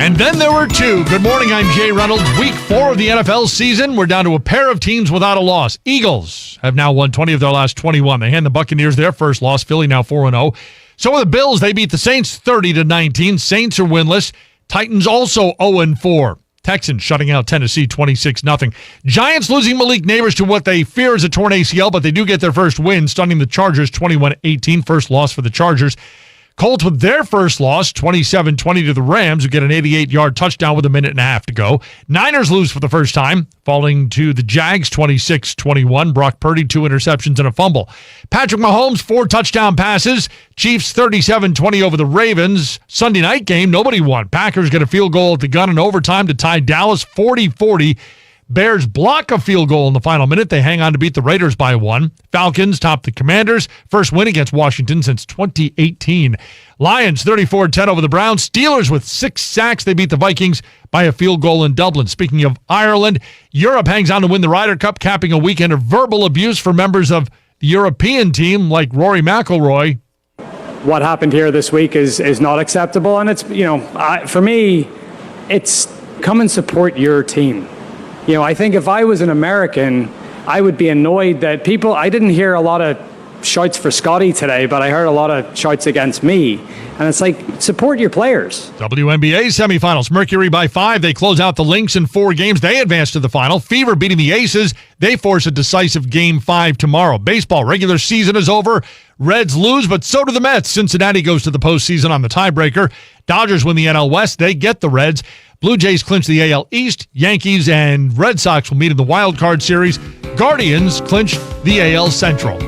And then there were two. Good morning, I'm Jay Reynolds. Week 4 of the NFL season. We're down to a pair of teams without a loss. Eagles have now won 20 of their last 21. They hand the Buccaneers their first loss. Philly now 4-0. So are the Bills. They beat the Saints 30-19. Saints are winless. Titans also 0-4. Texans shutting out Tennessee 26-0. Giants losing Malik Neighbors to what they fear is a torn ACL, but they do get their first win, stunning the Chargers 21-18. First loss for the Chargers. Colts with their first loss, 27-20 to the Rams, who get an 88-yard touchdown with a minute and a half to go. Niners lose for the first time, falling to the Jags 26-21. Brock Purdy, 2 interceptions and a fumble. Patrick Mahomes, 4 touchdown passes. Chiefs 37-20 over the Ravens. Sunday night game, nobody won. Packers get a field goal at the gun in overtime to tie Dallas 40-40. Bears block a field goal in the final minute. They hang on to beat the Raiders by 1. Falcons top the Commanders. First win against Washington since 2018. Lions 34-10 over the Browns. Steelers with 6 sacks. They beat the Vikings by a field goal in Dublin. Speaking of Ireland, Europe hangs on to win the Ryder Cup, capping a weekend of verbal abuse for members of the European team like Rory McIlroy. What happened here this week is not acceptable. And it's, for me, it's come and support your team. I think if I was an American, I would be annoyed that I didn't hear a lot of shouts for Scotty today, but I heard a lot of shouts against me. And it's like, support your players. WNBA semifinals. Mercury by 5. They close out the Lynx in 4 games. They advance to the final. Fever beating the Aces. They force a decisive Game 5 tomorrow. Baseball regular season is over. Reds lose, but so do the Mets. Cincinnati goes to the postseason on the tiebreaker. Dodgers win the NL West. They get the Reds. Blue Jays clinch the AL East. Yankees and Red Sox will meet in the wild card series. Guardians clinch the AL Central.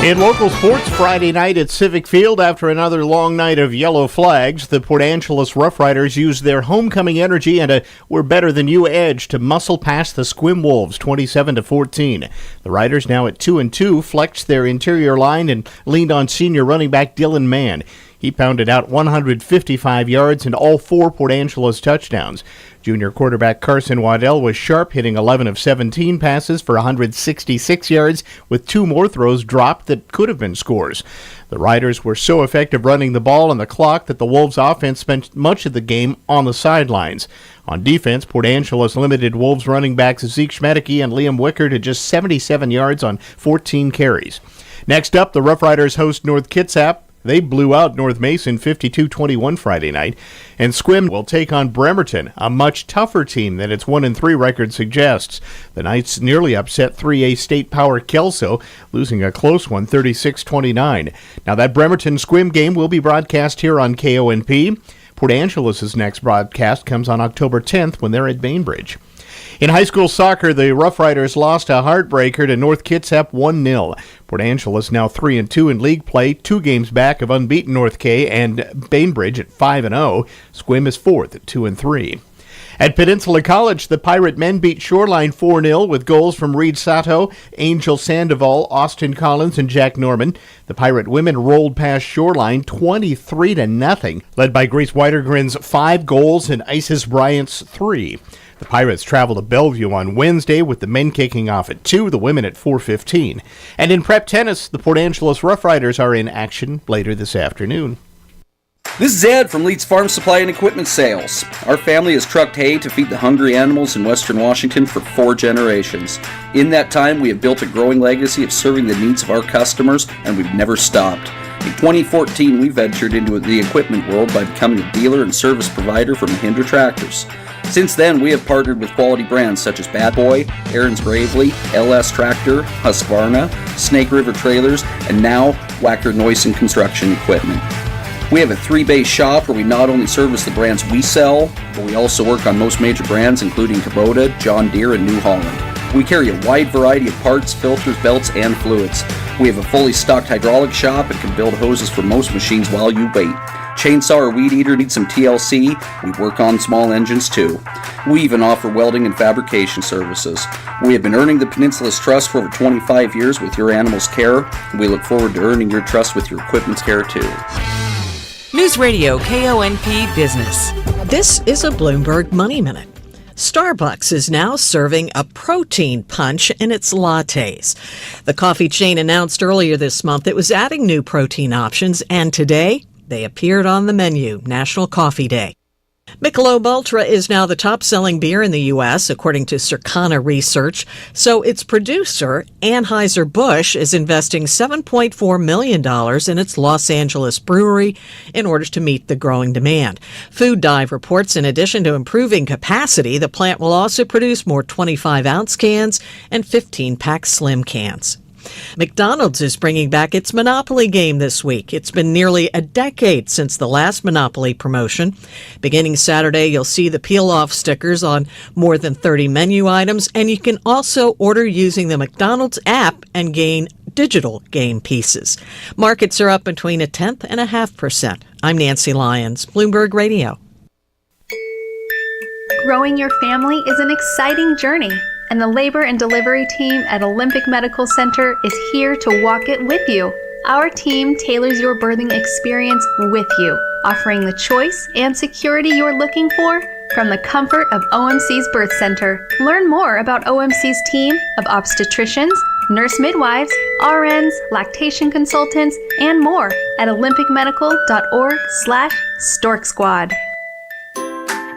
In local sports, Friday night at Civic Field, after another long night of yellow flags, the Port Angeles Rough Riders used their homecoming energy and a we're-better-than-you edge to muscle past the Squim Wolves 27-14. The Riders, now at 2-2, flexed their interior line and leaned on senior running back Dylan Mann. He pounded out 155 yards and all 4 Port Angeles touchdowns. Junior quarterback Carson Waddell was sharp, hitting 11 of 17 passes for 166 yards, with 2 more throws dropped that could have been scores. The Riders were so effective running the ball on the clock that the Wolves' offense spent much of the game on the sidelines. On defense, Port Angeles limited Wolves running backs Zeke Schmedeke and Liam Wicker to just 77 yards on 14 carries. Next up, the Rough Riders host North Kitsap. They blew out North Mason 52-21 Friday night. And Squim will take on Bremerton, a much tougher team than its 1-3 record suggests. The Knights nearly upset 3A state power Kelso, losing a close one 36-29. Now that Bremerton Squim game will be broadcast here on KONP. Port Angeles' next broadcast comes on October 10th when they're at Bainbridge. In high school soccer, the Rough Riders lost a heartbreaker to North Kitsap 1-0. Port Angeles now 3-2 in league play, 2 games back of unbeaten North K and Bainbridge at 5-0. Squim is 4th at 2-3. At Peninsula College, the Pirate men beat Shoreline 4-0 with goals from Reed Sato, Angel Sandoval, Austin Collins, and Jack Norman. The Pirate women rolled past Shoreline 23-0, led by Grace Whitergren's 5 goals and Isis Bryant's 3. The Pirates travel to Bellevue on Wednesday with the men kicking off at 2, the women at 4:15. And in prep tennis, the Port Angeles Rough Riders are in action later this afternoon. This is Ed from Leeds Farm Supply and Equipment Sales. Our family has trucked hay to feed the hungry animals in Western Washington for 4 generations. In that time, we have built a growing legacy of serving the needs of our customers, and we've never stopped. In 2014, we ventured into the equipment world by becoming a dealer and service provider for Mahindra Tractors. Since then, we have partnered with quality brands such as Bad Boy, Aaron's Bravely, LS Tractor, Husqvarna, Snake River Trailers, and now Wacker Neuson Construction Equipment. We have a 3-bay shop where we not only service the brands we sell, but we also work on most major brands including Kubota, John Deere, and New Holland. We carry a wide variety of parts, filters, belts, and fluids. We have a fully stocked hydraulic shop and can build hoses for most machines while you wait. Chainsaw or weed eater needs some TLC, we work on small engines too. We even offer welding and fabrication services. We have been earning the Peninsula's trust for over 25 years with your animal's care. We look forward to earning your trust with your equipment's care too. Newsradio KONP Business. This is a Bloomberg Money Minute. Starbucks is now serving a protein punch in its lattes. The coffee chain announced earlier this month it was adding new protein options, and today They appeared on the menu, National Coffee Day. Michelob Ultra is now the top-selling beer in the U.S., according to Circana Research. So its producer, Anheuser-Busch, is investing $7.4 million in its Los Angeles brewery in order to meet the growing demand. Food Dive reports in addition to improving capacity, the plant will also produce more 25-ounce cans and 15-pack slim cans. McDonald's is bringing back its Monopoly game this week. It's been nearly a decade since the last Monopoly promotion. Beginning Saturday, you'll see the peel-off stickers on more than 30 menu items, and you can also order using the McDonald's app and gain digital game pieces. Markets are up between 0.1% and 0.5%. I'm Nancy Lyons, Bloomberg Radio. Growing your family is an exciting journey, and the labor and delivery team at Olympic Medical Center is here to walk it with you. Our team tailors your birthing experience with you, offering the choice and security you're looking for from the comfort of OMC's Birth Center. Learn more about OMC's team of obstetricians, nurse midwives, RNs, lactation consultants, and more at olympicmedical.org/Stork Squad.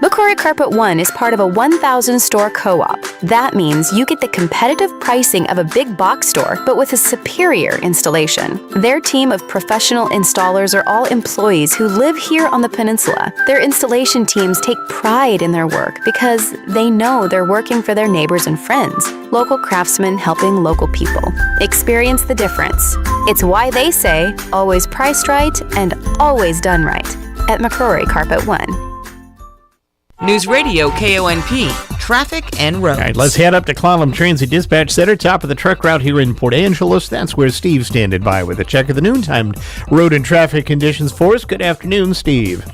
McCrory Carpet One is part of a 1,000-store co-op. That means you get the competitive pricing of a big box store, but with a superior installation. Their team of professional installers are all employees who live here on the peninsula. Their installation teams take pride in their work because they know they're working for their neighbors and friends, local craftsmen helping local people. Experience the difference. It's why they say, always priced right and always done right at McCrory Carpet One. News Radio KONP, traffic and roads. All right, let's head up to Clallam Transit Dispatch Center, top of the truck route here in Port Angeles. That's where Steve's standing by with a check of the noontime road and traffic conditions for us. Good afternoon, Steve.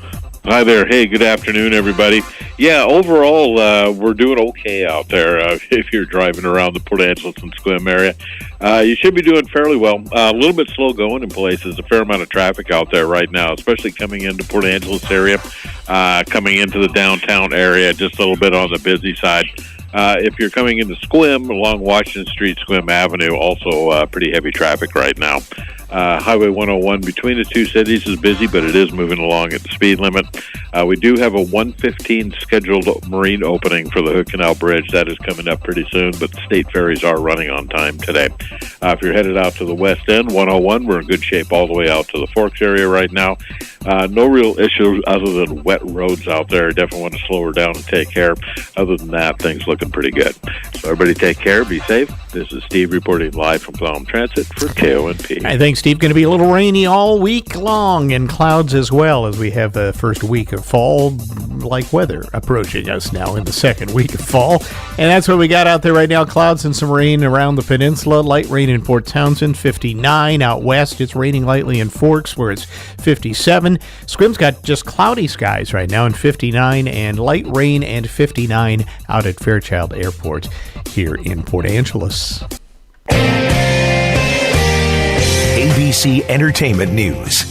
Hi there. Hey, good afternoon, everybody. Yeah, overall, we're doing okay out there. If you're driving around the Port Angeles and Sequim area, you should be doing fairly well. A little bit slow going in places. A fair amount of traffic out there right now, especially coming into Port Angeles area, coming into the downtown area, just a little bit on the busy side. If you're coming into Sequim along Washington Street, Sequim Avenue, also pretty heavy traffic right now. Highway 101 between the two cities is busy, but it is moving along at the speed limit. We do have a 1:15 scheduled marine opening for the Hood Canal Bridge. That is coming up pretty soon, but the state ferries are running on time today. If you're headed out to the west end, 101, we're in good shape all the way out to the Forks area right now. No real issues other than wet roads out there. Definitely want to slow her down and take care. Other than that, things looking pretty good. So everybody take care, be safe. This is Steve reporting live from Clallam Transit for KONP. I think, Steve, going to be a little rainy all week long, and clouds as well, as we have the first week of fall-like weather approaching us now in the second week of fall. And that's what we got out there right now. Clouds and some rain around the peninsula. Light rain in Port Townsend, 59. Out west, it's raining lightly in Forks, where it's 57. Sequim's got just cloudy skies right now in 59, and light rain and 59 out at Fairchild Airport here in Port Angeles. ABC Entertainment News.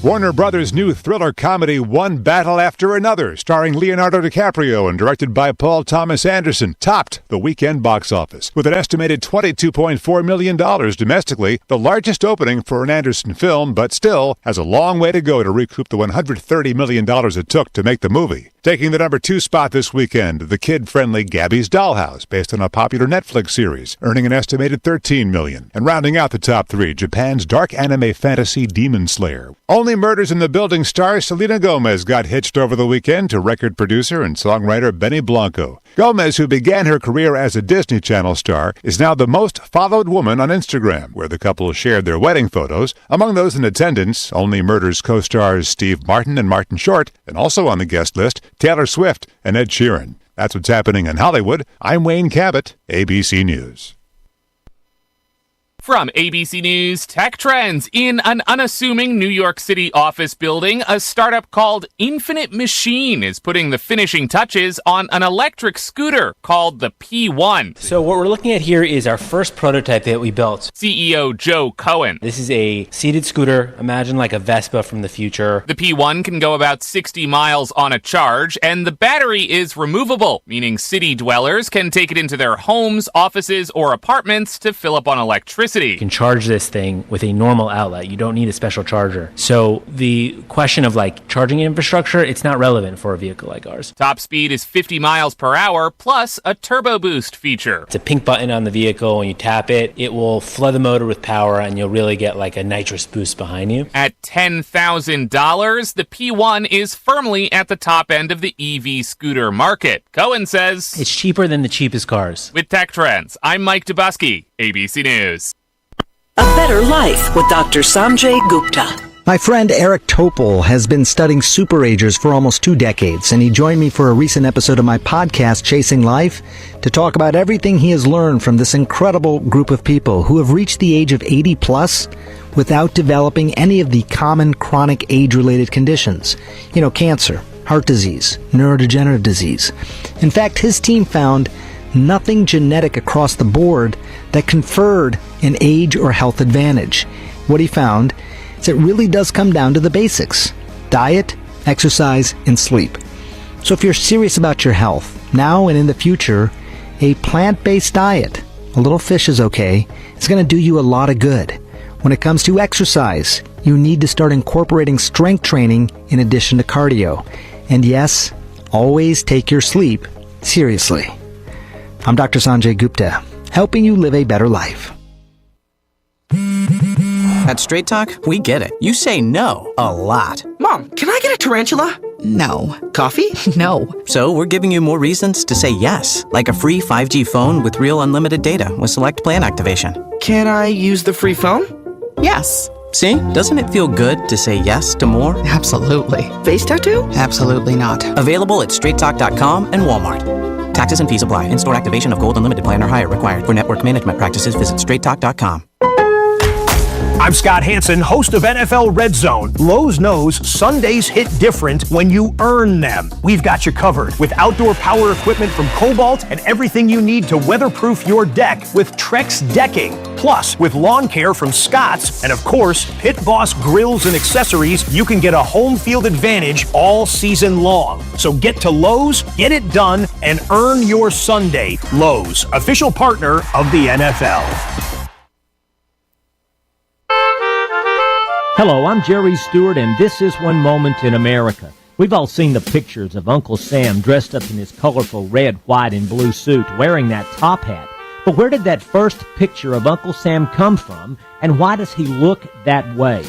Warner Brothers' new thriller comedy One Battle After Another, starring Leonardo DiCaprio and directed by Paul Thomas Anderson, topped the weekend box office with an estimated $22.4 million domestically, the largest opening for an Anderson film, but still has a long way to go to recoup the $130 million it took to make the movie. Taking the number 2 spot this weekend, the kid-friendly Gabby's Dollhouse, based on a popular Netflix series, earning an estimated $13 million. And rounding out the top 3, Japan's dark anime fantasy Demon Slayer. Only Murders in the Building star Selena Gomez got hitched over the weekend to record producer and songwriter Benny Blanco. Gomez, who began her career as a Disney Channel star, is now the most followed woman on Instagram, where the couple shared their wedding photos. Among those in attendance, Only Murders co-stars Steve Martin and Martin Short, and also on the guest list, Taylor Swift and Ed Sheeran. That's what's happening in Hollywood. I'm Wayne Cabot, ABC News. From ABC News, tech trends. In an unassuming New York City office building, a startup called Infinite Machine is putting the finishing touches on an electric scooter called the P1. So what we're looking at here is our first prototype that we built. CEO Joe Cohen. This is a seated scooter. Imagine like a Vespa from the future. The P1 can go about 60 miles on a charge, and the battery is removable, meaning city dwellers can take it into their homes, offices, or apartments to fill up on electricity. electricity. You can charge this thing with a normal outlet. You don't need a special charger. So the question of charging infrastructure, it's not relevant for a vehicle like ours. Top speed is 50 miles per hour plus a turbo boost feature. It's a pink button on the vehicle. When you tap it, it will flood the motor with power and you'll really get a nitrous boost behind you. At $10,000, the P1 is firmly at the top end of the EV scooter market. Cohen says it's cheaper than the cheapest cars. With Tech Trends, I'm Mike Dubusky, ABC News. A better life with Dr. Sanjay Gupta. My friend Eric Topol has been studying superagers for almost 2 decades, and he joined me for a recent episode of my podcast, Chasing Life, to talk about everything he has learned from this incredible group of people who have reached the age of 80 plus without developing any of the common chronic age-related conditions. Cancer, heart disease, neurodegenerative disease. In fact, his team found nothing genetic across the board that conferred an age or health advantage. What he found is it really does come down to the basics: diet, exercise, and sleep. So if you're serious about your health, now and in the future, a plant-based diet, a little fish is okay, it's going to do you a lot of good. When it comes to exercise, you need to start incorporating strength training in addition to cardio. And yes, always take your sleep seriously. I'm Dr. Sanjay Gupta, helping you live a better life. At Straight Talk, we get it. You say no a lot. Mom, can I get a tarantula? No. Coffee? No. So we're giving you more reasons to say yes, like a free 5G phone with real unlimited data with select plan activation. Can I use the free phone? Yes. See? Doesn't it feel good to say yes to more? Absolutely. Face tattoo? Absolutely not. Available at straighttalk.com and Walmart. Taxes and fees apply. In-store activation of Gold Unlimited plan or higher required. For network management practices, visit straighttalk.com. I'm Scott Hansen, host of NFL Red Zone. Lowe's knows Sundays hit different when you earn them. We've got you covered with outdoor power equipment from Cobalt and everything you need to weatherproof your deck with Trex decking. Plus, with lawn care from Scott's and, of course, Pit Boss grills and accessories, you can get a home field advantage all season long. So get to Lowe's, get it done, and earn your Sunday. Lowe's, official partner of the NFL. Hello, I'm Jerry Stewart, and this is One Moment in America. We've all seen the pictures of Uncle Sam dressed up in his colorful red, white, and blue suit, wearing that top hat. But where did that first picture of Uncle Sam come from, and why does he look that way?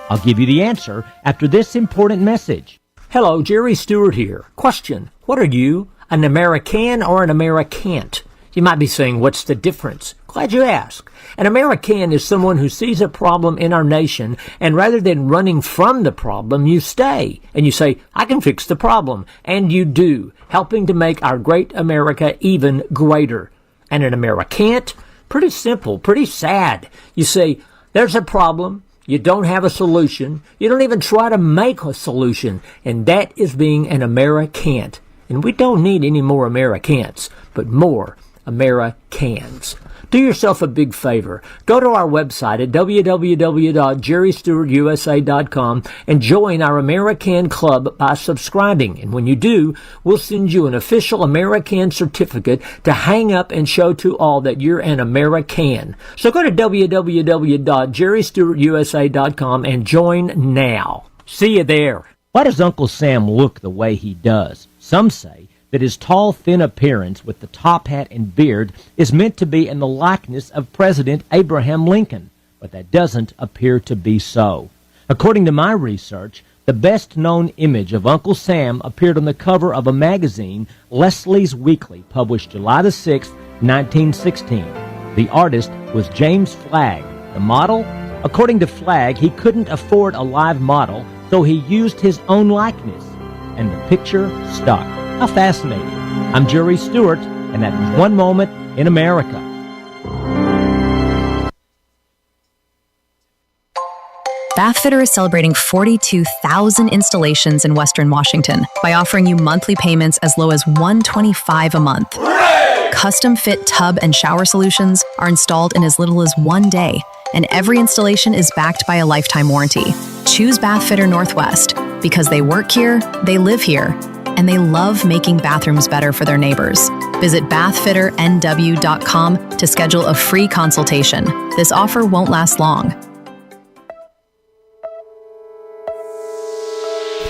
I'll give you the answer after this important message. Hello, Jerry Stewart here. Question: what are you, an American or an Americant? You might be saying, what's the difference? Glad you asked. An American is someone who sees a problem in our nation, and rather than running from the problem, you stay. And you say, I can fix the problem. And you do, helping to make our great America even greater. And an Americant? Pretty simple, pretty sad. You say, there's a problem. You don't have a solution. You don't even try to make a solution. And that is being an Americant. And we don't need any more Americans, but more Americans. Do yourself a big favor. Go to our website at www.jerrystewartusa.com and join our American Club by subscribing. And when you do, we'll send you an official American certificate to hang up and show to all that you're an American. So go to www.jerrystewartusa.com and join now. See you there. Why does Uncle Sam look the way he does? Some say that his tall, thin appearance with the top hat and beard is meant to be in the likeness of President Abraham Lincoln, but that doesn't appear to be so. According to my research, the best-known image of Uncle Sam appeared on the cover of a magazine, Leslie's Weekly, published July the 6th, 1916. The artist was James Flagg. The model? According to Flagg, he couldn't afford a live model, so he used his own likeness, and the picture stuck. How fascinating. I'm Jerry Stewart, and that was One Moment in America. Bathfitter is celebrating 42,000 installations in Western Washington by offering you monthly payments as low as $125 a month. Hooray! Custom-fit tub and shower solutions are installed in as little as 1 day, and every installation is backed by a lifetime warranty. Choose Bathfitter Northwest because they work here, they live here, and they love making bathrooms better for their neighbors. Visit bathfitternw.com to schedule a free consultation. This offer won't last long.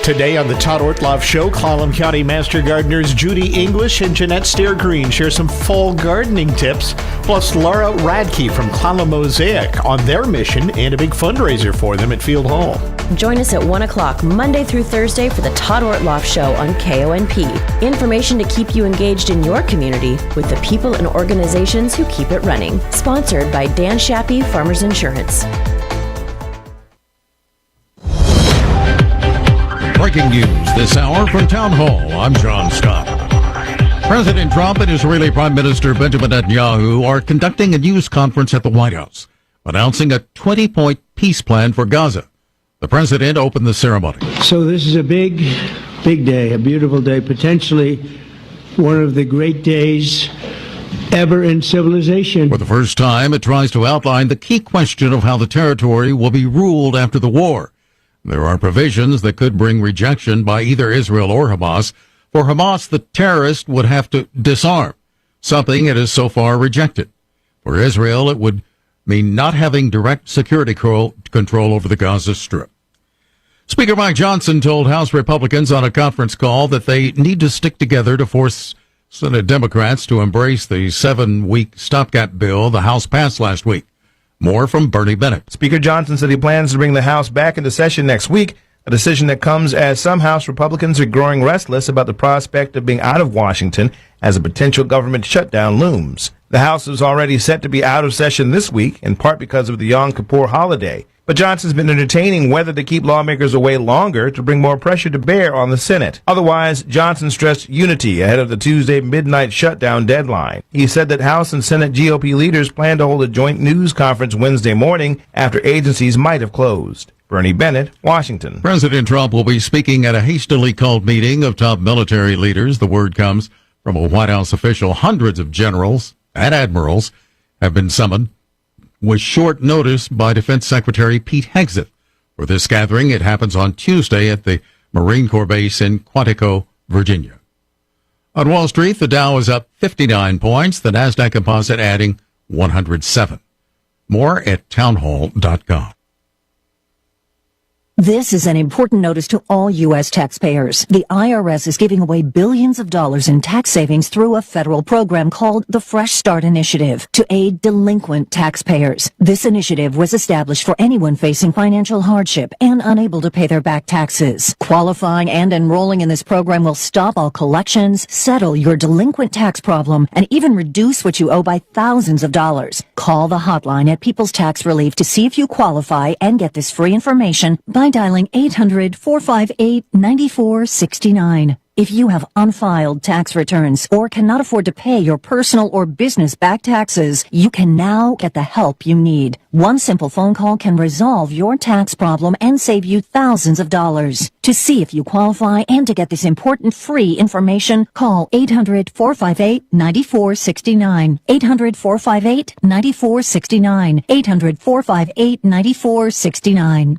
Today on the Todd Ortloff Show, Clallam County Master Gardeners Judy English and Jeanette Stair-Green share some fall gardening tips, plus Laura Radke from Clallam Mosaic on their mission and a big fundraiser for them at Field Hall. Join us at 1 o'clock Monday through Thursday for the Todd Ortloff Show on KONP. Information to keep you engaged in your community with the people and organizations who keep it running. Sponsored by Dan Shappy, Farmers Insurance. Breaking news this hour from Town Hall. I'm John Scott. President Trump and Israeli Prime Minister Benjamin Netanyahu are conducting a news conference at the White House, announcing a 20-point peace plan for Gaza. The president opened the ceremony. So this is a big day, a beautiful day, potentially one of the great days ever in civilization. For the first time, it tries to outline the key question of how the territory will be ruled after the war. There are provisions that could bring rejection by either Israel or Hamas. For Hamas, the terrorist would have to disarm, something it has so far rejected. For Israel, it would mean not having direct security control over the Gaza Strip. Speaker Mike Johnson told House Republicans on a conference call that they need to stick together to force Senate Democrats to embrace the 7-week stopgap bill the House passed last week. More from Bernie Bennett. Speaker Johnson said he plans to bring the House back into session next week, a decision that comes as some House Republicans are growing restless about the prospect of being out of Washington as a potential government shutdown looms. The House is already set to be out of session this week, in part because of the Yom Kippur holiday. But Johnson's been entertaining whether to keep lawmakers away longer to bring more pressure to bear on the Senate. Otherwise, Johnson stressed unity ahead of the Tuesday midnight shutdown deadline. He said that House and Senate GOP leaders plan to hold a joint news conference Wednesday morning after agencies might have closed. Bernie Bennett, Washington. President Trump will be speaking at a hastily called meeting of top military leaders. The word comes from a White House official. Hundreds of generals and admirals have been summoned with short notice by Defense Secretary Pete Hegseth. For this gathering, it happens on Tuesday at the Marine Corps base in Quantico, Virginia. On Wall Street, the Dow is up 59 points, the NASDAQ Composite adding 107. More at townhall.com. This is an important notice to all U.S. taxpayers. The IRS is giving away billions of dollars in tax savings through a federal program called the Fresh Start Initiative to aid delinquent taxpayers. This initiative was established for anyone facing financial hardship and unable to pay their back taxes. Qualifying and enrolling in this program will stop all collections, settle your delinquent tax problem, and even reduce what you owe by thousands of dollars. Call the hotline at People's Tax Relief to see if you qualify and get this free information by dialing 800-458-9469. If you have unfiled tax returns or cannot afford to pay your personal or business back taxes, you can now get the help you need. One simple phone call can resolve your tax problem and save you thousands of dollars. To see if you qualify and to get this important free information, call 800-458-9469. 800-458-9469. 800-458-9469.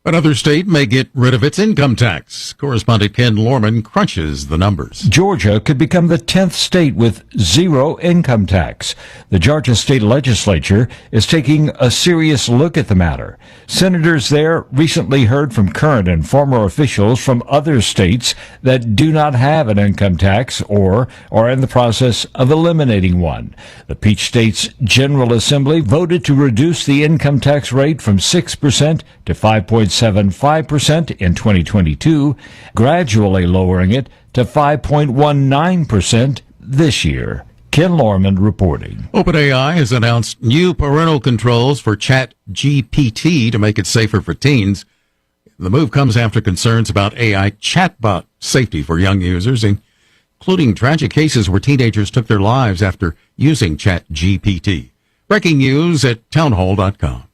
Another state may get rid of its income tax. Correspondent Ken Lorman crunches the numbers. Georgia could become the 10th state with zero income tax. The Georgia state legislature is taking a serious look at the matter. Senators there recently heard from current and former officials from other states that do not have an income tax or are in the process of eliminating one. The Peach State's General Assembly voted to reduce the income tax rate from 6% to 5.75% in 2022, gradually lowering it to 5.19% this year. Ken Lorman reporting. OpenAI has announced new parental controls for ChatGPT to make it safer for teens. The move comes after concerns about AI chatbot safety for young users, including tragic cases where teenagers took their lives after using ChatGPT. Breaking news at townhall.com.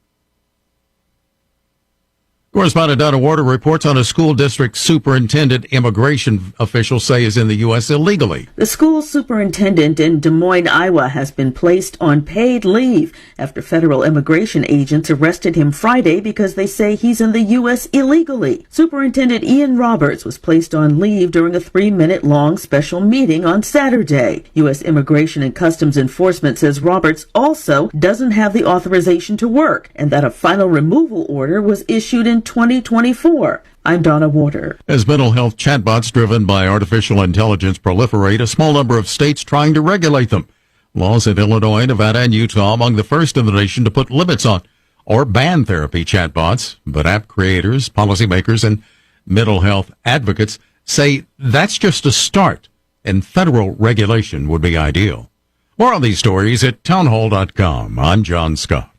Correspondent Donna Warder reports on a school district superintendent immigration officials say is in the U.S. illegally. The school superintendent in Des Moines, Iowa, has been placed on paid leave after federal immigration agents arrested him Friday because they say he's in the U.S. illegally. Superintendent Ian Roberts was placed on leave during a 3-minute-long special meeting on Saturday. U.S. Immigration and Customs Enforcement says Roberts also doesn't have the authorization to work and that a final removal order was issued in 2024. I'm Donna Warder. As mental health chatbots driven by artificial intelligence proliferate, a small number of states trying to regulate them. Laws in Illinois, Nevada, and Utah among the first in the nation to put limits on or ban therapy chatbots. But app creators, policymakers, and mental health advocates say that's just a start, and federal regulation would be ideal. More on these stories at townhall.com. I'm John Scott.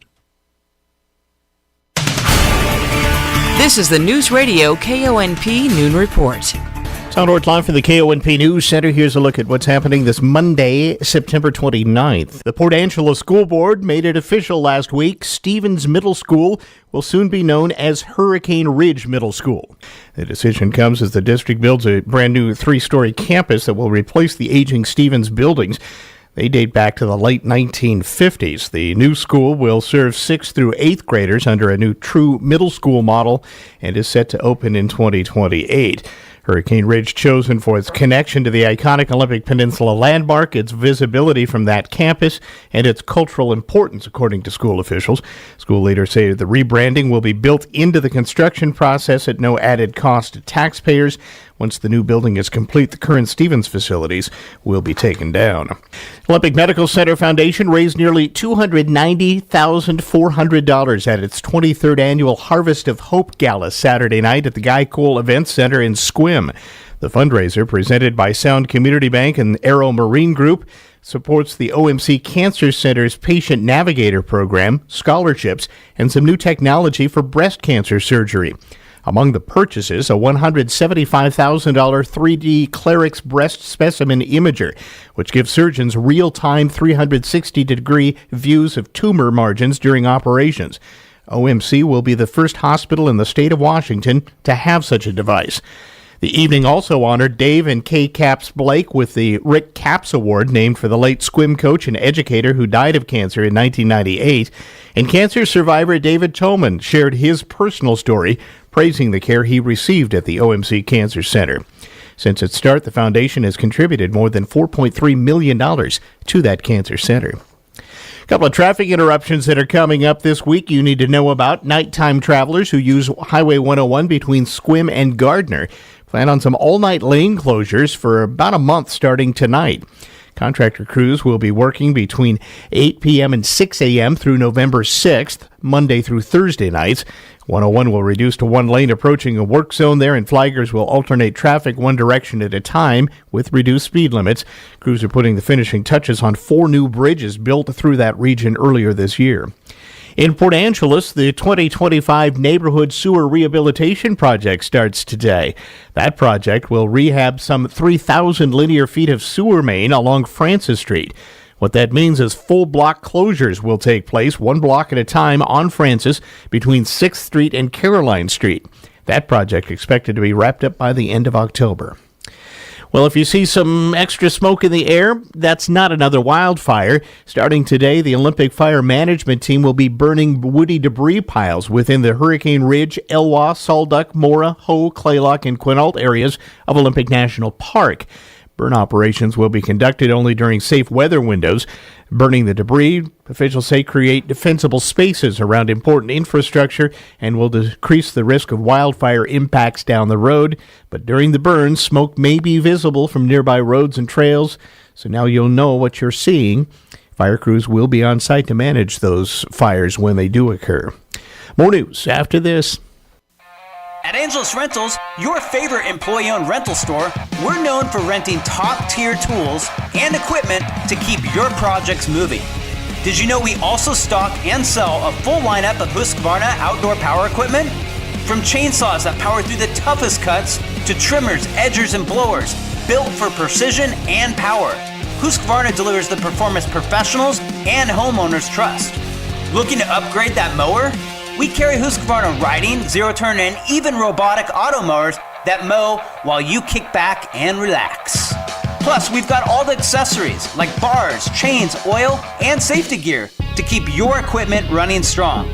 This is the Newsradio KONP Noon Report. Sound Live from the KONP News Center. Here's a look at what's happening this Monday, September 29th. The Port Angeles School Board made it official last week. Stevens Middle School will soon be known as Hurricane Ridge Middle School. The decision comes as the district builds a brand new 3-story campus that will replace the aging Stevens buildings. They date back to the late 1950s. The new school will serve 6th through 8th graders under a new true middle school model and is set to open in 2028. Hurricane Ridge, chosen for its connection to the iconic Olympic Peninsula landmark, its visibility from that campus, and its cultural importance, according to school officials. School leaders say the rebranding will be built into the construction process at no added cost to taxpayers. Once the new building is complete, the current Stevens facilities will be taken down. Olympic Medical Center Foundation raised nearly $290,400 at its 23rd annual Harvest of Hope Gala Saturday night at the Guy Cole Event Center in Sequim. The fundraiser, presented by Sound Community Bank and Aero Marine Group, supports the OMC Cancer Center's Patient Navigator program, scholarships, and some new technology for breast cancer surgery. Among the purchases, a $175,000 3D Clarix breast specimen imager, which gives surgeons real-time 360-degree views of tumor margins during operations. OMC will be the first hospital in the state of Washington to have such a device. The evening also honored Dave and Kay Capps Blake with the Rick Capps Award, named for the late Sequim coach and educator who died of cancer in 1998. And cancer survivor David Tolman shared his personal story, praising the care he received at the OMC Cancer Center. Since its start, the foundation has contributed more than $4.3 million to that cancer center. A couple of traffic interruptions that are coming up this week you need to know about. Nighttime travelers who use Highway 101 between Sequim and Gardner plan on some all-night lane closures for about a month starting tonight. Contractor crews will be working between 8 p.m. and 6 a.m. through November 6th, Monday through Thursday nights. 101 will reduce to one lane approaching a work zone there, and flaggers will alternate traffic one direction at a time with reduced speed limits. Crews are putting the finishing touches on 4 new bridges built through that region earlier this year. In Port Angeles, the 2025 Neighborhood Sewer Rehabilitation Project starts today. That project will rehab some 3,000 linear feet of sewer main along Francis Street. What that means is full block closures will take place, one block at a time on Francis between 6th Street and Caroline Street. That project expected to be wrapped up by the end of October. Well, if you see some extra smoke in the air, that's not another wildfire. Starting today, the Olympic Fire Management Team will be burning woody debris piles within the Hurricane Ridge, Elwha, Salduck, Mora, Hoh, Claylock, and Quinault areas of Olympic National Park. Burn operations will be conducted only during safe weather windows. Burning the debris, officials say, create defensible spaces around important infrastructure and will decrease the risk of wildfire impacts down the road. But during the burns, smoke may be visible from nearby roads and trails, so now you'll know what you're seeing. Fire crews will be on site to manage those fires when they do occur. More news after this. At Angelus Rentals, your favorite employee-owned rental store, we're known for renting top-tier tools and equipment to keep your projects moving. Did you know we also stock and sell a full lineup of Husqvarna outdoor power equipment? From chainsaws that power through the toughest cuts to trimmers, edgers, and blowers, built for precision and power. Husqvarna delivers the performance professionals and homeowners trust. Looking to upgrade that mower? We carry Husqvarna riding, zero-turn, and even robotic auto mowers that mow while you kick back and relax. Plus, we've got all the accessories like bars, chains, oil, and safety gear to keep your equipment running strong.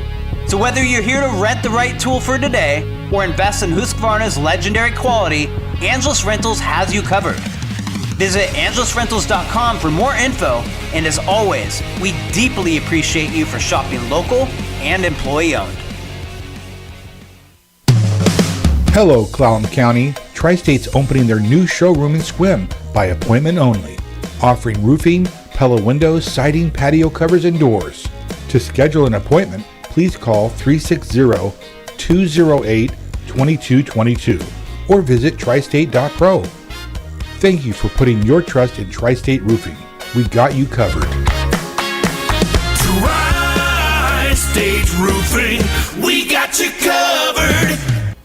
So whether you're here to rent the right tool for today or invest in Husqvarna's legendary quality, Angelus Rentals has you covered. Visit angelusrentals.com for more info, and as always, we deeply appreciate you for shopping local and employee-owned. Hello, Clallam County. Tri-State's opening their new showroom in Sequim by appointment only, offering roofing, Pella windows, siding, patio covers, and doors. To schedule an appointment, please call 360-208-2222 or visit tristate.pro. Thank you for putting your trust in Tri-State Roofing. We got you covered. Tri-State Roofing, we got you covered.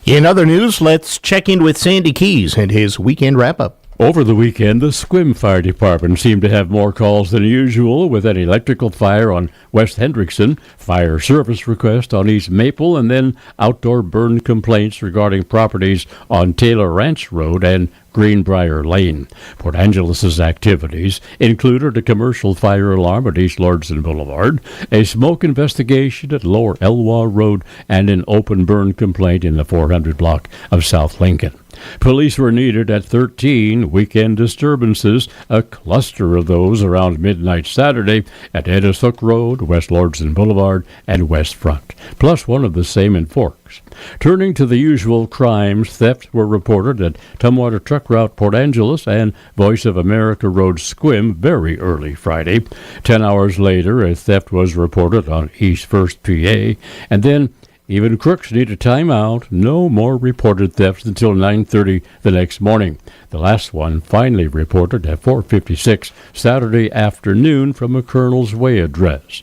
In other news, let's check in with Sandy Keys and his weekend wrap-up. Over the weekend, the Sequim Fire Department seemed to have more calls than usual with an electrical fire on West Hendrickson, fire service request on East Maple, and then outdoor burn complaints regarding properties on Taylor Ranch Road and Greenbrier Lane. Port Angeles' activities included a commercial fire alarm at East Lordson Boulevard, a smoke investigation at Lower Elwha Road, and an open burn complaint in the 400 block of South Lincoln. Police were needed at 13 weekend disturbances, a cluster of those around midnight Saturday at Edis Hook Road, West Lordson Boulevard, and West Front, plus one of the same in Forks. Turning to the usual crimes, thefts were reported at Tumwater Truck Route Port Angeles and Voice of America Road Sequim very early Friday. 10 hours later, a theft was reported on East First PA, and then even crooks need a timeout. No more reported thefts until 9:30 the next morning. The last one finally reported at 4:56 Saturday afternoon from a Colonel's Way address.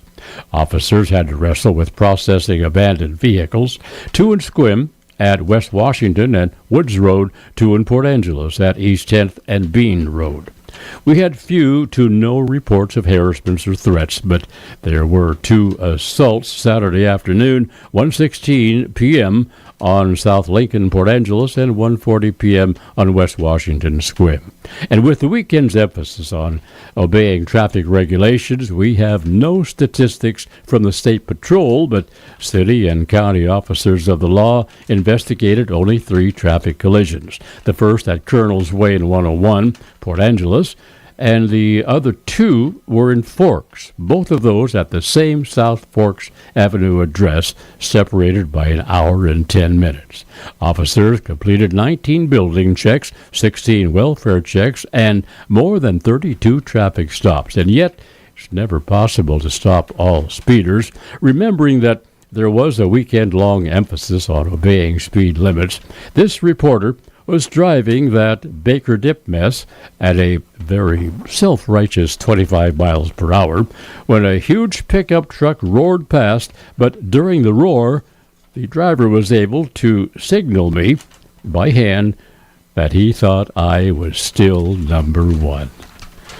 Officers had to wrestle with processing abandoned vehicles, 2 in Sequim at West Washington and Woods Road, 2 in Port Angeles at East 10th and Bean Road. We had few to no reports of harassments or threats, but there were 2 assaults Saturday afternoon, 1:16 p.m. on South Lincoln, Port Angeles, and 1:40 p.m. on West Washington Sequim. And with the weekend's emphasis on obeying traffic regulations, we have no statistics from the State Patrol, but city and county officers of the law investigated only 3 traffic collisions. The first at Colonel's Way in 101, Port Angeles, and the other 2 were in Forks, both of those at the same South Forks Avenue address, separated by an hour and 10 minutes. Officers completed 19 building checks, 16 welfare checks, and more than 32 traffic stops. And yet, it's never possible to stop all speeders, remembering that there was a weekend-long emphasis on obeying speed limits. This reporter was driving that Baker Dip mess at a very self-righteous 25 miles per hour when a huge pickup truck roared past, but during the roar, the driver was able to signal me by hand that he thought I was still number 1.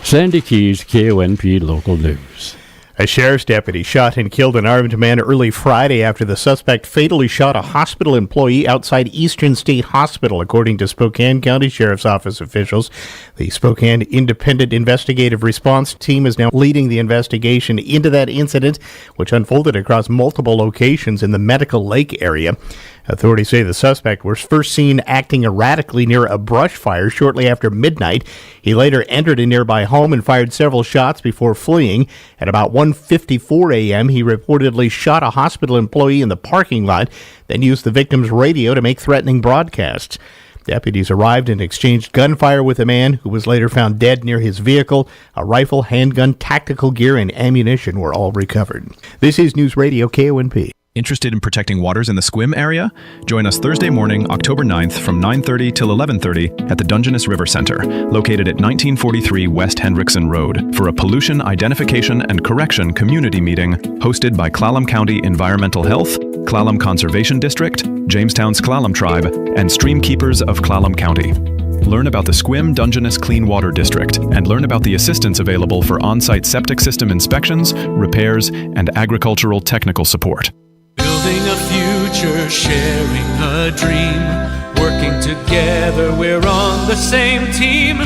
Sandy Keys, KONP Local News. A sheriff's deputy shot and killed an armed man early Friday after the suspect fatally shot a hospital employee outside Eastern State Hospital, according to Spokane County Sheriff's Office officials. The Spokane Independent Investigative Response Team is now leading the investigation into that incident, which unfolded across multiple locations in the Medical Lake area. Authorities say the suspect was first seen acting erratically near a brush fire shortly after midnight. He later entered a nearby home and fired several shots before fleeing. At about 1:54 a.m., he reportedly shot a hospital employee in the parking lot, then used the victim's radio to make threatening broadcasts. Deputies arrived and exchanged gunfire with a man who was later found dead near his vehicle. A rifle, handgun, tactical gear, and ammunition were all recovered. This is Newsradio KONP. Interested in protecting waters in the Sequim area? Join us Thursday morning, October 9th from 9:30 till 11:30 at the Dungeness River Center, located at 1943 West Hendrickson Road, for a pollution identification and correction community meeting hosted by Clallam County Environmental Health, Clallam Conservation District, Jamestown's Clallam Tribe, and Stream Keepers of Clallam County. Learn about the Sequim Dungeness Clean Water District and learn about the assistance available for on-site septic system inspections, repairs, and agricultural technical support. Building a future, sharing a dream. Working together, we're on the same team.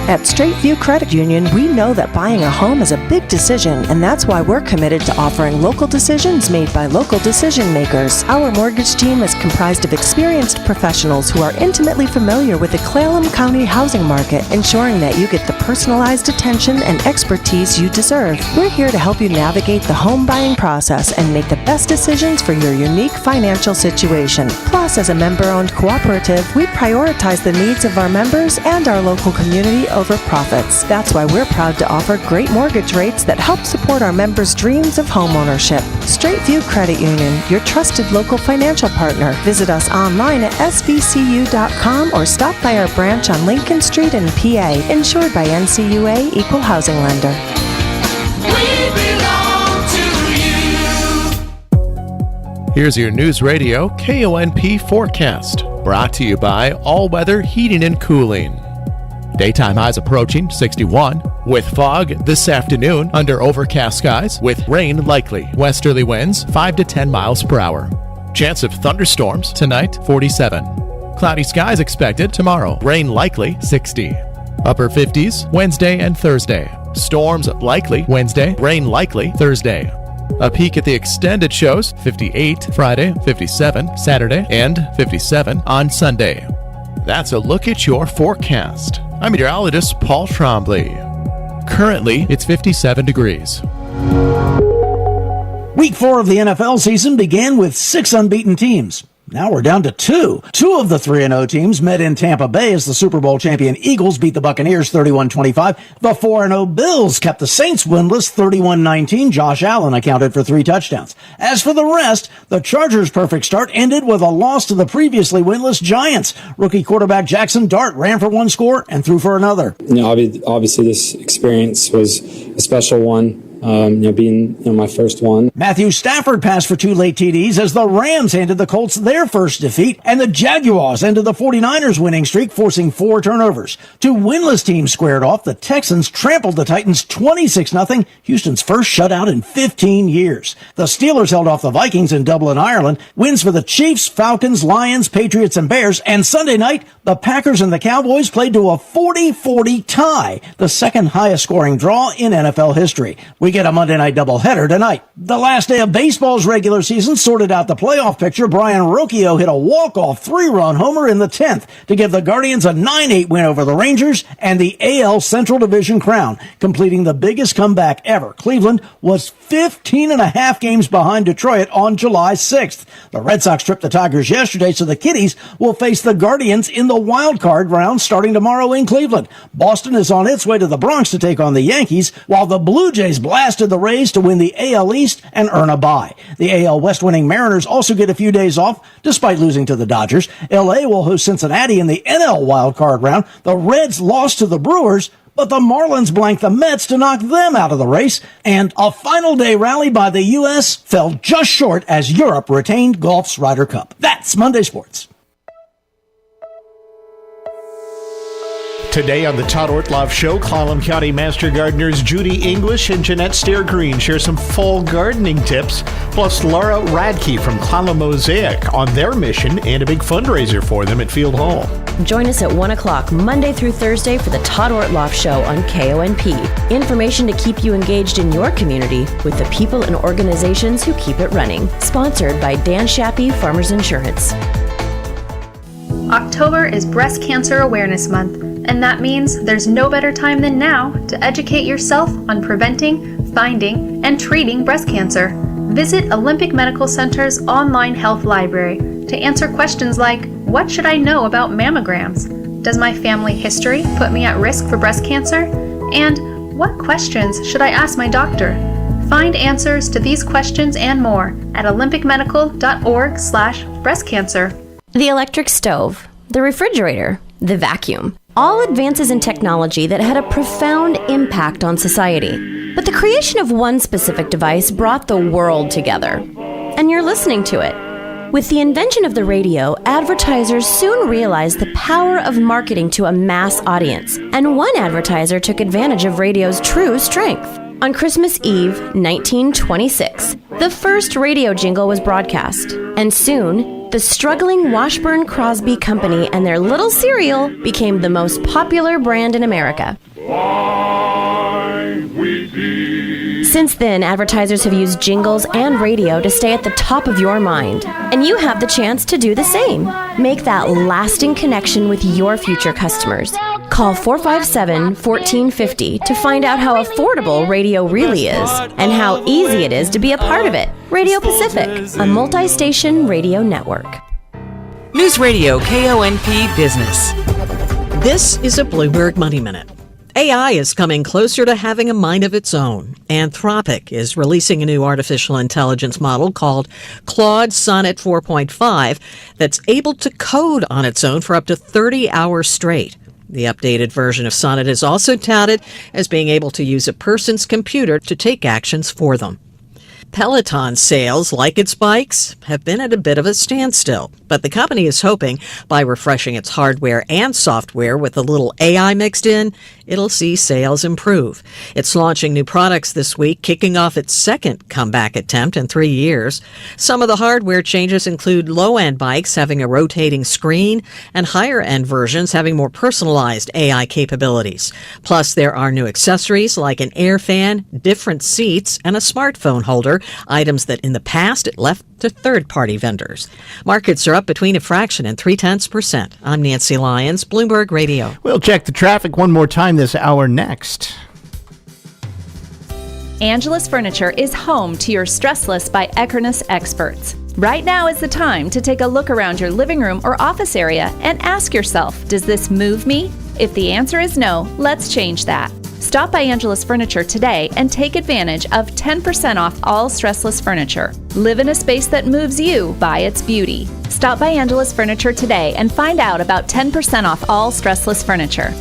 At Straight View Credit Union, we know that buying a home is a big decision, and that's why we're committed to offering local decisions made by local decision makers. Our mortgage team is comprised of experienced professionals who are intimately familiar with the Clallam County housing market, ensuring that you get the personalized attention and expertise you deserve. We're here to help you navigate the home buying process and make the best decisions for your unique financial situation. Plus, as a member-owned cooperative, we prioritize the needs of our members and our local community over profits. That's why we're proud to offer great mortgage rates that help support our members' dreams of homeownership. Straight View Credit Union, your trusted local financial partner. Visit us online at svcu.com or stop by our branch on Lincoln Street in PA. Insured by NCUA Equal Housing Lender. We belong to you. Here's your News Radio KONP forecast, brought to you by All Weather Heating and Cooling. Daytime highs approaching 61, with fog this afternoon under overcast skies, with rain likely. Westerly winds 5 to 10 miles per hour. Chance of thunderstorms tonight 47. Cloudy skies expected tomorrow. Rain likely 60. Upper 50s Wednesday and Thursday. Storms likely Wednesday. Rain likely Thursday. A peek at the extended shows 58 Friday, 57 Saturday, and 57 on Sunday. That's a look at your forecast. I'm meteorologist Paul Trombley. Currently, it's 57 degrees. Week 4 of the NFL season began with 6 unbeaten teams. Now we're down to 2. 2 of the 3-0 teams met in Tampa Bay as the Super Bowl champion Eagles beat the Buccaneers 31-25. The 4-0 Bills kept the Saints winless 31-19. Josh Allen accounted for 3 touchdowns. As for the rest, the Chargers' perfect start ended with a loss to the previously winless Giants. Rookie quarterback Jackson Dart ran for 1 score and threw for another. Obviously this experience was a special one. Being my first one. Matthew Stafford passed for 2 late TDs as the Rams handed the Colts their first defeat, and the Jaguars ended the 49ers winning streak, forcing 4 turnovers. 2 winless teams squared off. The Texans trampled the Titans 26-0, Houston's first shutout in 15 years. The Steelers held off the Vikings in Dublin, Ireland. Wins for the Chiefs, Falcons, Lions, Patriots, and Bears. And Sunday night, the Packers and the Cowboys played to a 40-40 tie, the second highest scoring draw in NFL history. We get a Monday night doubleheader tonight. The last day of baseball's regular season sorted out the playoff picture. Brian Rocchio hit a walk-off 3-run homer in the 10th to give the Guardians a 9-8 win over the Rangers and the AL Central Division crown, completing the biggest comeback ever. Cleveland was 15.5 games behind Detroit on July 6th. The Red Sox tripped the Tigers yesterday, so the Kitties will face the Guardians in the wild card round starting tomorrow in Cleveland. Boston is on its way to the Bronx to take on the Yankees, while the Blue Jays blasted the Rays to win the AL East and earn a bye. The AL West winning Mariners also get a few days off, despite losing to the Dodgers. LA will host Cincinnati in the NL wildcard round. The Reds lost to the Brewers, but the Marlins blanked the Mets to knock them out of the race. And a final day rally by the U.S. fell just short as Europe retained golf's Ryder Cup. That's Monday Sports. Today on the Todd Ortloff Show, Clallam County Master Gardeners Judy English and Jeanette Stair-Green share some fall gardening tips, plus Laura Radke from Clallam Mosaic on their mission and a big fundraiser for them at Field Hall. Join us at 1 o'clock Monday through Thursday for the Todd Ortloff Show on KONP. Information to keep you engaged in your community with the people and organizations who keep it running. Sponsored by Dan Shappy Farmers Insurance. October is Breast Cancer Awareness Month, and that means there's no better time than now to educate yourself on preventing, finding, and treating breast cancer. Visit Olympic Medical Center's online health library to answer questions like, what should I know about mammograms? Does my family history put me at risk for breast cancer? And what questions should I ask my doctor? Find answers to these questions and more at olympicmedical.org/breastcancer. The electric stove, the refrigerator, the vacuum. All advances in technology that had a profound impact on society. But the creation of one specific device brought the world together. And you're listening to it. With the invention of the radio, advertisers soon realized the power of marketing to a mass audience. And one advertiser took advantage of radio's true strength. On Christmas Eve, 1926, the first radio jingle was broadcast, and soon, the struggling Washburn-Crosby Company and their little cereal became the most popular brand in America. Since then, advertisers have used jingles and radio to stay at the top of your mind, and you have the chance to do the same. Make that lasting connection with your future customers. Call 457-1450 to find out how affordable radio really is and how easy it is to be a part of it. Radio Pacific, a multi-station radio network. Newsradio KONP Business. This is a Bloomberg Money Minute. AI is coming closer to having a mind of its own. Anthropic is releasing a new artificial intelligence model called Claude Sonnet 4.5 that's able to code on its own for up to 30 hours straight. The updated version of Sonnet is also touted as being able to use a person's computer to take actions for them. Peloton sales, like its bikes, have been at a bit of a standstill, but the company is hoping by refreshing its hardware and software with a little AI mixed in, it'll see sales improve. It's launching new products this week, kicking off its second comeback attempt in 3 years. Some of the hardware changes include low-end bikes having a rotating screen and higher-end versions having more personalized AI capabilities. Plus, there are new accessories like an air fan, different seats, and a smartphone holder, items that in the past it left to third-party vendors. Markets are up between a fraction and 0.3%. I'm Nancy Lyons, Bloomberg Radio. We'll check the traffic one more time this hour next. Angelus Furniture is home to your Stressless by Eckerness experts. Right now is the time to take a look around your living room or office area and ask yourself, does this move me? If the answer is no, let's change that. Stop by Angelus Furniture today and take advantage of 10% off all stressless furniture. Live in a space that moves you by its beauty. Stop by Angelus Furniture today and find out about 10% off all stressless furniture.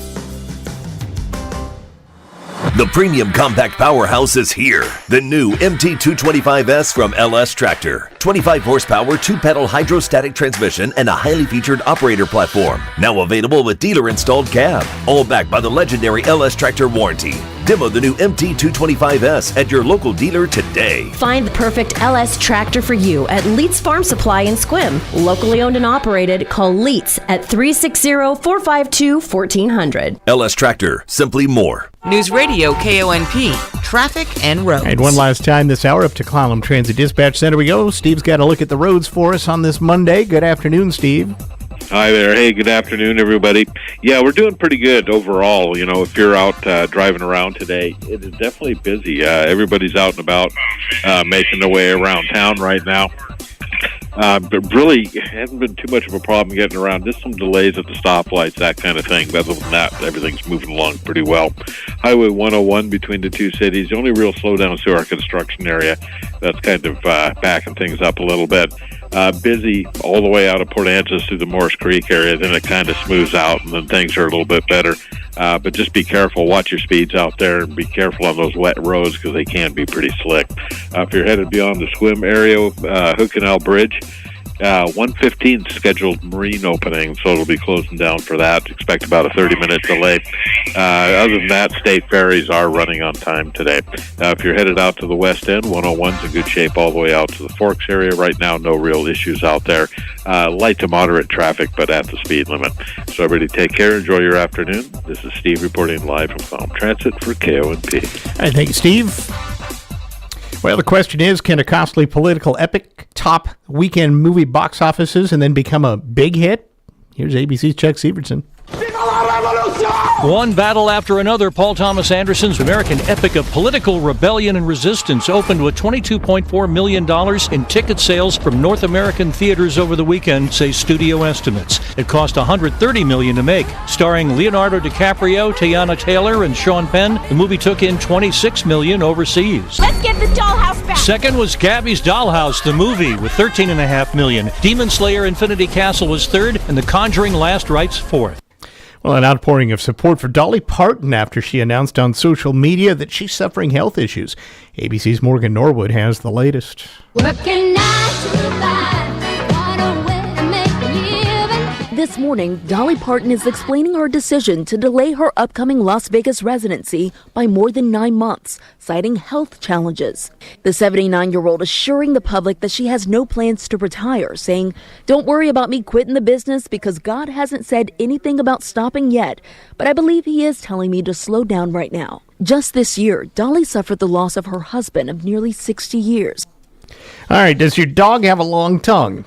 The premium compact powerhouse is here. The new MT225S from LS Tractor. 25 horsepower, 2-pedal hydrostatic transmission, and a highly featured operator platform. Now available with dealer-installed cab. All backed by the legendary LS Tractor warranty. Demo the new MT225S at your local dealer today. Find the perfect LS tractor for you at Leitz Farm Supply in Sequim. Locally owned and operated, call Leitz at 360-452-1400. LS Tractor, simply more. Newsradio KONP. Traffic and roads. And one last time this hour up to Clallam Transit Dispatch Center we go. Steve's got a look at the roads for us on this Monday. Good afternoon, Steve. Hi there. Hey, good afternoon, everybody. Yeah, we're doing pretty good overall. You know, if you're out driving around today, it is definitely busy. Everybody's out and about making their way around town right now. But really, it hasn't been too much of a problem getting around. Just some delays at the stoplights, that kind of thing. But other than that, everything's moving along pretty well. Highway 101 between the two cities. The only real slowdown is through our construction area. That's kind of backing things up a little bit. Busy all the way out of Port Angeles through the Morris Creek area. Then it kind of smooths out, and then things are a little bit better. But just be careful. Watch your speeds out there, and be careful on those wet roads because they can be pretty slick. If you're headed beyond the swim area, Hood Canal Bridge, 1:15 scheduled marine opening, so it'll be closing down for that. Expect about a 30-minute delay. Other than that, state ferries are running on time today. If you're headed out to the west end, 101's in good shape all the way out to the Forks area. Right now, no real issues out there. Light to moderate traffic, but at the speed limit. So everybody take care. Enjoy your afternoon. This is Steve reporting live from Clallam Transit for KONP. All right, thank you, Steve. Well, the question is, can a costly political epic top weekend movie box offices and then become a big hit? Here's ABC's Chuck Severson. One battle after another, Paul Thomas Anderson's American epic of political rebellion and resistance opened with $22.4 million in ticket sales from North American theaters over the weekend, say studio estimates. It cost $130 million to make. Starring Leonardo DiCaprio, Teyana Taylor, and Sean Penn, the movie took in $26 million overseas. Let's get the dollhouse back. Second was Gabby's Dollhouse, the movie, with $13.5 million. Demon Slayer Infinity Castle was third, and The Conjuring Last Rites fourth. Well, an outpouring of support for Dolly Parton after she announced on social media that she's suffering health issues. ABC's Morgan Norwood has the latest. Working 9 to 5, what a way to make a living. This This morning, Dolly Parton is explaining her decision to delay her upcoming Las Vegas residency by more than 9 months, citing health challenges. The 79-year-old assuring the public that she has no plans to retire, saying, "Don't worry about me quitting the business because God hasn't said anything about stopping yet, but I believe he is telling me to slow down right now." Just this year, Dolly suffered the loss of her husband of nearly 60 years. All right, does your dog have a long tongue?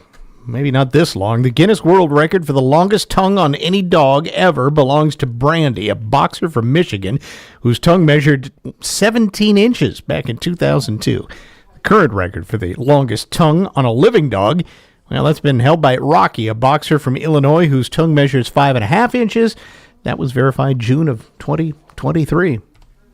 Maybe not this long. The Guinness World Record for the longest tongue on any dog ever belongs to Brandy, a boxer from Michigan, whose tongue measured 17 inches back in 2002. The current record for the longest tongue on a living dog, well, that's been held by Rocky, a boxer from Illinois, whose tongue measures 5.5 inches. That was verified June of 2023.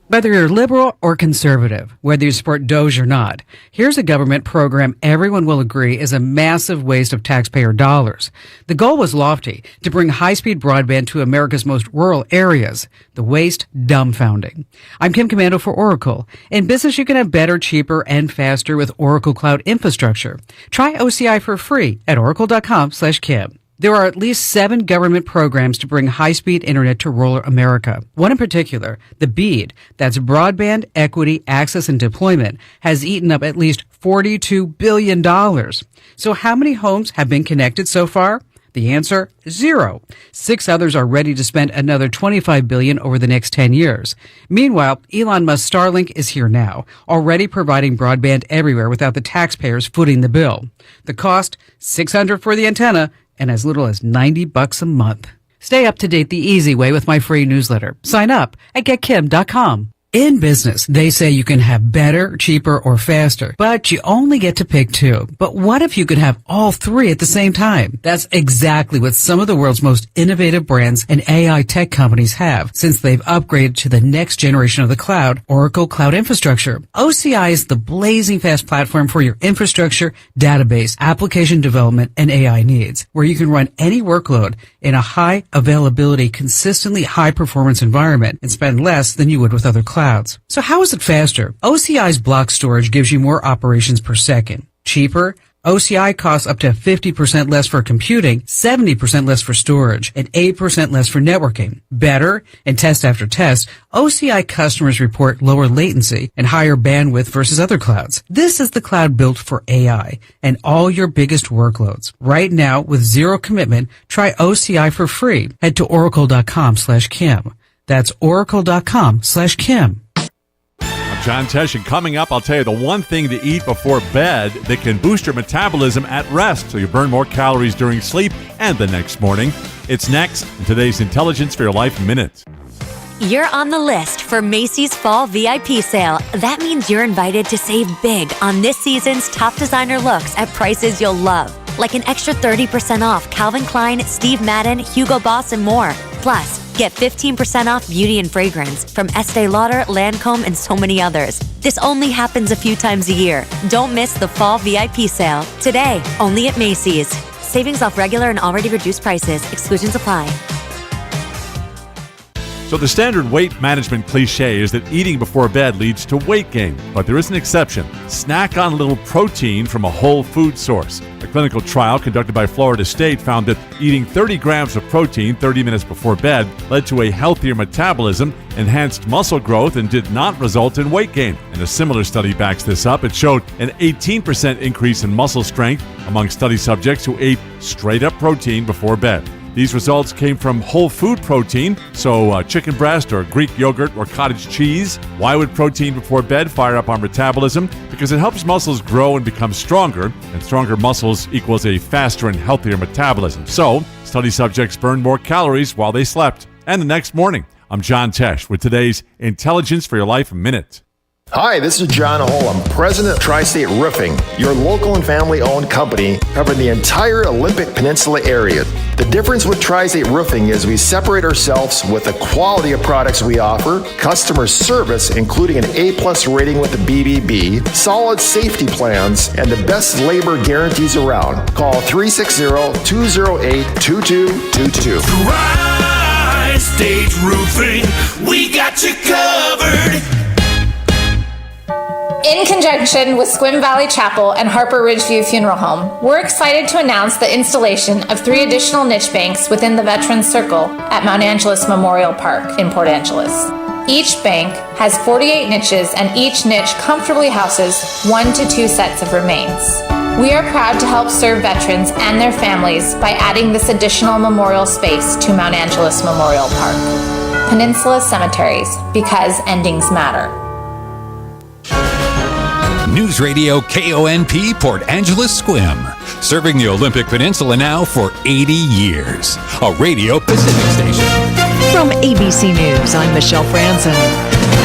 Whether you're liberal or conservative, whether you support Doge or not, here's a government program everyone will agree is a massive waste of taxpayer dollars. The goal was lofty, to bring high-speed broadband to America's most rural areas. The waste, dumbfounding. I'm Kim Commando for Oracle. In business, you can have better, cheaper, and faster with Oracle Cloud Infrastructure. Try OCI for free at oracle.com/Kim. There are at least 7 government programs to bring high-speed internet to rural America. One in particular, the BEAD, that's Broadband Equity, Access, and Deployment, has eaten up at least $42 billion. So how many homes have been connected so far? The answer, 0. 6 others are ready to spend another $25 billion over the next 10 years. Meanwhile, Elon Musk's Starlink is here now, already providing broadband everywhere without the taxpayers footing the bill. The cost, $600 for the antenna, and as little as $90 a month. Stay up to date the easy way with my free newsletter. Sign up at getkim.com. In business, they say you can have better, cheaper, or faster, but you only get to pick 2. But what if you could have all 3 at the same time? That's exactly what some of the world's most innovative brands and AI tech companies have, since they've upgraded to the next generation of the cloud, Oracle Cloud Infrastructure. OCI is the blazing fast platform for your infrastructure, database, application development, and AI needs, where you can run any workload in a high availability, consistently high performance environment and spend less than you would with other clouds. So how is it faster? OCI's block storage gives you more operations per second. Cheaper? OCI costs up to 50% less for computing, 70% less for storage, and 8% less for networking. Better? In test after test, OCI customers report lower latency and higher bandwidth versus other clouds. This is the cloud built for AI and all your biggest workloads. Right now, with 0 commitment, try OCI for free. Head to oracle.com/Kim. That's oracle.com/Kim. I'm John Tesh, and coming up, I'll tell you the one thing to eat before bed that can boost your metabolism at rest so you burn more calories during sleep and the next morning. It's next in today's Intelligence for Your Life Minute. You're on the list for Macy's Fall VIP Sale. That means you're invited to save big on this season's top designer looks at prices you'll love. Like an extra 30% off Calvin Klein, Steve Madden, Hugo Boss, and more. Plus, get 15% off beauty and fragrance from Estee Lauder, Lancome, and so many others. This only happens a few times a year. Don't miss the Fall VIP Sale. Today, only at Macy's. Savings off regular and already reduced prices. Exclusions apply. So the standard weight management cliche is that eating before bed leads to weight gain, but there is an exception. Snack on a little protein from a whole food source. A clinical trial conducted by Florida State found that eating 30 grams of protein 30 minutes before bed led to a healthier metabolism, enhanced muscle growth, and did not result in weight gain. And a similar study backs this up. It showed an 18% increase in muscle strength among study subjects who ate straight-up protein before bed. These results came from whole food protein, so chicken breast or Greek yogurt or cottage cheese. Why would protein before bed fire up our metabolism? Because it helps muscles grow and become stronger, and stronger muscles equals a faster and healthier metabolism. So, study subjects burned more calories while they slept. And the next morning, I'm John Tesh with today's Intelligence for Your Life Minute. Hi, this is John Holm, President of Tri-State Roofing, your local and family-owned company covering the entire Olympic Peninsula area. The difference with Tri-State Roofing is we separate ourselves with the quality of products we offer, customer service, including an A+ rating with the BBB, solid safety plans, and the best labor guarantees around. Call 360-208-2222. Tri-State Roofing, we got you covered. In conjunction with Squim Valley Chapel and Harper Ridgeview Funeral Home, we're excited to announce the installation of 3 additional niche banks within the Veterans Circle at Mount Angeles Memorial Park in Port Angeles. Each bank has 48 niches, and each niche comfortably houses 1 to 2 sets of remains. We are proud to help serve veterans and their families by adding this additional memorial space to Mount Angeles Memorial Park. Peninsula Cemeteries, because endings matter. Newsradio KONP Port Angeles Squim, serving the Olympic Peninsula now for 80 years. A Radio Pacific station. From ABC News, I'm Michelle Franzen.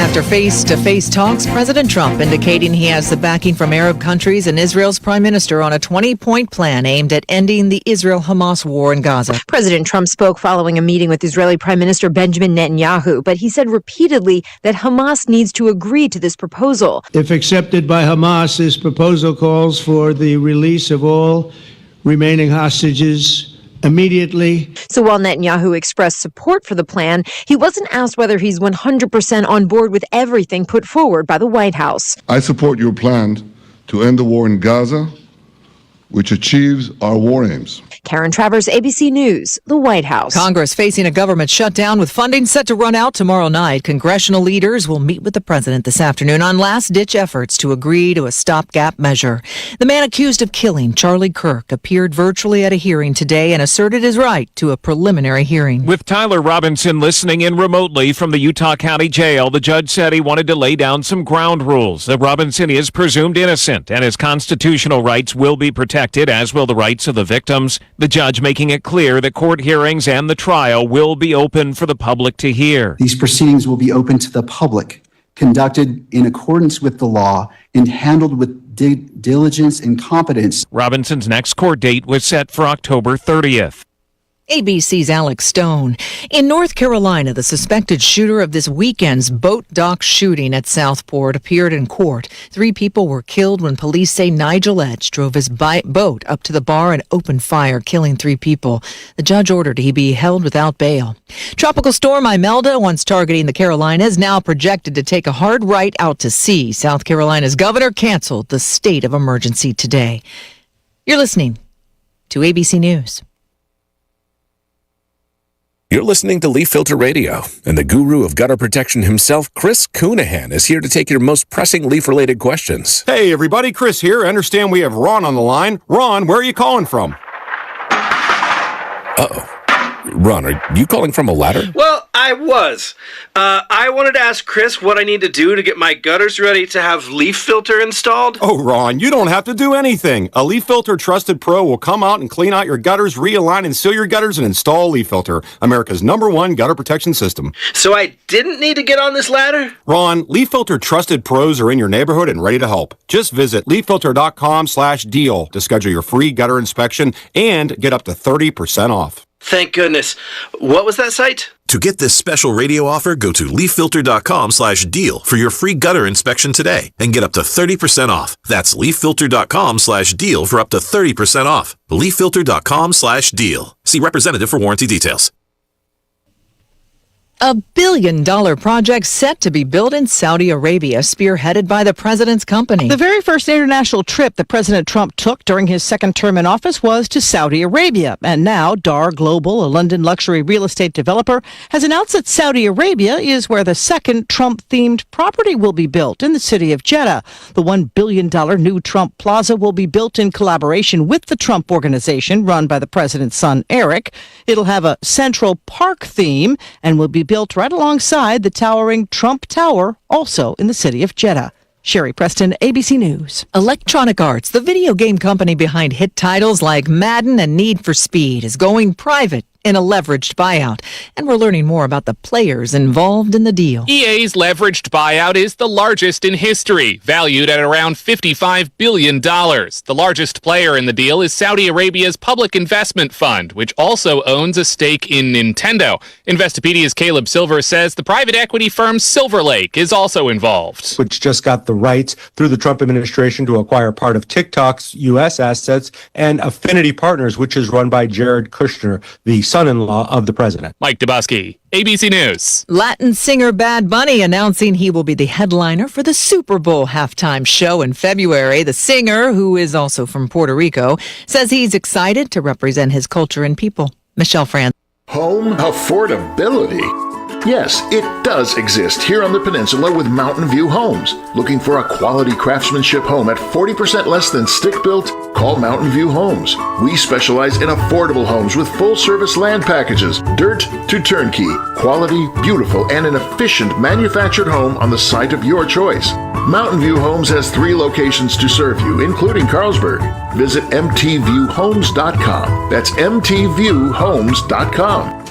After face-to-face talks, President Trump indicating he has the backing from Arab countries and Israel's prime minister on a 20-point plan aimed at ending the Israel-Hamas war in Gaza. President Trump spoke following a meeting with Israeli Prime Minister Benjamin Netanyahu, but he said repeatedly that Hamas needs to agree to this proposal. If accepted by Hamas, this proposal calls for the release of all remaining hostages immediately. So while Netanyahu expressed support for the plan, he wasn't asked whether he's 100% on board with everything put forward by the White House. I support your plan to end the war in Gaza, which achieves our war aims. Karen Travers, ABC News, the White House. Congress facing a government shutdown with funding set to run out tomorrow night. Congressional leaders will meet with the president this afternoon on last-ditch efforts to agree to a stopgap measure. The man accused of killing Charlie Kirk appeared virtually at a hearing today and asserted his right to a preliminary hearing. With Tyler Robinson listening in remotely from the Utah County Jail, the judge said he wanted to lay down some ground rules. That Robinson is presumed innocent and his constitutional rights will be protected, as will the rights of the victims. The judge making it clear that court hearings and the trial will be open for the public to hear. These proceedings will be open to the public, conducted in accordance with the law, and handled with diligence and competence. Robinson's next court date was set for October 30th. ABC's Alex Stone. In North Carolina, the suspected shooter of this weekend's boat dock shooting at Southport appeared in court. 3 people were killed when police say Nigel Edge drove his boat up to the bar and opened fire, killing 3 people. The judge ordered he be held without bail. Tropical storm Imelda, once targeting the Carolinas, now projected to take a hard right out to sea. South Carolina's governor canceled the state of emergency today. You're listening to ABC News. You're listening to Leaf Filter Radio, and the guru of gutter protection himself, Chris Coonahan, is here to take your most pressing leaf-related questions. Hey, everybody, Chris here. I understand we have Ron on the line. Ron, where are you calling from? Uh-oh. Ron, are you calling from a ladder? Well, I was. I wanted to ask Chris what I need to do to get my gutters ready to have Leaf Filter installed. Oh, Ron, you don't have to do anything. A Leaf Filter Trusted Pro will come out and clean out your gutters, realign and seal your gutters, and install Leaf Filter, America's #1 gutter protection system. So I didn't need to get on this ladder? Ron, Leaf Filter Trusted Pros are in your neighborhood and ready to help. Just visit leaffilter.com/deal to schedule your free gutter inspection and get up to 30% off. Thank goodness. What was that site? To get this special radio offer, go to leaffilter.com/deal for your free gutter inspection today and get up to 30% off. That's leaffilter.com/deal for up to 30% off. leaffilter.com/deal. See representative for warranty details. A $1 billion project set to be built in Saudi Arabia, spearheaded by the president's company. The very first international trip that President Trump took during his second term in office was to Saudi Arabia. And now Dar Global, a London luxury real estate developer, has announced that Saudi Arabia is where the second Trump-themed property will be built in the city of Jeddah. The $1 billion new Trump Plaza will be built in collaboration with the Trump Organization, run by the president's son, Eric. It'll have a Central Park theme and will be built right alongside the towering Trump Tower, also in the city of Jeddah. Sherry Preston, ABC News. Electronic Arts, the video game company behind hit titles like Madden and Need for Speed, is going private in a leveraged buyout. And we're learning more about the players involved in the deal. EA's leveraged buyout is the largest in history, valued at around $55 billion. The largest player in the deal is Saudi Arabia's Public Investment Fund, which also owns a stake in Nintendo. Investopedia's Caleb Silver says the private equity firm Silver Lake is also involved. Which just got the rights through the Trump administration to acquire part of TikTok's U.S. assets, and Affinity Partners, which is run by Jared Kushner, the son-in-law of the president. Mike Dubusky, ABC News. Latin singer Bad Bunny announcing he will be the headliner for the Super Bowl halftime show in February. The singer, who is also from Puerto Rico, says he's excited to represent his culture and people. Michelle Franz. Home affordability. Yes, it does exist here on the peninsula with Mountain View Homes. Looking for a quality craftsmanship home at 40% less than stick-built? Call Mountain View Homes. We specialize in affordable homes with full-service land packages, dirt to turnkey, quality, beautiful, and an efficient manufactured home on the site of your choice. Mountain View Homes has 3 locations to serve you, including Carlsberg. Visit mtviewhomes.com. That's mtviewhomes.com.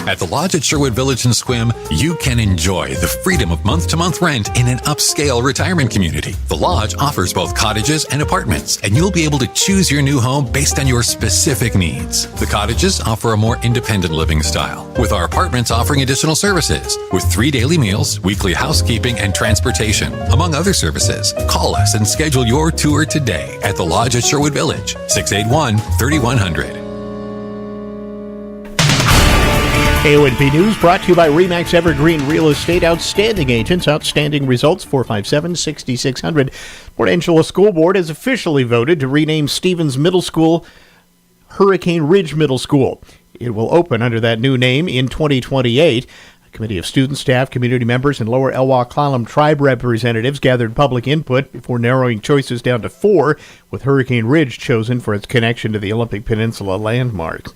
At the Lodge at Sherwood Village in Sequim, you can enjoy the freedom of month-to-month rent in an upscale retirement community. The Lodge offers both cottages and apartments, and you'll be able to choose your new home based on your specific needs. The cottages offer a more independent living style, with our apartments offering additional services, with 3 daily meals, weekly housekeeping, and transportation, among other services. Call us and schedule your tour today at the Lodge at Sherwood Village, 681-3100. KONP News brought to you by RE/MAX Evergreen Real Estate. Outstanding agents, outstanding results, 457-6600. Port Angeles School Board has officially voted to rename Stevens Middle School Hurricane Ridge Middle School. It will open under that new name in 2028. A committee of student, staff, community members, and Lower Elwha-Clallam tribe representatives gathered public input before narrowing choices down to 4, with Hurricane Ridge chosen for its connection to the Olympic Peninsula landmark.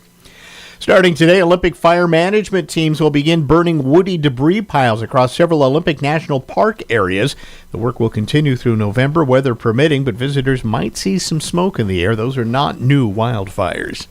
Starting today, Olympic fire management teams will begin burning woody debris piles across several Olympic National Park areas. The work will continue through November, weather permitting, but visitors might see some smoke in the air. Those are not new wildfires.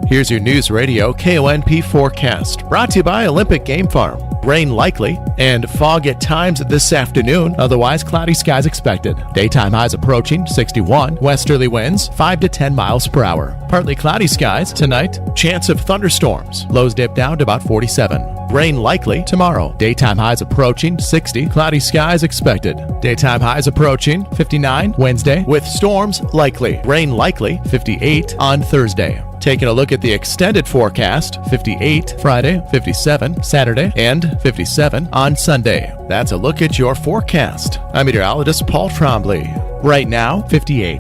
Here's your News Radio KONP forecast, brought to you by Olympic Game Farm. Rain likely and fog at times this afternoon. Otherwise, cloudy skies expected. Daytime highs approaching 61. Westerly winds 5 to 10 miles per hour. Partly cloudy skies tonight. Chance of thunderstorms. Lows dip down to about 47. Rain likely tomorrow. Daytime highs approaching 60. Cloudy skies expected. Daytime highs approaching 59 Wednesday with storms likely. Rain likely 58 on Thursday. Taking a look at the extended forecast, 58 Friday, 57 Saturday, and 57 on Sunday. That's a look at your forecast. I'm meteorologist Paul Trombley. Right now, 58.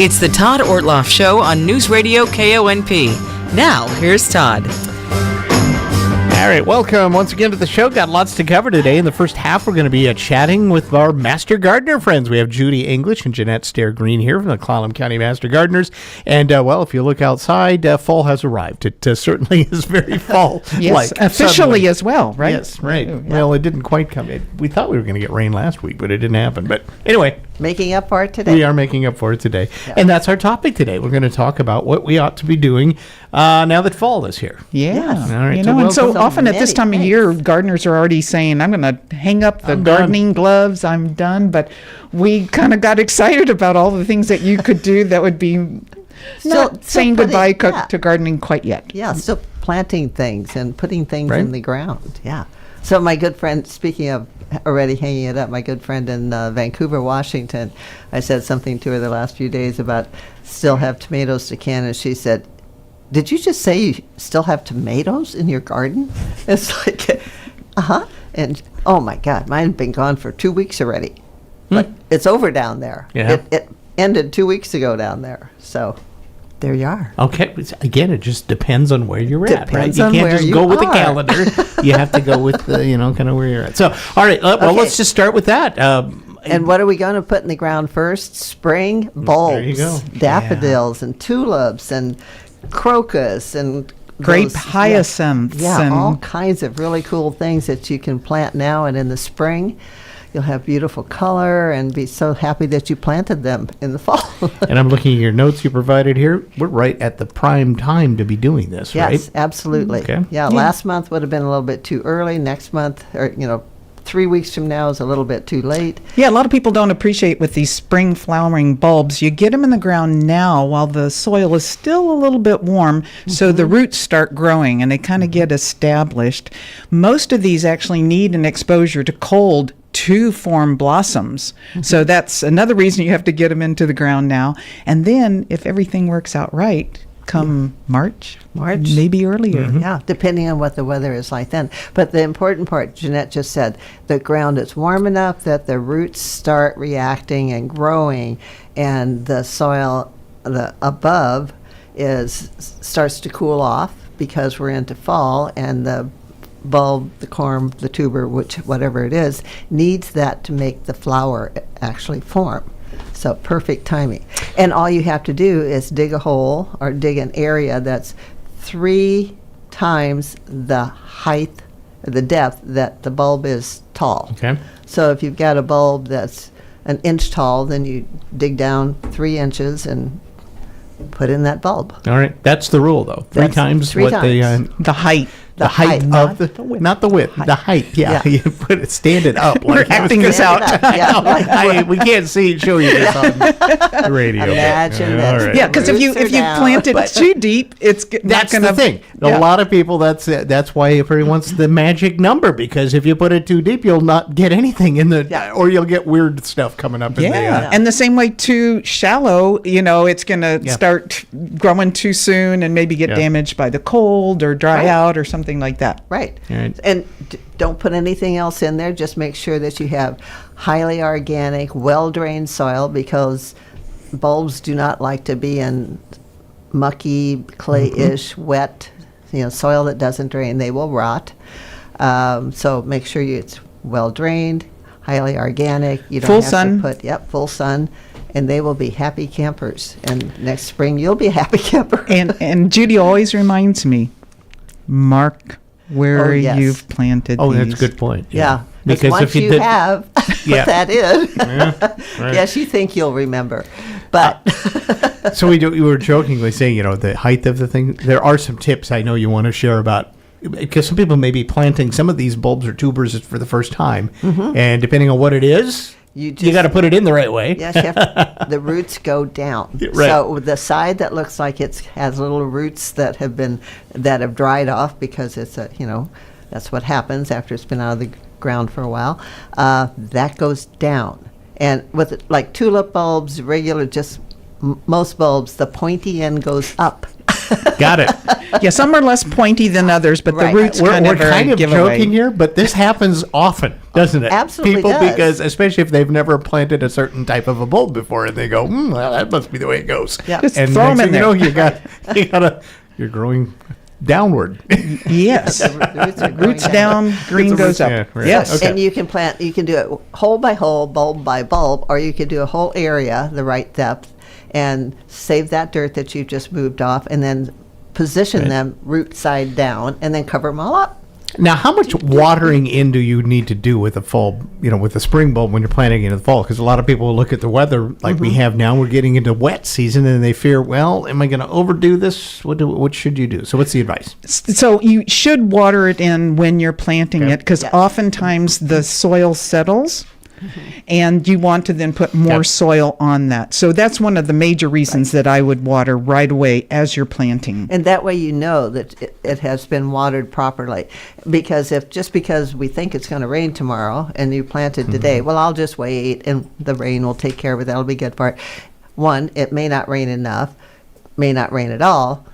It's the Todd Ortloff Show on News Radio KONP. Now, here's Todd. All right, welcome once again to the show. Got lots to cover today. In the first half, we're going to be chatting with our Master Gardener friends. We have Judy English and Jeanette Stair-Green here from the Clallam County Master Gardeners. And, well, if you look outside, fall has arrived. It certainly is very fall-like. Yes, officially suddenly. As well, right? Yes, right. Yeah. Well, it didn't quite come. We thought we were going to get rain last week, but it didn't happen. But anyway. Making up for it today. We are making up for it today. Yeah. And that's our topic today. We're going to talk about what we ought to be doing now that fall is here. Yeah. All right, and so often at this time of year, gardeners are already saying, I'm going to hang up the gardening gloves, I'm done. But we kind of got excited about all the things that you could do that would be not saying goodbye to gardening quite yet. Yeah, still planting things and putting things in the ground. Yeah. So my good friend, speaking of already hanging it up, my good friend in Vancouver, Washington, I said something to her the last few days about still have tomatoes to can, and she said, did you just say you still have tomatoes in your garden? It's like, and oh my God, mine have been gone for 2 weeks already. But it's over down there. Yeah. It ended 2 weeks ago down there. So there you are. Okay. Again, it just depends on where you're at, right? You can't just go with the calendar. You have to go with the, kind of where you're at. So, all right. Well, let's just start with that. And what are we going to put in the ground first? Spring bulbs. There you go. Daffodils and tulips and crocus and grape hyacinths. Yeah, all kinds of really cool things that you can plant now, and in the spring you'll have beautiful color and be so happy that you planted them in the fall. And I'm looking at your notes you provided here. We're right at the prime time to be doing this, right? Yes, absolutely. Okay. Yeah, last month would have been a little bit too early. Next month, or 3 weeks from now is a little bit too late. Yeah, a lot of people don't appreciate with these spring flowering bulbs. You get them in the ground now while the soil is still a little bit warm, so the roots start growing and they kind of get established. Most of these actually need an exposure to cold to form blossoms. So that's another reason you have to get them into the ground now. And then if everything works out right, come March, maybe earlier. Yeah, depending on what the weather is like then. But the important part, Jeanette just said, the ground is warm enough that the roots start reacting and growing, and the soil above starts to cool off because we're into fall, and the bulb, the corm, the tuber, whatever it is, needs that to make the flower actually form. So perfect timing. And all you have to do is dig a hole or dig an area that's 3 times the height, the depth that the bulb is tall. Okay. So if you've got a bulb that's an inch tall, then you dig down 3 inches and put in that bulb. All right. That's the rule, though. Three times the height. The height of the width. Not the width, the height. Yeah. You put it, stand it up. We're acting this out. We can't show you this on the radio. Imagine that. Right. Yeah, because if you plant it too deep, it's not going to. That's the thing. A lot of people, that's why everyone wants the magic number, because if you put it too deep, you'll not get anything in or you'll get weird stuff coming up in the and the same way too shallow, it's going to start growing too soon and maybe get damaged by the cold or dry out or something like that. Right. And don't put anything else in there. Just make sure that you have highly organic, well-drained soil, because bulbs do not like to be in mucky, clay-ish, wet, soil that doesn't drain. They will rot. So make sure it's well-drained, highly organic. You don't full have sun. to put, full sun. And they will be happy campers. And next spring, you'll be a happy camper. And Judy always reminds me, mark where you've planted these. That's a good point. Yeah. Because once if you have put that in, yes, you think you'll remember. But so we were jokingly saying, the height of the thing. There are some tips I know you want to share about, because some people may be planting some of these bulbs or tubers for the first time, and depending on what it is, you got to put it in the right way. Yes, the roots go down. Right. So the side that looks like it has little roots that have dried off, because it's that's what happens after it's been out of the ground for a while. That goes down, and with like tulip bulbs, regular most bulbs, the pointy end goes up. Got it. Yeah, some are less pointy than others, but the roots we're kind of joking here, but this happens often, doesn't it? Absolutely People, does. Because especially if they've never planted a certain type of a bulb before, and they go, well, that must be the way it goes. Yeah. Just And throw 'em next in thing there. you're growing downward. Yes. The roots are going Roots down, green goes up. Yeah, right. Yes. Okay. And you can do it hole by hole, bulb by bulb, or you could do a whole area the right depth and save that dirt that you've just moved off, and then position them root side down, and then cover them all up. Now, how much watering in do you need to do with a fall, with a spring bulb when you're planting in the fall? Because a lot of people will look at the weather like we have now. We're getting into wet season, and they fear, well, am I going to overdo this? What should you do? So what's the advice? So you should water it in when you're planting it, because oftentimes the soil settles. And you want to then put more soil on that. So that's one of the major reasons that I would water right away as you're planting. And that way you know that it has been watered properly. Because because we think it's going to rain tomorrow and you planted today, well, I'll just wait and the rain will take care of it. That'll be good for it. One, it may not rain enough, may not rain at all.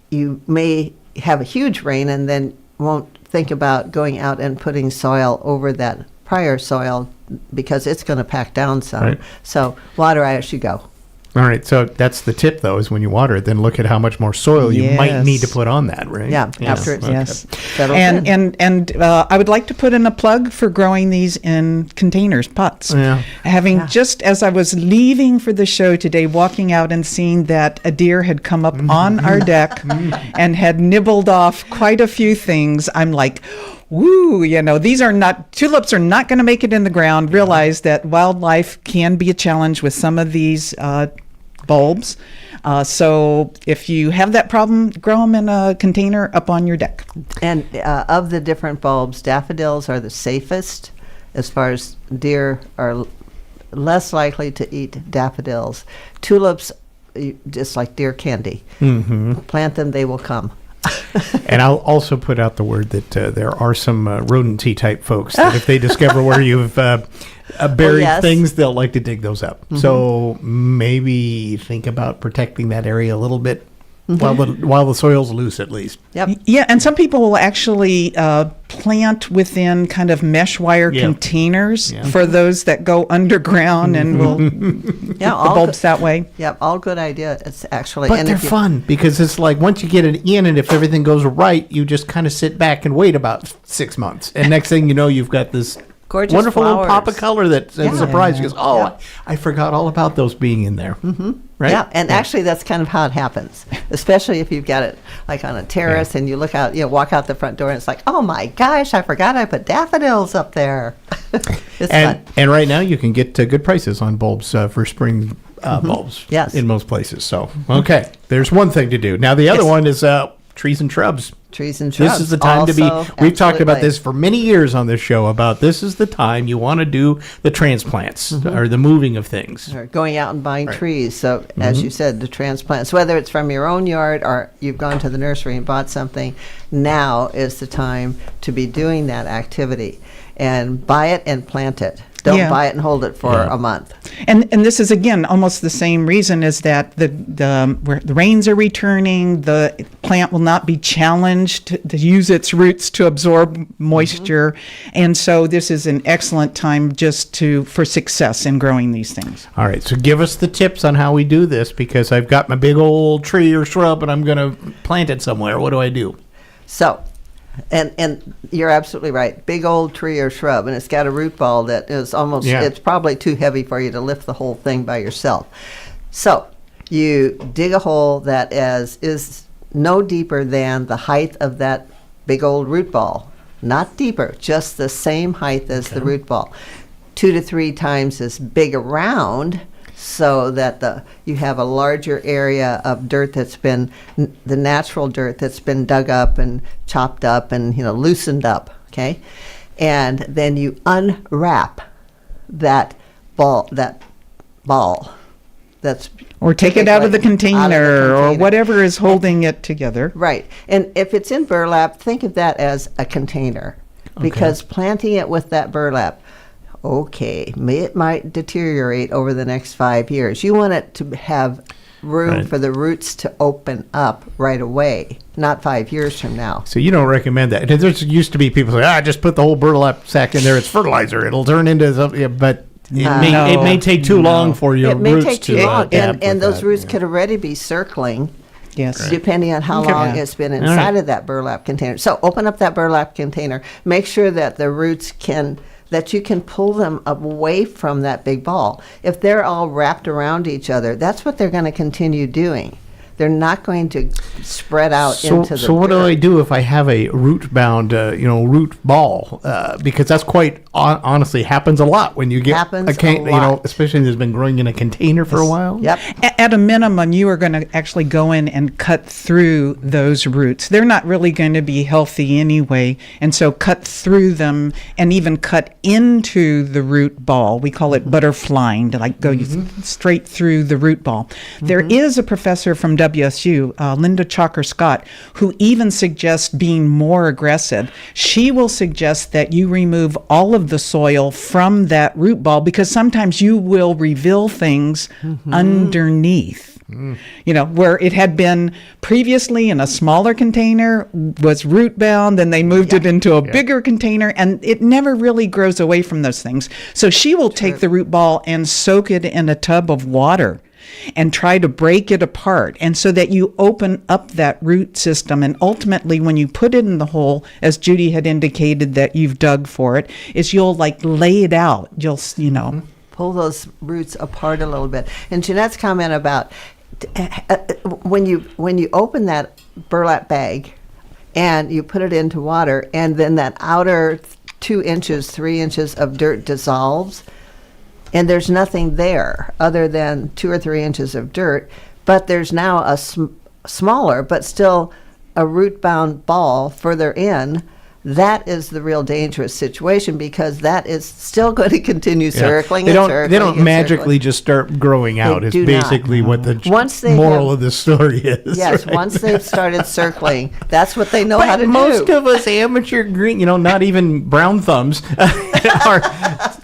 You may have a huge rain and then won't think about going out and putting soil over that prior soil, because it's going to pack down some. Right. So water as you go. All right, so that's the tip, though, is when you water it, then look at how much more soil you might need to put on that, right? Yeah, after it's settled and I would like to put in a plug for growing these in containers, pots. Yeah. Just as I was leaving for the show today, walking out and seeing that a deer had come up on our deck and had nibbled off quite a few things, I'm like, woo, tulips are not going to make it in the ground. Realize that wildlife can be a challenge with some of these bulbs. So if you have that problem, grow them in a container up on your deck. And of the different bulbs, daffodils are the safest, as far as deer are less likely to eat daffodils. Tulips, just like deer candy. Plant them, they will come. And I'll also put out the word that there are some rodent type folks that if they discover where you've buried things, they'll like to dig those up. Mm-hmm. So maybe think about protecting that area a little bit while the soil's loose, at least. Yep. Yeah, and some people will actually plant within kind of mesh wire containers for those that go underground and will the bulbs that way. Yep, all good idea. It's actually, but they're fun because it's like once you get it in, and if everything goes right, you just kind of sit back and wait about 6 months, and next thing you know, you've got this gorgeous wonderful flowers. Little pop of color that's a surprise. You go, I forgot all about those being in there. Mm-hmm. Right? Yeah, and actually that's kind of how it happens, especially if you've got it like on a terrace and you look out, walk out the front door and it's like, oh my gosh, I forgot I put daffodils up there. It's fun. And right now you can get good prices on bulbs for spring bulbs in most places. So, okay, there's one thing to do. Now the other one is trees and shrubs. Trees and shrubs. This is the time to be. We've talked about this for many years on this show about this is the time you want to do the transplants or the moving of things. Or going out and buying trees. So as you said, the transplants, whether it's from your own yard or you've gone to the nursery and bought something, now is the time to be doing that activity. And buy it and plant it. Don't buy it and hold it for a month. And this is, again, almost the same reason is that where the rains are returning, the plant will not be challenged to use its roots to absorb moisture. And so this is an excellent time just for success in growing these things. All right, so give us the tips on how we do this, because I've got my big old tree or shrub and I'm going to plant it somewhere. What do I do? So, and you're absolutely right. Big old tree or shrub, and it's got a root ball that is almost, it's probably too heavy for you to lift the whole thing by yourself. So you dig a hole that is no deeper than the height of that big old root ball. Not deeper, just the same height as the root ball. 2 to 3 times as big around, so that you have a larger area of dirt that's been, the natural dirt that's been dug up and chopped up and loosened up, okay? And then you unwrap that ball that's... Or take it out of the container or whatever is holding it together. Right. And if it's in burlap, think of that as a container, because planting it with that burlap, it might deteriorate over the next 5 years. You want it to have room for the roots to open up right away, not 5 years from now. So you don't recommend that. There used to be people say, just put the whole burlap sack in there. It's fertilizer. It'll turn into something. But it may take too long for your roots to It may take too long. And those roots could already be circling. Yes. Depending on how long it's been inside of that burlap container. So open up that burlap container. Make sure that the roots that you can pull them away from that big ball. If they're all wrapped around each other, that's what they're going to continue doing. They're not going to spread out into the So what do I do if I have a root-bound, root ball? Because that's quite honestly happens a lot when you get especially if it's been growing in a container for a while. Yep. At a minimum, you are going to actually go in and cut through those roots. They're not really going to be healthy anyway, and so cut through them and even cut into the root ball. We call it butterflying, to go straight through the root ball. There is a professor from WSU, Linda Chalker Scott, who even suggests being more aggressive. She will suggest that you remove all of the soil from that root ball, because sometimes you will reveal things underneath. Where it had been previously in a smaller container, was root bound, then they moved it into a bigger container, and it never really grows away from those things. So she will take the root ball and soak it in a tub of water and try to break it apart, and so that you open up that root system. And ultimately, when you put it in the hole, as Judy had indicated that you've dug for it, is you'll lay it out. You'll pull those roots apart a little bit. And Jeanette's comment about when you open that burlap bag and you put it into water, and then that outer 2 inches, 3 inches of dirt dissolves, and there's nothing there other than 2 or 3 inches of dirt, but there's now a smaller but still a root-bound ball further in. that is the real dangerous situation, because that is still going to continue circling. They and don't. circling They don't and magically circling. just start growing out. Is do basically not. what the Once they moral have- of the story is. Yes, right? once they've started circling, that's what they know But how to most do. of us amateur green, not even brown thumbs,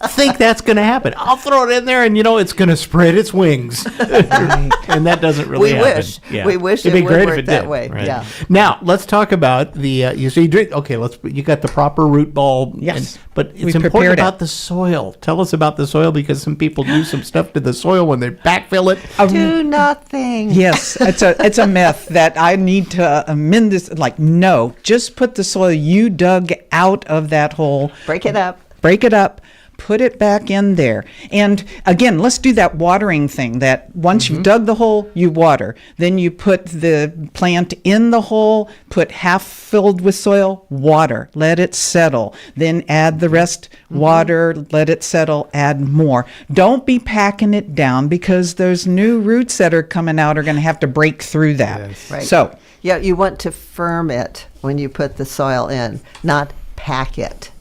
think that's going to happen. I'll throw it in there, and it's going to spread its wings, and that doesn't really We happen. wish. Yeah. We wish It'd be it would great work if it that did. way. Right. Yeah. Now let's talk about the. You drink. Okay, you got the proper root ball. Yes. But it's We important prepared it. about the soil. Tell us about the soil, because some people do some stuff to the soil when they backfill it. Do nothing. Yes, it's a myth that I need to amend this. Like, no, just put the soil you dug out of that hole. Break it up. Put it back in there. And again, let's do that watering thing, that once you've dug the hole, you water. Then you put the plant in the hole, put half filled with soil, water, let it settle. Then add the rest, water, let it settle, add more. Don't be packing it down, because those new roots that are coming out are going to have to break through that. Right. So, Yeah, you want to firm it when you put the soil in, not pack it.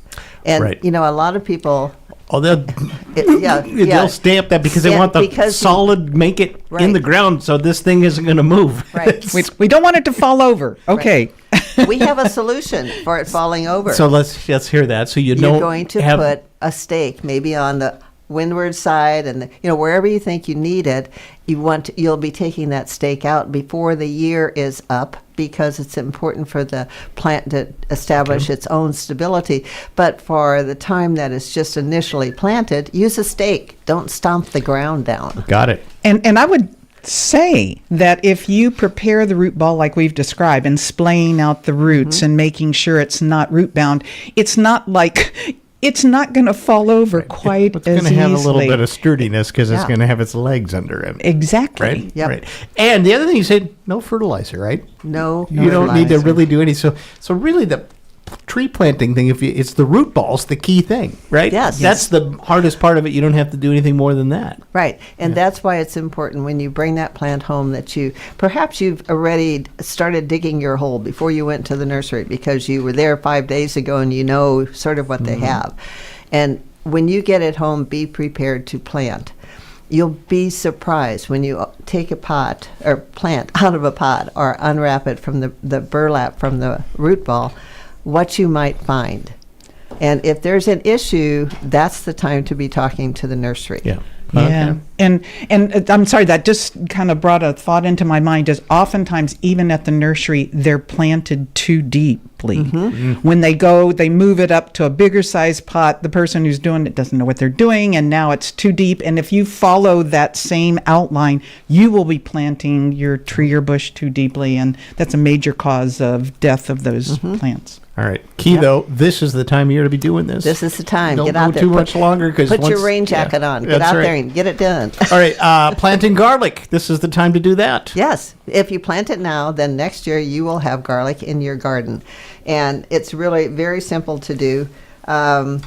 And Right. a lot of people. Oh, they'll They'll stamp that because they want the solid, make it in the ground, so this thing isn't going to move. Right. we don't want it to fall over. Okay. We have a solution for it falling over. So let's hear that. So You're don't going to have put a stake maybe on the windward side, and wherever you think you need it, you'll be taking that stake out before the year is up, because it's important for the plant to establish its own stability. But for the time that it's just initially planted, use a stake. Don't stomp the ground down. Got it. And I would say that if you prepare the root ball like we've described, and splaying out the roots and making sure it's not root bound, it's not going to fall over quite It's as going to have a little easily. bit of sturdiness, because it's Yeah. going to have its legs under it. Exactly. Right? Yep. Right. And the other thing you said, no fertilizer, right? No, You don't need to fertilizer. really do any. So really the tree planting thing, it's the root ball's the key thing, right? Yes. That's the hardest part of it. You don't have to do anything more than that. Right, and that's why it's important when you bring that plant home that perhaps you've already started digging your hole before you went to the nursery, because you were there 5 days ago and you know sort of what they have. And when you get it home, be prepared to plant. You'll be surprised when you take a pot or plant out of a pot, or unwrap it from the burlap from the root ball, what you might find. And if there's an issue, that's the time to be talking to the nursery. Yeah. Yeah, and I'm sorry, that just kind of brought a thought into my mind. Is oftentimes, even at the nursery, they're planted too deeply. When they move it up to a bigger size pot, the person who's doing it doesn't know what they're doing, and now it's too deep. And if you follow that same outline, you will be planting your tree or bush too deeply, and that's a major cause of death of those plants. All right. Key though, this is the time of year to be doing this. This is the time. Don't Get go out there. too much longer, because Put your rain jacket on. Get out there and get it done. All right. Planting garlic. This is the time to do that. Yes. If you plant it now, then next year you will have garlic in your garden. And it's really very simple to do. And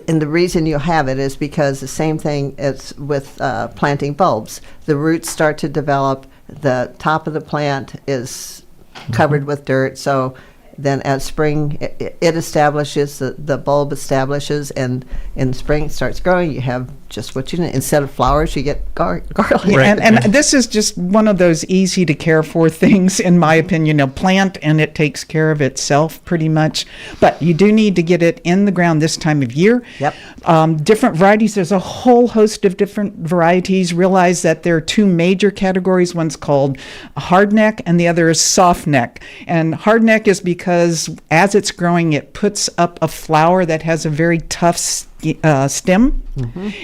the reason you'll have it is because the same thing as with planting bulbs. The roots start to develop. The top of the plant is covered with dirt. So then as spring it establishes, the bulb establishes, and in spring it starts growing. You have just what you need. Instead of flowers, you get garlic. Yeah, and this is just one of those easy to care for things, in my opinion. A plant, and it takes care of itself pretty much. But you do need to get it in the ground this time of year. Yep. Different varieties. There's a whole host of different varieties. Realize that there are two major categories. One's called hardneck, and the other is softneck. And hardneck is because as it's growing, it puts up a flower that has a very tough stem,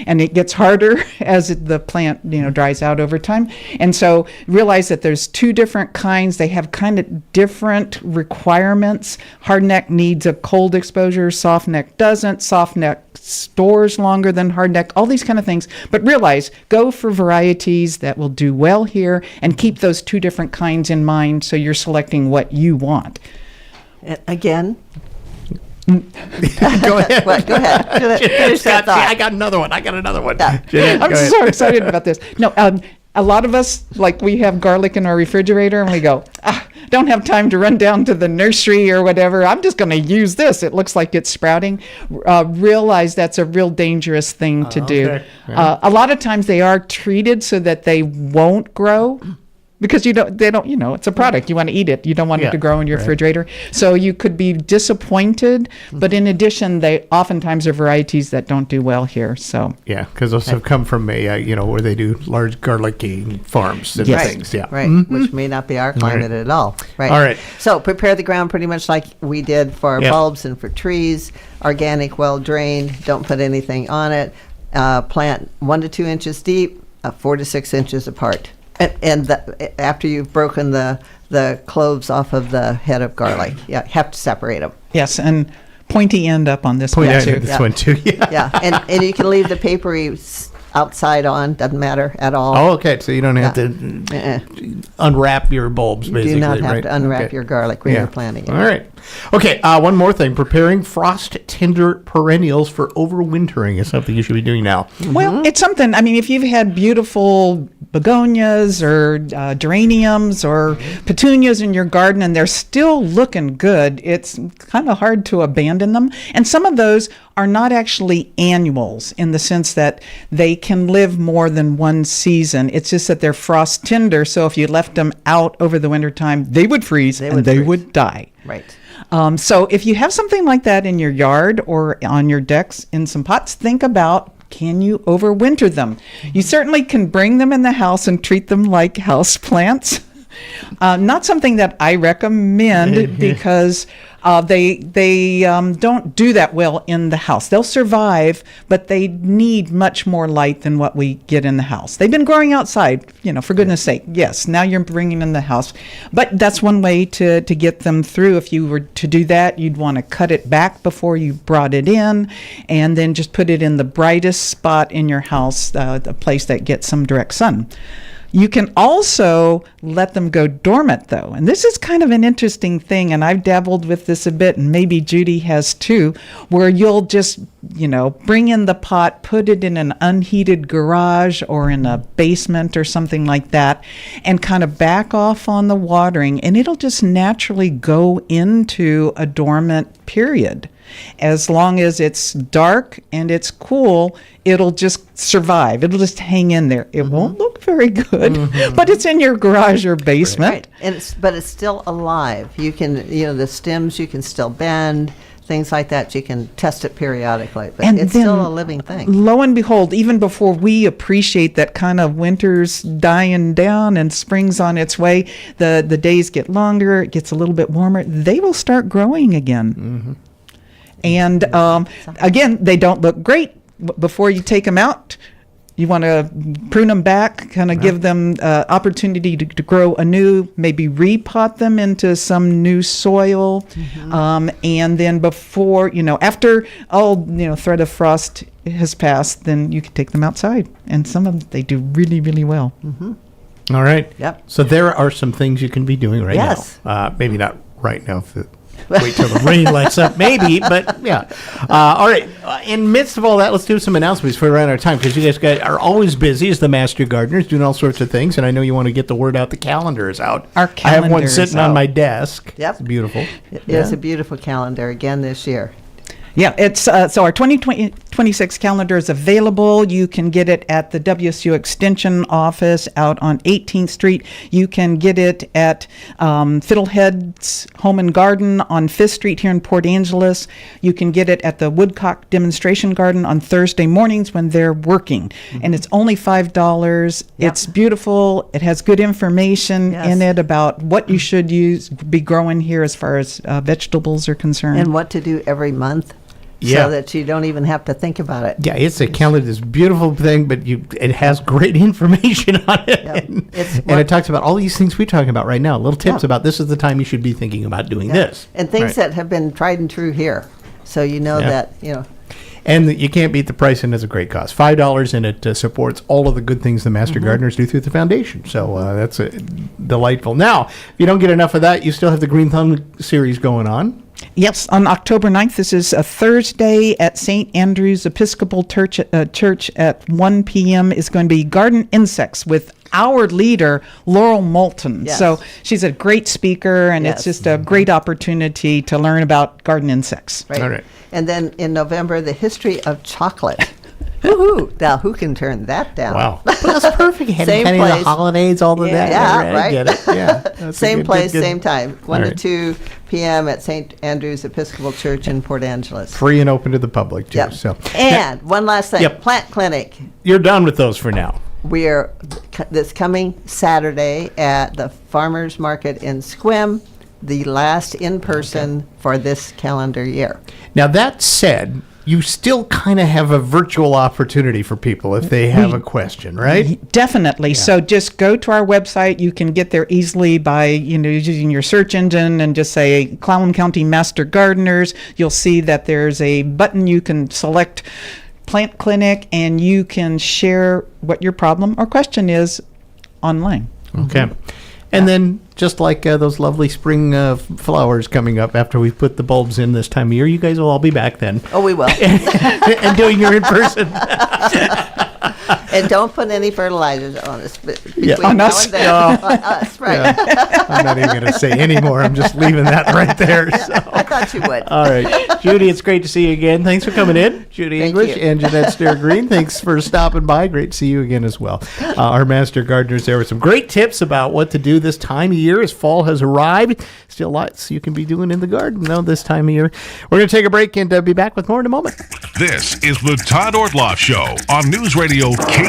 and it gets harder as the plant dries out over time. And so realize that there's two different kinds. They have kind of different requirements. Hardneck needs a cold exposure, softneck doesn't. Softneck stores longer than hardneck, all these kind of things. But realize, go for varieties that will do well here, and keep those two different kinds in mind so you're selecting what you want. Again, Go ahead. What? Go ahead. Finish that thought. I got another one. Yeah. I'm so excited about this. No, a lot of us, like, we have garlic in our refrigerator, and we go, don't have time to run down to the nursery or whatever. I'm just going to use this. It looks like it's sprouting. Realize that's a real dangerous thing to do. Okay. Yeah. A lot of times they are treated so that they won't grow. Because they don't, it's a product. You want to eat it. You don't want it to grow in your refrigerator. So you could be disappointed. But in addition, they oftentimes are varieties that don't do well here. So yeah, because those have come from where they do large garlic farms and things. Yeah, right. Which may not be our climate at all. Right. All right. So prepare the ground pretty much like we did for our bulbs and for trees. Organic, well drained. Don't put anything on it. Plant 1 to 2 inches deep, 4 to 6 inches apart. And after you've broken the cloves off of the head of garlic, have to separate them. Yes, and pointy end up on this one too. This one too. Yeah. And you can leave the papery outside on, doesn't matter at all. Oh, okay. So you don't have to unwrap your bulbs, basically. You do not have to unwrap your garlic when you're planting it. All right. Okay, one more thing. Preparing frost-tender perennials for overwintering is something you should be doing now. Well, it's something, if you've had beautiful begonias or geraniums or petunias in your garden and they're still looking good, it's kind of hard to abandon them. And some of those are not actually annuals in the sense that they can live more than one season. It's just that they're frost tender, so if you left them out over the wintertime, they would freeze and they would die. Right. So if you have something like that in your yard or on your decks in some pots, think about, can you overwinter them? You certainly can bring them in the house and treat them like house plants. Not something that I recommend because they don't do that well in the house. They'll survive, but they need much more light than what we get in the house. They've been growing outside, for goodness sake. Yes, now you're bringing in the house. But that's one way to get them through. If you were to do that, you'd want to cut it back before you brought it in and then just put it in the brightest spot in your house, the place that gets some direct sun. You can also let them go dormant, though. And this is kind of an interesting thing, and I've dabbled with this a bit, and maybe Judy has too, where you'll just, bring in the pot, put it in an unheated garage or in a basement or something like that, and kind of back off on the watering, and it'll just naturally go into a dormant period. As long as it's dark and it's cool, it'll just survive. It'll just hang in there. It won't look very good, but it's in your garage or basement. Right. But it's still alive. You can, the stems you can still bend, things like that. You can test it periodically, but it's still a living thing. Lo and behold, even before we appreciate that kind of winter's dying down and spring's on its way, the days get longer, it gets a little bit warmer, they will start growing again. And again, they don't look great. Before you take them out, you want to prune them back, kind of give them opportunity to grow anew, maybe repot them into some new soil. And then before, after all, threat of frost has passed, then you can take them outside. And some of them, they do really, really well. All right. Yep. So there are some things you can be doing right now. Maybe not right now. Wait till the rain lights up, maybe, but yeah. All right. In midst of all that, let's do some announcements before we run out of time, because you guys are always busy as the master gardeners, doing all sorts of things, and I know you want to get the word out. The calendar is out. Our calendar I have one sitting on my desk. Yep. It's beautiful. It is a beautiful calendar again this year. Yeah, it's so our 2026 calendar is available. You can get it at the WSU Extension office out on 18th Street. You can get it at Fiddlehead's Home and Garden on 5th Street here in Port Angeles. You can get it at the Woodcock Demonstration Garden on Thursday mornings when they're working. And it's only $5. Yep. It's beautiful. It has good information in it about what you should be growing here as far as vegetables are concerned. And what to do every month. So that you don't even have to think about it. Yeah, it's a calendar, this beautiful thing, but it has great information on it. Yep. And it talks about all these things we're talking about right now, little tips about this is the time you should be thinking about doing this. And things that have been tried and true here. So that, And you can't beat the price, and it's a great cost. $5, and it supports all of the good things the Master Gardeners do through the foundation. So that's delightful. Now, if you don't get enough of that, you still have the Green Thumb series going on. Yes, on October 9th. This is a Thursday at St. Andrew's Episcopal Church at 1 p.m. is going to be Garden Insects with our leader, Laurel Moulton. Yes. So she's a great speaker, and it's just a great opportunity to learn about garden insects. Right. All right. And then in November, the history of chocolate. Woohoo! Now, who can turn that down? Wow. That's perfect. Same Penny, place. the holidays, all of that. Yeah, right. I get it. Yeah. That's Same place, same time. 1 All to right. 2 p.m. at St. Andrew's Episcopal Church in Port Angeles. Free and open to the public, too. Yep. So. And one last thing. Yep. Plant Clinic. You're done with those for now. We're this coming Saturday at the Farmers Market in Sequim, the last in-person for this calendar year. Now, that said, you still kind of have a virtual opportunity for people if they have a question, right? Definitely. Yeah. So just go to our website. You can get there easily by, using your search engine and just say Clallam County Master Gardeners. You'll see that there's a button you can select Plant Clinic, and you can share what your problem or question is online. Okay. And then, just like those lovely spring flowers coming up after we put the bulbs in this time of year, you guys will all be back then. Oh, we will. And doing your in-person. And don't put any fertilizers on us. On us? On us, right. Yeah. I'm not even going to say any more. I'm just leaving that right there. So. I thought you would. All right. Judy, it's great to see you again. Thanks for coming in. Judy English and Jeanette Stair-Green, thanks for stopping by. Great to see you again as well. Our Master Gardeners there with some great tips about what to do this time of year as fall has arrived. Still lots you can be doing in the garden, though, this time of year. We're going to take a break and be back with more in a moment. This is the Todd Ortloff Show on Newsradio KONP.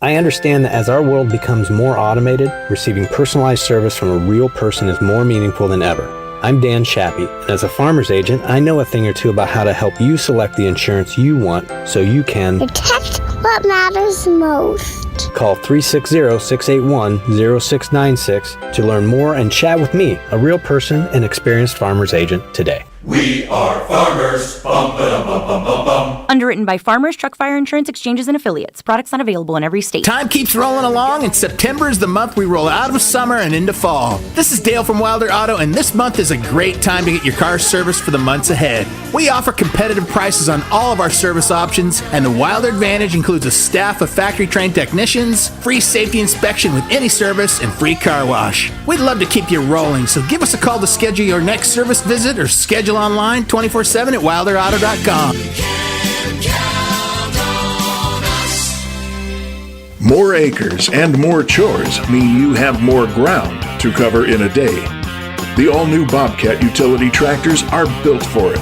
I understand that as our world becomes more automated, receiving personalized service from a real person is more meaningful than ever. I'm Dan Shappy, and as a farmer's agent, I know a thing or two about how to help you select the insurance you want so you can protect what matters most. Call 360-681-0696 to learn more and chat with me, a real person and experienced farmer's agent, today. We are farmers. Bum, ba-dum, bum, bum, bum, bum. Underwritten by Farmers Truck Fire Insurance Exchanges and Affiliates. Products not available in every state. Time keeps rolling along, and September is the month we roll out of summer and into fall. This is Dale from Wilder Auto, and this month is a great time to get your car serviced for the months ahead. We offer competitive prices on all of our service options, and the Wilder Advantage includes a staff of factory-trained technicians, free safety inspection with any service, and free car wash. We'd love to keep you rolling, so give us a call to schedule your next service visit or schedule online 24/7 at wilderauto.com. More acres and more chores mean you have more ground to cover in a day. The all-new Bobcat utility tractors are built for it.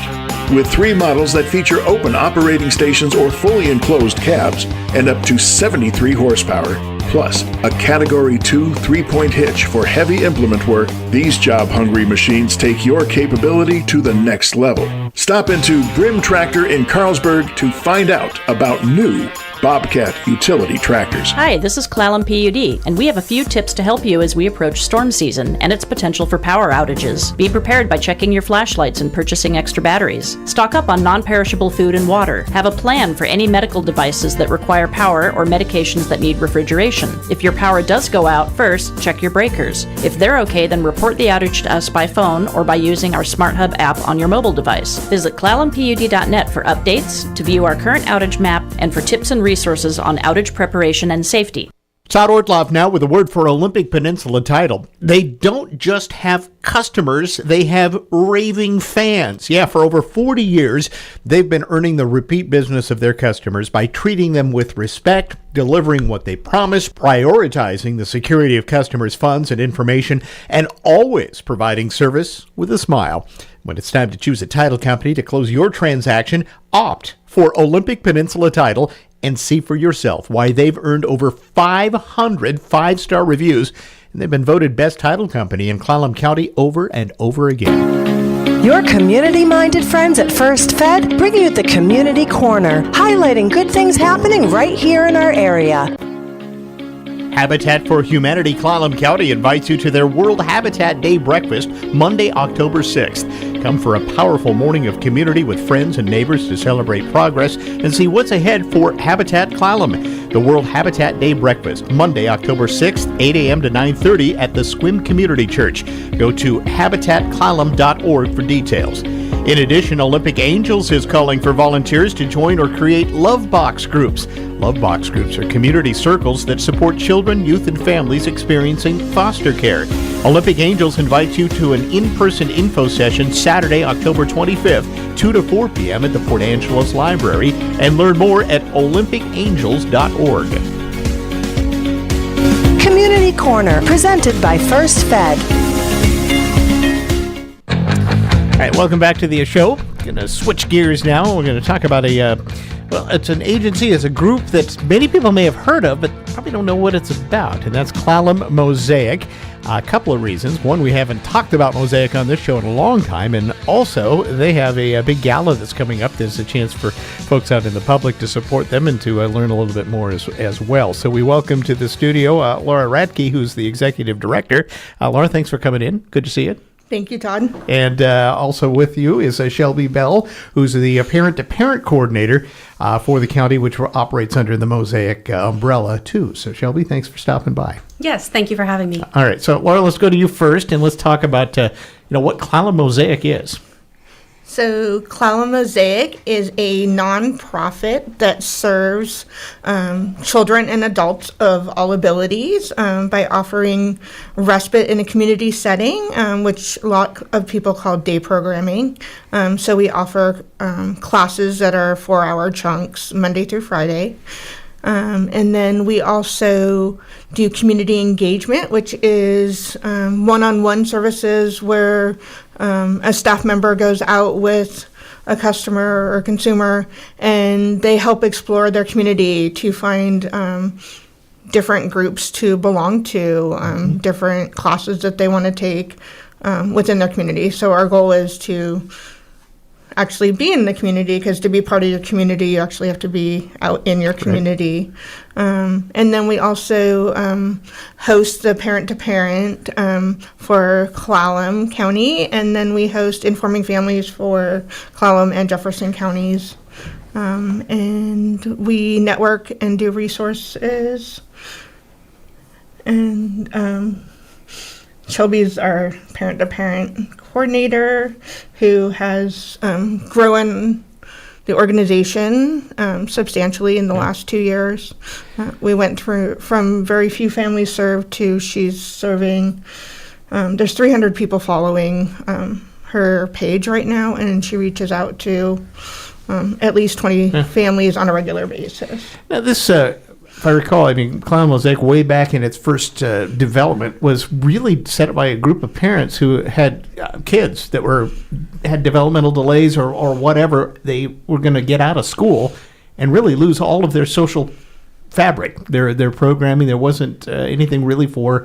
With 3 models that feature open operating stations or fully enclosed cabs and up to 73 horsepower, plus a Category 2 3-point hitch for heavy implement work, these job-hungry machines take your capability to the next level. Stop into Brim Tractor in Carlsberg to find out about new Bobcat utility tractors. Hi, this is Clallam PUD, and we have a few tips to help you as we approach storm season and its potential for power outages. Be prepared by checking your flashlights and purchasing extra batteries. Stock up on non-perishable food and water. Have a plan for any medical devices that require power or medications that need refrigeration. If your power does go out, first, check your breakers. If they're okay, then report the outage to us by phone or by using our Smart Hub app on your mobile device. Visit clallampud.net for updates, to view our current outage map, and for tips and resources on outage preparation and safety. Todd Ortloff now with a word for Olympic Peninsula title. They don't just have customers, they have raving fans. Yeah, for over 40 years, they've been earning the repeat business of their customers by treating them with respect, delivering what they promise, prioritizing the security of customers' funds and information, and always providing service with a smile. When it's time to choose a title company to close your transaction, opt for Olympic Peninsula Title and see for yourself why they've earned over 500 5-star reviews, and they've been voted best title company in Clallam County over and over again. Your community-minded friends at First Fed bring you the Community Corner, highlighting good things happening right here in our area. Habitat for Humanity Clallam County invites you to their World Habitat Day breakfast Monday, October 6th. Come for a powerful morning of community with friends and neighbors to celebrate progress and see what's ahead for Habitat Clallam. the World Habitat Day Breakfast, Monday, October 6th, 8 a.m. to 9:30 at the Sequim Community Church. Go to habitatklallam.org for details. In addition, Olympic Angels is calling for volunteers to join or create Love Box groups. Love Box groups are community circles that support children, youth, and families experiencing foster care. Olympic Angels invites you to an in-person info session Saturday, October 25th, 2 to 4 p.m. at the Port Angeles Library, and learn more at olympicangels.org. Community Corner, presented by First Fed. All right, welcome back to the show. Going to switch gears now. We're going to talk about it's an agency, it's a group that many people may have heard of, but probably don't know what it's about, and that's Clallam Mosaic. A couple of reasons. One, we haven't talked about Mosaic on this show in a long time, and also they have a big gala that's coming up. There's a chance for folks out in the public to support them and to learn a little bit more as well. So we welcome to the studio Laura Radke, who's the executive director. Laura, thanks for coming in. Good to see you. Thank you, Todd. And also with you is Shelby Bell, who's the parent-to-parent coordinator for the county, which operates under the Mosaic umbrella, too. So, Shelby, thanks for stopping by. Yes, thank you for having me. All right. So, Laura, let's go to you first, and let's talk about what Clallam Mosaic is. So, Clallam Mosaic is a nonprofit that serves children and adults of all abilities by offering respite in a community setting, which a lot of people call day programming. So we offer classes that are 4-hour chunks, Monday through Friday. And then we also do community engagement, which is one-on-one services where a staff member goes out with a customer or consumer and they help explore their community to find different groups to belong to, different classes that they want to take within their community. So our goal is to actually be in the community, because to be part of your community, you actually have to be out in your community. And then we also host the parent-to-parent for Clallam County, and then we host Informing Families for Clallam and Jefferson counties. And we network and do resources. And Shelby's our parent-to-parent coordinator who has grown the organization substantially in the last 2 years. We went through from very few families served to she's serving, there's 300 people following her page right now, and she reaches out to at least 20 families on a regular basis. Now this, if I recall, Clallam Mosaic way back in its first development was really set up by a group of parents who had kids that had developmental delays or whatever. They were going to get out of school and really lose all of their social fabric, their programming. There wasn't anything really for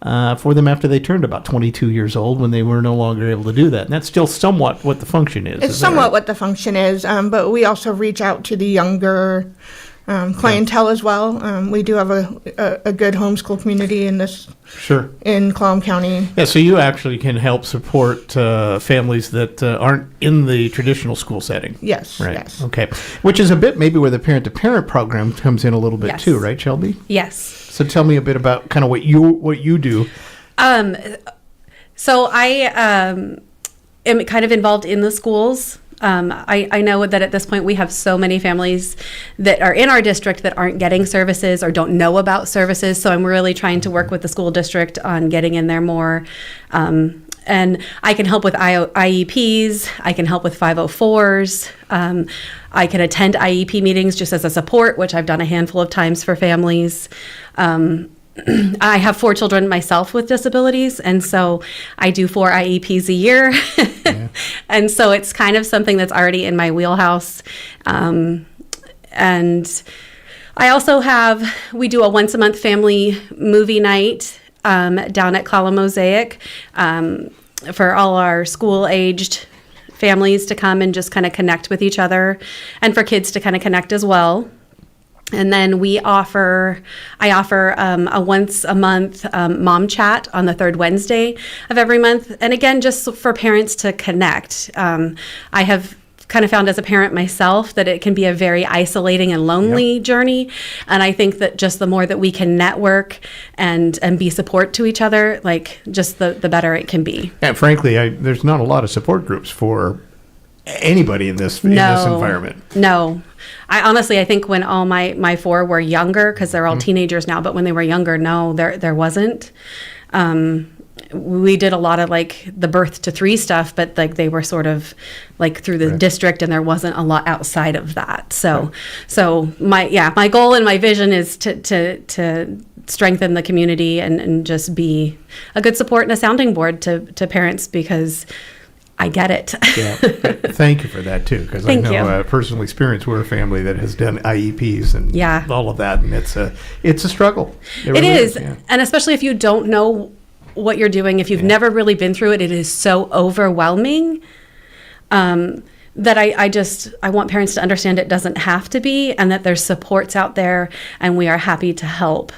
them after they turned about 22 years old, when they were no longer able to do that. And that's still somewhat what the function is. It's somewhat what the function is, but we also reach out to the younger clientele as well. We do have a good homeschool community in this. Sure. In Clallam County. Yeah, so you actually can help support families that aren't in the traditional school setting. Yes. Right. Yes. Okay. Which is a bit maybe where the parent-to-parent program comes in a little bit too, right, Shelby? Yes. So tell me a bit about kind of what you do. So I am kind of involved in the schools. I know that at this point we have so many families that are in our district that aren't getting services or don't know about services. So I'm really trying to work with the school district on getting in there more. And I can help with IEPs. I can help with 504s. I can attend IEP meetings just as a support, which I've done a handful of times for families. I have 4 children myself with disabilities, and so I do 4 IEPs a year. And so it's kind of something that's already in my wheelhouse. And I also we do a once a month family movie night down at Clallam Mosaic for all our school-aged families to come and just kind of connect with each other, and for kids to kind of connect as well. And then I offer a once a month mom chat on the 3rd Wednesday of every month. And again, just for parents to connect. I have kind of found as a parent myself that it can be a very isolating and lonely journey. And I think that just the more that we can network and be support to each other, like just the better it can be. And frankly, there's not a lot of support groups for anybody in this environment. No. I think when all my four were younger, because they're all teenagers now, but when they were younger, no, there wasn't. We did a lot of like the birth to 3 stuff, but like they were sort of like through the district, and there wasn't a lot outside of that. So my goal and my vision is to strengthen the community and just be a good support and a sounding board to parents, because I get it. Yeah, thank you for that too, because I know personal experience. We're a family that has done IEPs and all of that, and it's a struggle. It really is. And especially if you don't know what you're doing, if you've never really been through it, it is so overwhelming that I want parents to understand it doesn't have to be, and that there's supports out there, and we are happy to help.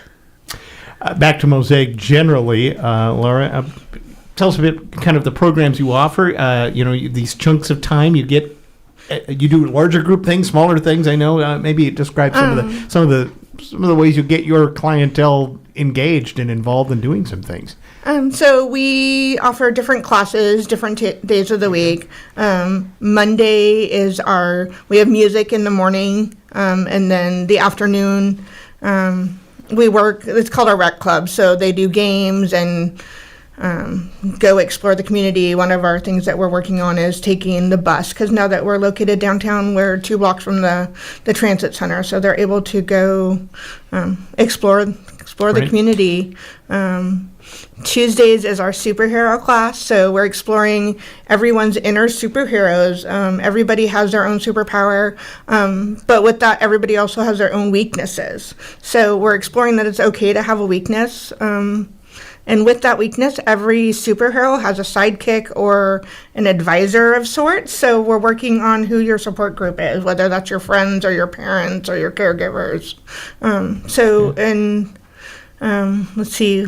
Back to Mosaic generally, Laura, tell us a bit kind of the programs you offer. These chunks of time you get. You do larger group things, smaller things. I know. Maybe describe some of the ways you get your clientele engaged and involved in doing some things. So we offer different classes, different days of the week. Monday is we have music in the morning, and then the afternoon we work. It's called our rec club. So they do games and go explore the community. One of our things that we're working on is taking the bus, because now that we're located downtown, we're 2 blocks from the transit center, so they're able to go explore the community. Tuesdays is our superhero class, so we're exploring everyone's inner superheroes. Everybody has their own superpower, but with that, everybody also has their own weaknesses. So we're exploring that it's okay to have a weakness. And with that weakness, every superhero has a sidekick or an advisor of sorts. So we're working on who your support group is, whether that's your friends or your parents or your caregivers. Let's see.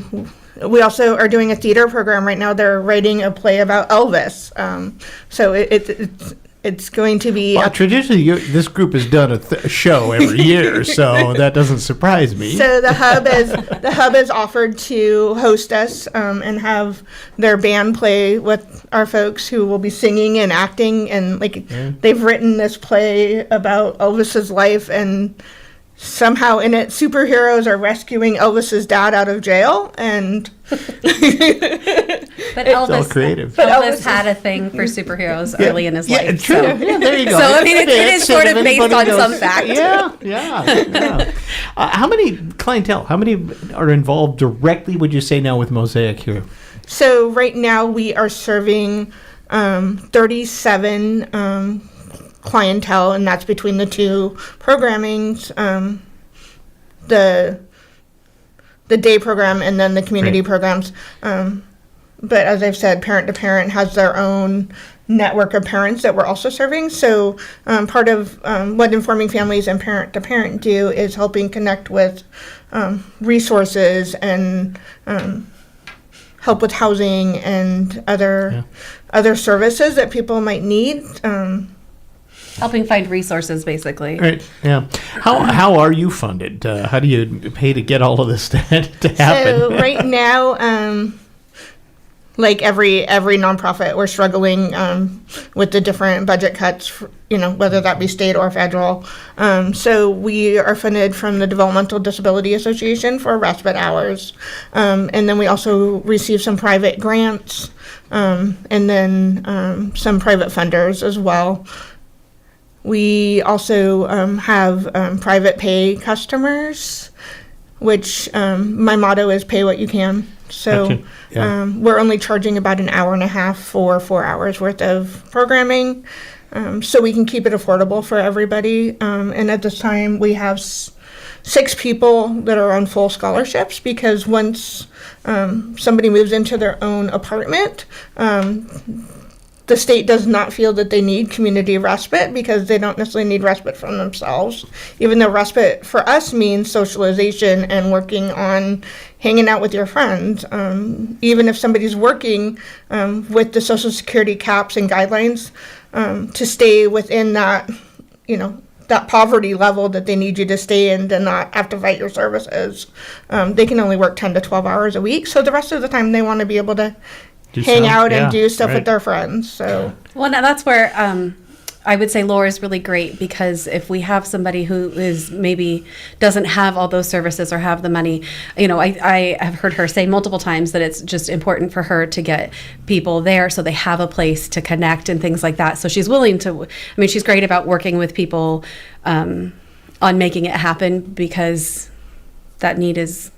We also are doing a theater program right now. They're writing a play about Elvis. So it's going to be... Well, traditionally, this group has done a show every year, so that doesn't surprise me. So the hub is offered to host us and have their band play with our folks who will be singing and acting, and they've written this play about Elvis's life, and somehow in it, superheroes are rescuing Elvis's dad out of jail, and But Elvis had a thing for superheroes early in his life. True. So. Yeah, there you go. So I mean, it is sort of based on some fact. Yeah. How many are involved directly, would you say, now with Mosaic here? So right now we are serving 37 clientele, and that's between the 2 programmings, the day program and then the community programs. But as I've said, Parent to Parent has their own network of parents that we're also serving. So part of what Informing Families and Parent to Parent do is helping connect with resources and help with housing and other services that people might need. Helping find resources, basically. Right. Yeah. How are you funded? How do you pay to get all of this to happen? So right now, like every nonprofit, we're struggling with the different budget cuts. Whether that be state or federal. So we are funded from the Developmental Disability Association for respite hours, and then we also receive some private grants, and then some private funders as well. We also have private pay customers, which my motto is pay what you can. So Gotcha. Yeah. We're only charging about an hour and a half for 4 hours worth of programming, so we can keep it affordable for everybody. And at this time, we have 6 people that are on full scholarships, because once somebody moves into their own apartment, the state does not feel that they need community respite because they don't necessarily need respite from themselves, even though respite for us means socialization and working on hanging out with your friends. Even if somebody's working with the Social Security caps and guidelines to stay within that, that poverty level that they need you to stay in to not have to fight your services. They can only work 10 to 12 hours a week. So the rest of the time they want to be able to hang out and do stuff with their friends. So well, now that's where I would say Laura is really great, because if we have somebody who is maybe doesn't have all those services or have the money, I have heard her say multiple times that it's just important for her to get people there so they have a place to connect and things like that. So she's willing to, she's great about working with people on making it happen, because that need is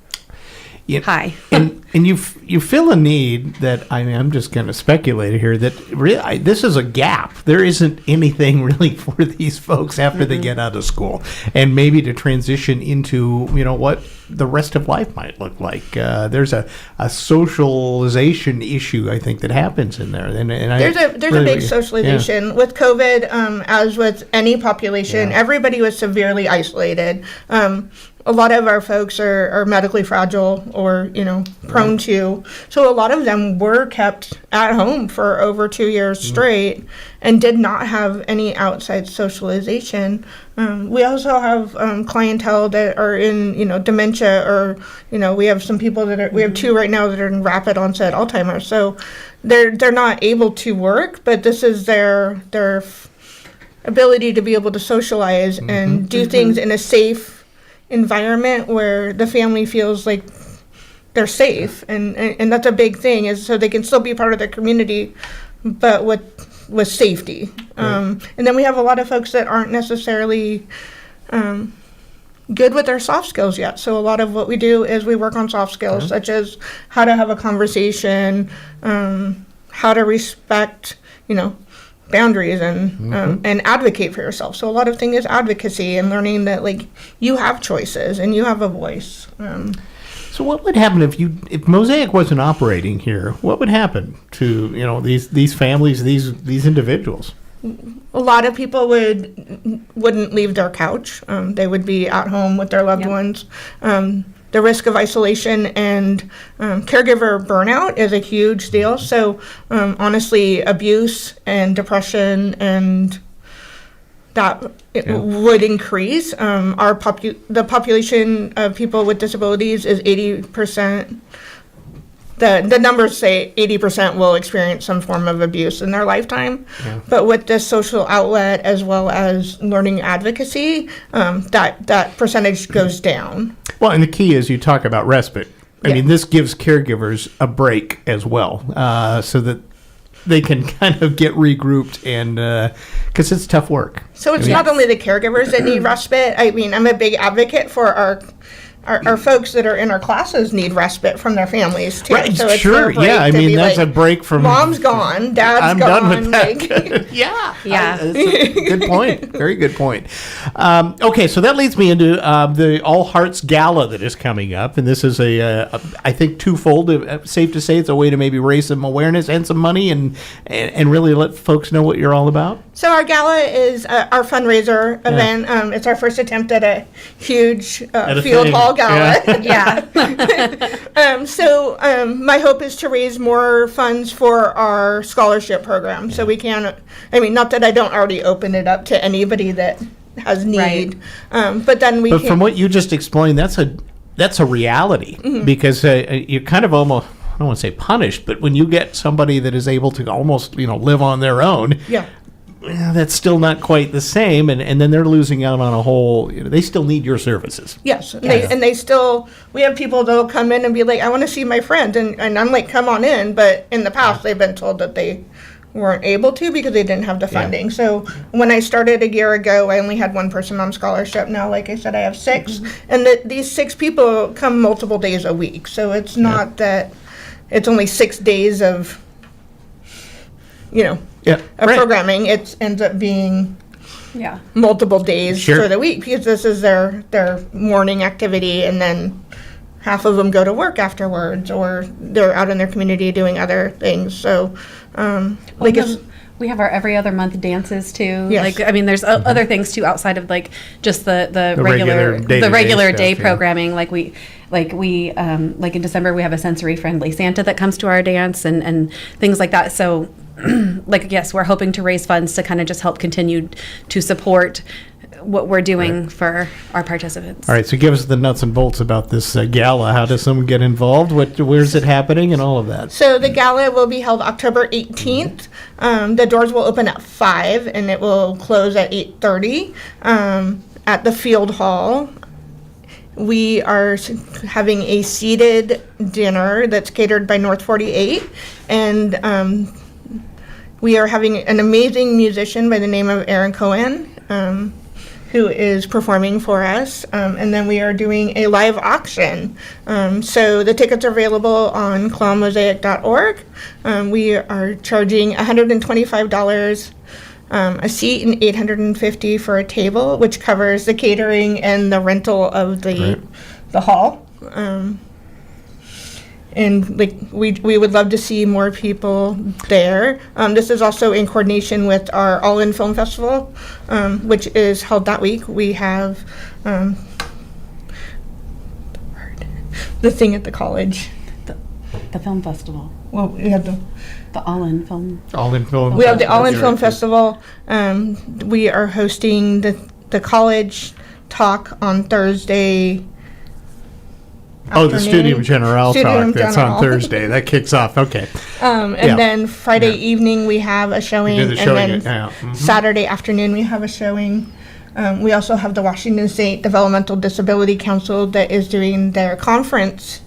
high. and you feel a need that, I'm just going to speculate here, that really this is a gap. There isn't anything really for these folks after they get out of school, and maybe to transition into what the rest of life might look like. There's a socialization issue, I think, that happens in there. And there's a big socialization with COVID, as with any population. Everybody was severely isolated. A lot of our folks are medically fragile or, prone to. So a lot of them were kept at home for over 2 years straight and did not have any outside socialization. We also have clientele that are in, dementia, or, we have some people we have 2 right now that are in rapid onset Alzheimer's. So they're not able to work, but this is their ability to be able to socialize and do things in a safe environment where the family feels like they're safe, and that's a big thing, is so they can still be part of their community, but with safety. And then we have a lot of folks that aren't necessarily good with their soft skills yet. So a lot of what we do is we work on soft skills, such as how to have a conversation, how to respect, boundaries and advocate for yourself. So a lot of things is advocacy and learning that you have choices and you have a voice. So what would happen if Mosaic wasn't operating here? What would happen to these families, these individuals? A lot of people wouldn't leave their couch. They would be at home with their loved ones. The risk of isolation and caregiver burnout is a huge deal. So honestly, abuse and depression and that would increase. The population of people with disabilities is 80%. The numbers say 80% will experience some form of abuse in their lifetime. But with this social outlet as well as learning advocacy, that percentage goes down. Well, and the key is you talk about respite. I mean, this gives caregivers a break as well, so that they can kind of get regrouped, and because it's tough work. So it's not only the caregivers that need respite. I'm a big advocate for our folks that are in our classes need respite from their families too. Right, so it's sure, that's a break from. Mom's gone, dad's I'm gone. done with that. Yeah. That's a good point. Very good point. Okay, so that leads me into the All Hearts Gala that is coming up, and this is I think twofold. Safe to say, it's a way to maybe raise some awareness and some money, and really let folks know what you're all about. So our gala is our fundraiser event. It's our first attempt at a huge field hall gala. So my hope is to raise more funds for our scholarship program. So we can, not that I don't already open it up to anybody that has need, but then we. But from what you just explained, that's a reality, because you're kind of almost, I don't want to say punished, but when you get somebody that is able to almost live on their own. That's still not quite the same, and then they're losing out on a whole. They still need your services. Yes, and they still. We have people that'll come in and be like, "I want to see my friend," and I'm like, "Come on in." But in the past, they've been told that they weren't able to because they didn't have the funding. So when I started a year ago, I only had one person on scholarship. Now, like I said, I have 6, and these 6 people come multiple days a week. So it's not that it's only 6 days of. Programming. It ends up being multiple days for the week, because this is their morning activity, and then half of them go to work afterwards, or they're out in their community doing other things. So We have our every other month dances too. Yes. Like, I mean, there's other things too outside of like just the regular day stuff, programming. Like we like in December we have a sensory friendly Santa that comes to our dance and things like that. So like, yes, we're hoping to raise funds to kind of just help continue to support what we're doing for our participants. All right, so give us the nuts and bolts about this gala. How does someone get involved? Where's it happening and all of that? So the gala will be held October 18th. The doors will open at 5 and it will close at 8:30 at the Field Hall. We are having a seated dinner that's catered by North 48, and we are having an amazing musician by the name of Aaron Cohen, who is performing for us, and then we are doing a live auction. So the tickets are available on clownmosaic.org. We are charging $125 a seat and $850 for a table, which covers the catering and the rental of the hall. And like we would love to see more people there. This is also in coordination with our All In Film Festival, which is held that week. We have the thing at the college. The film festival. Well, we have the All In Film. All In Film. We have the All In Film Festival. We are hosting the college talk on Thursday. The Studium General talk that's General. on Thursday. That kicks off. Okay. Then Friday evening we have a showing, You do the showing, and then yeah. Mhm. Saturday afternoon we have a showing. We also have the Washington State Developmental Disability Council that is doing their conference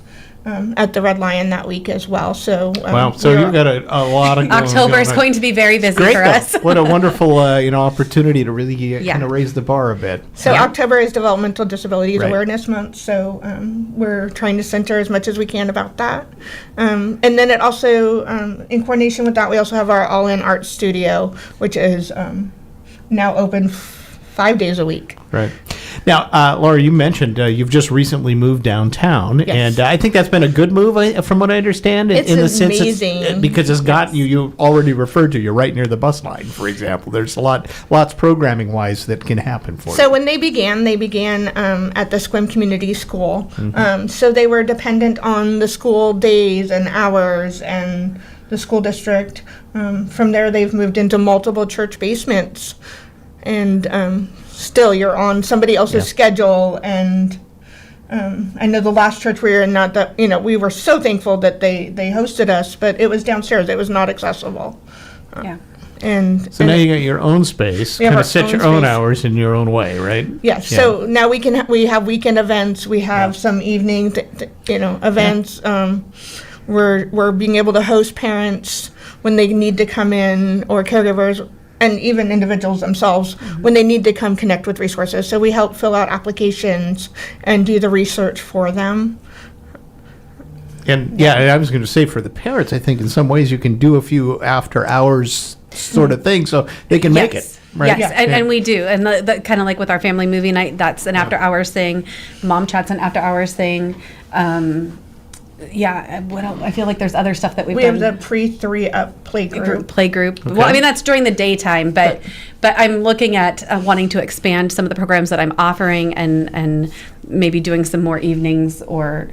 at the Red Lion that week as well. So wow, so you've got a lot of October is going to be very busy Great, for though. us. What a wonderful opportunity to really kind of raise the bar a bit. So October is Developmental Disabilities Right. Awareness Month, so we're trying to center as much as we can about that. And then it also, in coordination with that, we also have our All In Art Studio, which is now open 5 days a week. Right. Now, Laura, you mentioned you've just recently moved downtown, Yes. and I think that's been a good move, from what I understand. It's in the sense amazing. because it's got you already referred to. You're right near the bus line, for example. There's lots programming wise that can happen for So you. when they began at the Sequim Community School. Mhm. So they were dependent on the school days and hours and the school district. From there, they've moved into multiple church basements. And still, you're on somebody else's schedule. And I know the last church we were in, not that, we were so thankful that they hosted us, but it was downstairs. It was not accessible. Yeah. And So now you got your own space. We have Kind our of set own your own space. hours in your own way, right? Yes. Yeah. So now we have weekend events. We have some evening, events. We're being able to host parents when they need to come in, or caregivers, and even individuals themselves when they need to come connect with resources. So we help fill out applications and do the research for them. And I was going to say for the parents, I think in some ways you can do a few after hours sort of thing so they can make it. Right? Yes, and we do. And the kind of like with our family movie night, that's an after hours thing. Mom Chat's an after hours thing. What else? I feel like there's other stuff that we've We done. have the pre-3 up playgroup. Okay. Well, I mean, that's during the daytime, but I'm looking at wanting to expand some of the programs that I'm offering and maybe doing some more evenings, or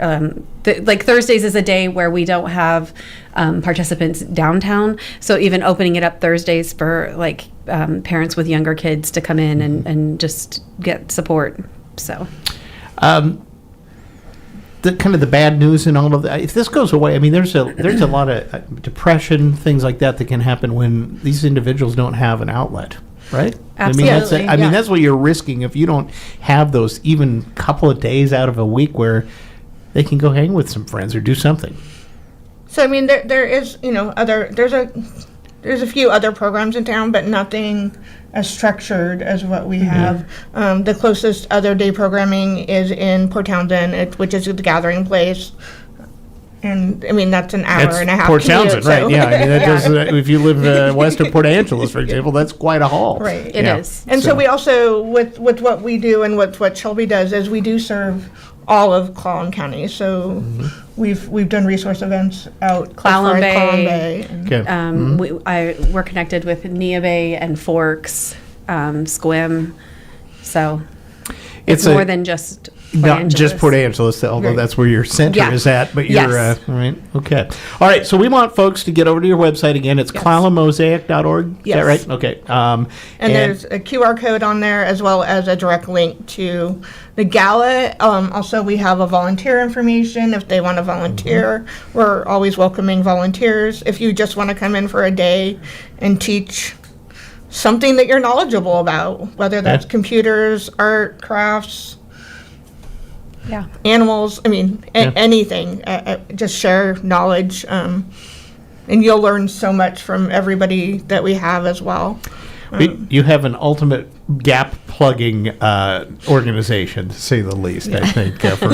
like Thursdays is a day where we don't have participants downtown. So even opening it up Thursdays for like parents with younger kids to come in and just get support. So. The kind of the bad news and all of that. If this goes away, I mean, there's a lot of depression, things like that can happen when these individuals don't have an outlet, right? Absolutely. I mean, that's what you're risking if you don't have those even couple of days out of a week where they can go hang with some friends or do something. So I mean, there is there's a few other programs in town, but nothing as structured as what we have. The closest other day programming is in Port Townsend, which is the Gathering Place. And I mean, that's an hour and a half. Port commute, Townsend, so- right? Yeah, I mean, that does. If you live west of Port Angeles, for example, that's quite a haul. Right. It is. And so we also, with what we do and what Shelby does, is we do serve all of Clallam County. So we've done resource events out Clallam Bay. Okay. We're connected with Nia Bay and Forks, Squim. So it's more than just Port not Angeles. just Port Angeles, although that's where your center is at. But you're right. Okay. All right. So we want folks to get over to your website again. It's clallammosaic.org. Is that right? Okay. And there's a QR code on there as well as a direct link to the gala. Also, we have a volunteer information if they want to volunteer. We're always welcoming volunteers. If you just want to come in for a day and teach something that you're knowledgeable about, whether that's computers, art, crafts, animals, anything. Just share knowledge, and you'll learn so much from everybody that we have as well. You have an ultimate gap-plugging organization, to say the least, I think, for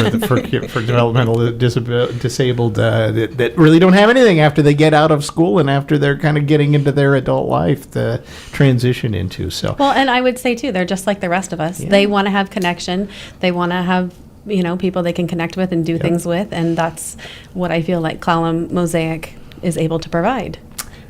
developmental disabled that really don't have anything after they get out of school and after they're kind of getting into their adult life to transition into. So well, and I would say, too, they're just like the rest of us. Yeah. They want to have connection. They want to have people they can connect with and do things with, and that's what I feel like Clallam Mosaic is able to provide.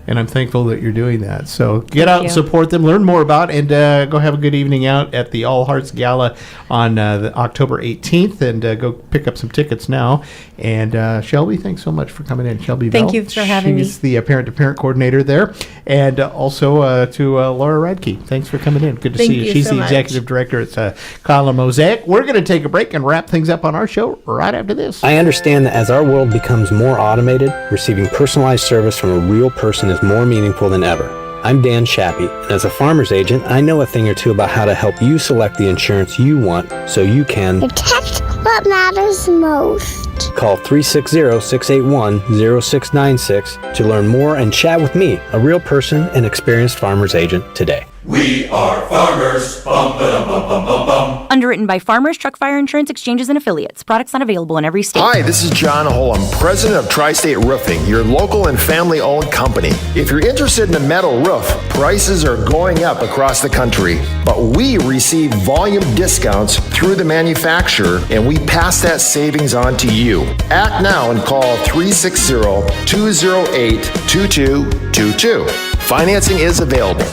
And I'm thankful that you're doing that. So get out and support them, learn more about, and go have a good evening out at the All Hearts Gala on October 18th, and go pick up some tickets now. And Shelby, thanks so much for coming in. Shelby Bell. Thank you for having me. She's the parent-to-parent coordinator there. And also to Laura Radke. Thanks for coming in. Good to see you. She's the executive director at Clallam Mosaic. We're going to take a break and wrap things up on our show right after this. I understand that as our world becomes more automated, receiving personalized service from a real person is more meaningful than ever. I'm Dan Shappy, and as a farmer's agent, I know a thing or two about how to help you select the insurance you want so you can protect what matters most. Call 360-681-0696 to learn more and chat with me, a real person and experienced farmer's agent, today. We are farmers. Bum, ba-dum, bum, bum, bum, bum. Underwritten by Farmers Truck Fire Insurance Exchanges and Affiliates. Products not available in every state. Hi, this is John Holm, president of Tri-State Roofing, your local and family-owned company. If you're interested in a metal roof, prices are going up across the country, but we receive volume discounts through the manufacturer, and we pass that savings on to you. Act now and call 360-208-2222. Financing is available.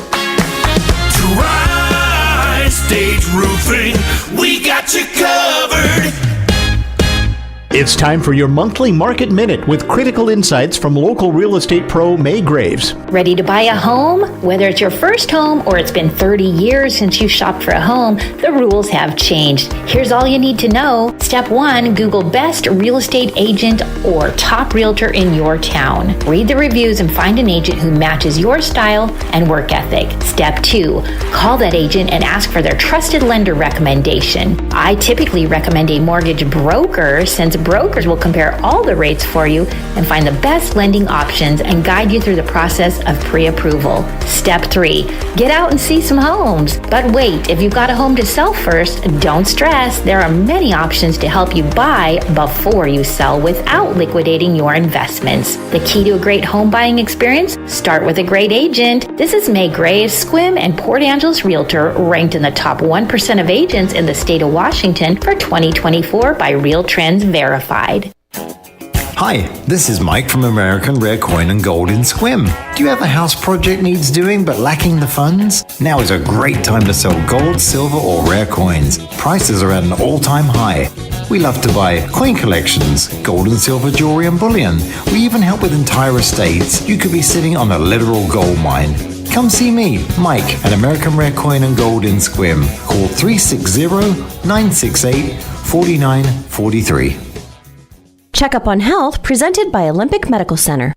Tri-State Roofing, we got you covered. It's time for your monthly Market Minute with critical insights from local real estate pro May Graves. Ready to buy a home? Whether it's your first home or it's been 30 years since you shopped for a home, the rules have changed. Here's all you need to know. Step 1, Google best real estate agent or top realtor in your town. Read the reviews and find an agent who matches your style and work ethic. Step 2, call that agent and ask for their trusted lender recommendation. I typically recommend a mortgage broker, since brokers will compare all the rates for you and find the best lending options and guide you through the process of pre-approval. Step 3, get out and see some homes. But wait, if you've got a home to sell first, don't stress. There are many options to help you buy before you sell without liquidating your investments. The key to a great home buying experience? Start with a great agent. This is May Graves, Squim and Port Angeles Realtor, ranked in the top 1% of agents in the state of Washington for 2024 by Real Trends Verified. Hi, this is Mike from American Rare Coin and Gold in Squim. Do you have a house project needs doing but lacking the funds? Now is a great time to sell gold, silver, or rare coins. Prices are at an all-time high. We love to buy coin collections, gold and silver jewelry and bullion. We even help with entire estates. You could be sitting on a literal gold mine. Come see me, Mike, at American Rare Coin and Gold in Squim. Call 360-968-4943. Checkup on Health, presented by Olympic Medical Center.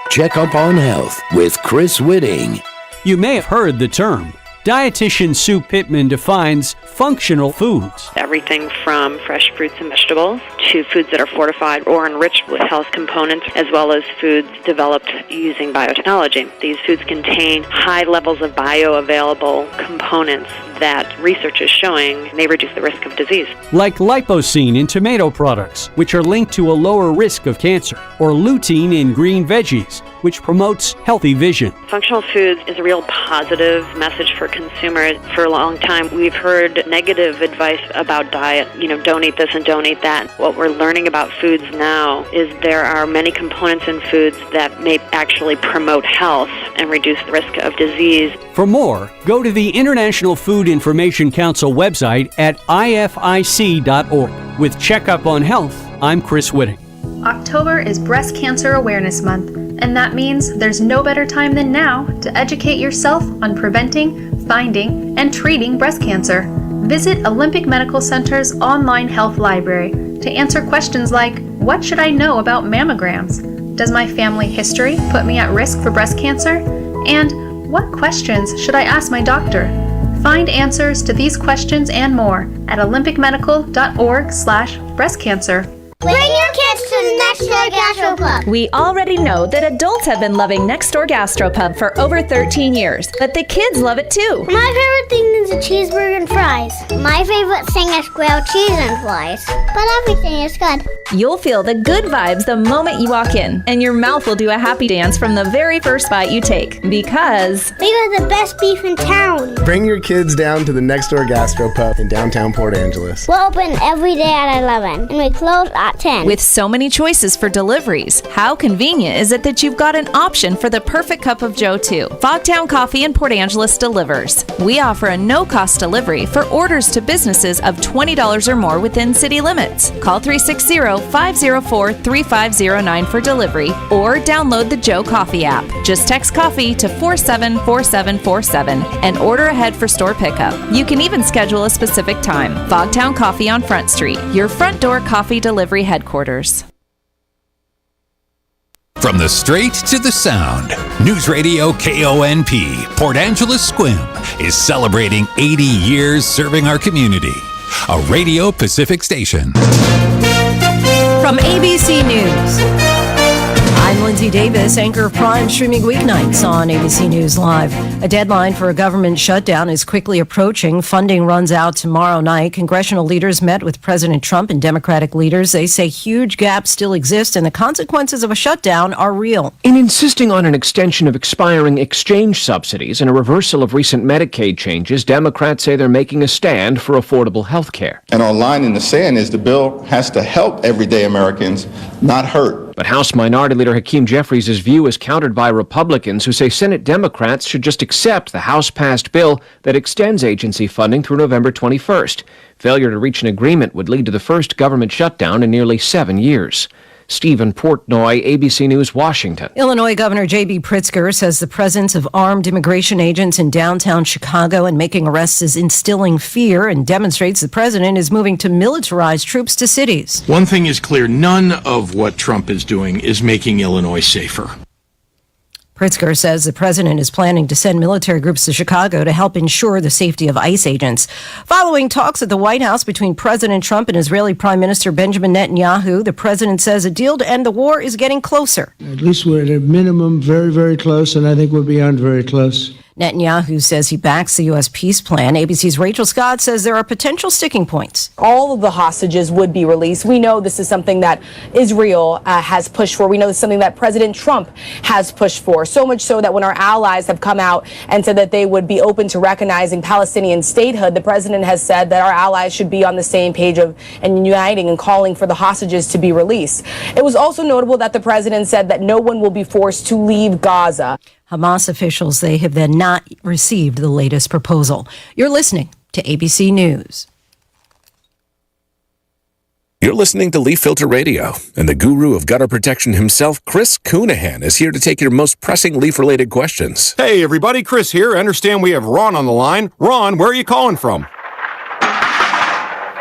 Checkup on Health with Chris Whitting. You may have heard the term. Dietitian Sue Pittman defines functional foods. Everything from fresh fruits and vegetables to foods that are fortified or enriched with health components, as well as foods developed using biotechnology. These foods contain high levels of bioavailable components that research is showing may reduce the risk of disease. Like lipocene in tomato products, which are linked to a lower risk of cancer, or lutein in green veggies, which promotes healthy vision. Functional foods is a real positive message for consumers. For a long time, we've heard negative advice about diet, don't eat this and don't eat that. What we're learning about foods now is there are many components in foods that may actually promote health and reduce the risk of disease. For more, go to the International Food Information Council website at ific.org. With Checkup on Health, I'm Chris Whitting. October is Breast Cancer Awareness Month, and that means there's no better time than now to educate yourself on preventing, finding, and treating breast cancer. Visit Olympic Medical Center's online health library to answer questions like, what should I know about mammograms? Does my family history put me at risk for breast cancer? And what questions should I ask my doctor? Find answers to these questions and more at olympicmedical.org/breastcancer. Bring your kids to the Next Door Gastropub. We already know that adults have been loving Next Door Gastropub for over 13 years, but the kids love it too. My favorite thing is a cheeseburger and fries. My favorite thing is grilled cheese and fries. But everything is good. You'll feel the good vibes the moment you walk in, and your mouth will do a happy dance from the very first bite you take, because we got the best beef in town. Bring your kids down to the Next Door Gastropub in downtown Port Angeles. We're open every day at 11, and we close at 10. With so many choices for deliveries, how convenient is it that you've got an option for the perfect cup of joe too? Fogtown Coffee in Port Angeles delivers. We offer a no-cost delivery for orders to businesses of $20 or more within city limits. Call 360-504-3509 for delivery or download the Joe Coffee app. Just text coffee to 474747 and order ahead for store pickup. You can even schedule a specific time. Fogtown Coffee on Front Street, your front door coffee delivery headquarters. From the straight to the sound, Newsradio KONP, Port Angeles Squim, is celebrating 80 years serving our community. A Radio Pacific station. From ABC News, I'm Lindsay Davis, anchor of Prime, streaming weeknights on ABC News Live. A deadline for a government shutdown is quickly approaching. Funding runs out tomorrow night. Congressional leaders met with President Trump and Democratic leaders. They say huge gaps still exist and the consequences of a shutdown are real. In insisting on an extension of expiring exchange subsidies and a reversal of recent Medicaid changes, Democrats say they're making a stand for affordable health care. And our line in the sand is the bill has to help everyday Americans, not hurt. But House Minority Leader Hakeem Jeffries' view is countered by Republicans who say Senate Democrats should just accept the House-passed bill that extends agency funding through November 21st. Failure to reach an agreement would lead to the first government shutdown in nearly 7 years. Stephen Portnoy, ABC News, Washington. Illinois Governor J.B. Pritzker says the presence of armed immigration agents in downtown Chicago and making arrests is instilling fear and demonstrates the president is moving to militarize troops to cities. One thing is clear, none of what Trump is doing is making Illinois safer. Pritzker says the president is planning to send military groups to Chicago to help ensure the safety of ICE agents. Following talks at the White House between President Trump and Israeli Prime Minister Benjamin Netanyahu, the president says a deal to end the war is getting closer. At least we're at a minimum very, very close, and I think we're beyond very close. Netanyahu says he backs the U.S. peace plan. ABC's Rachel Scott says there are potential sticking points. All of the hostages would be released. We know this is something that Israel has pushed for. We know this is something that President Trump has pushed for. So much so that when our allies have come out and said that they would be open to recognizing Palestinian statehood, the president has said that our allies should be on the same page of and uniting and calling for the hostages to be released. It was also notable that the president said that no one will be forced to leave Gaza. Hamas officials, they have then not received the latest proposal. You're listening to ABC News. You're listening to Leaf Filter Radio, and the guru of gutter protection himself, Chris Coonahan, is here to take your most pressing leaf-related questions. Hey, everybody, Chris here. I understand we have Ron on the line. Ron, where are you calling from?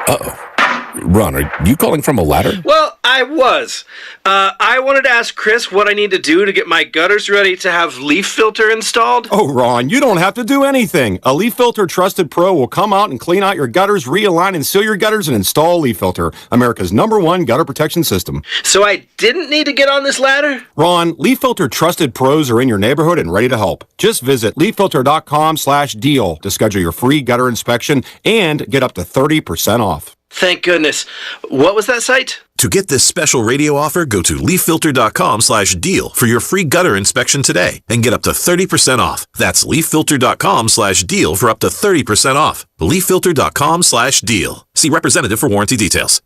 Uh-oh. Ron, are you calling from a ladder? Well, I was. I wanted to ask Chris what I need to do to get my gutters ready to have leaf filter installed. Oh, Ron, you don't have to do anything. A Leaf Filter Trusted Pro will come out and clean out your gutters, realign and seal your gutters, and install a Leaf Filter, America's #1 gutter protection system. So I didn't need to get on this ladder? Ron, Leaf Filter Trusted Pros are in your neighborhood and ready to help. Just visit leaffilter.com/deal to schedule your free gutter inspection and get up to 30% off. Thank goodness. What was that site? To get this special radio offer, go to leaffilter.com/deal for your free gutter inspection today and get up to 30% off. That's leaffilter.com/deal for up to 30% off. leaffilter.com/deal. See representative for warranty details.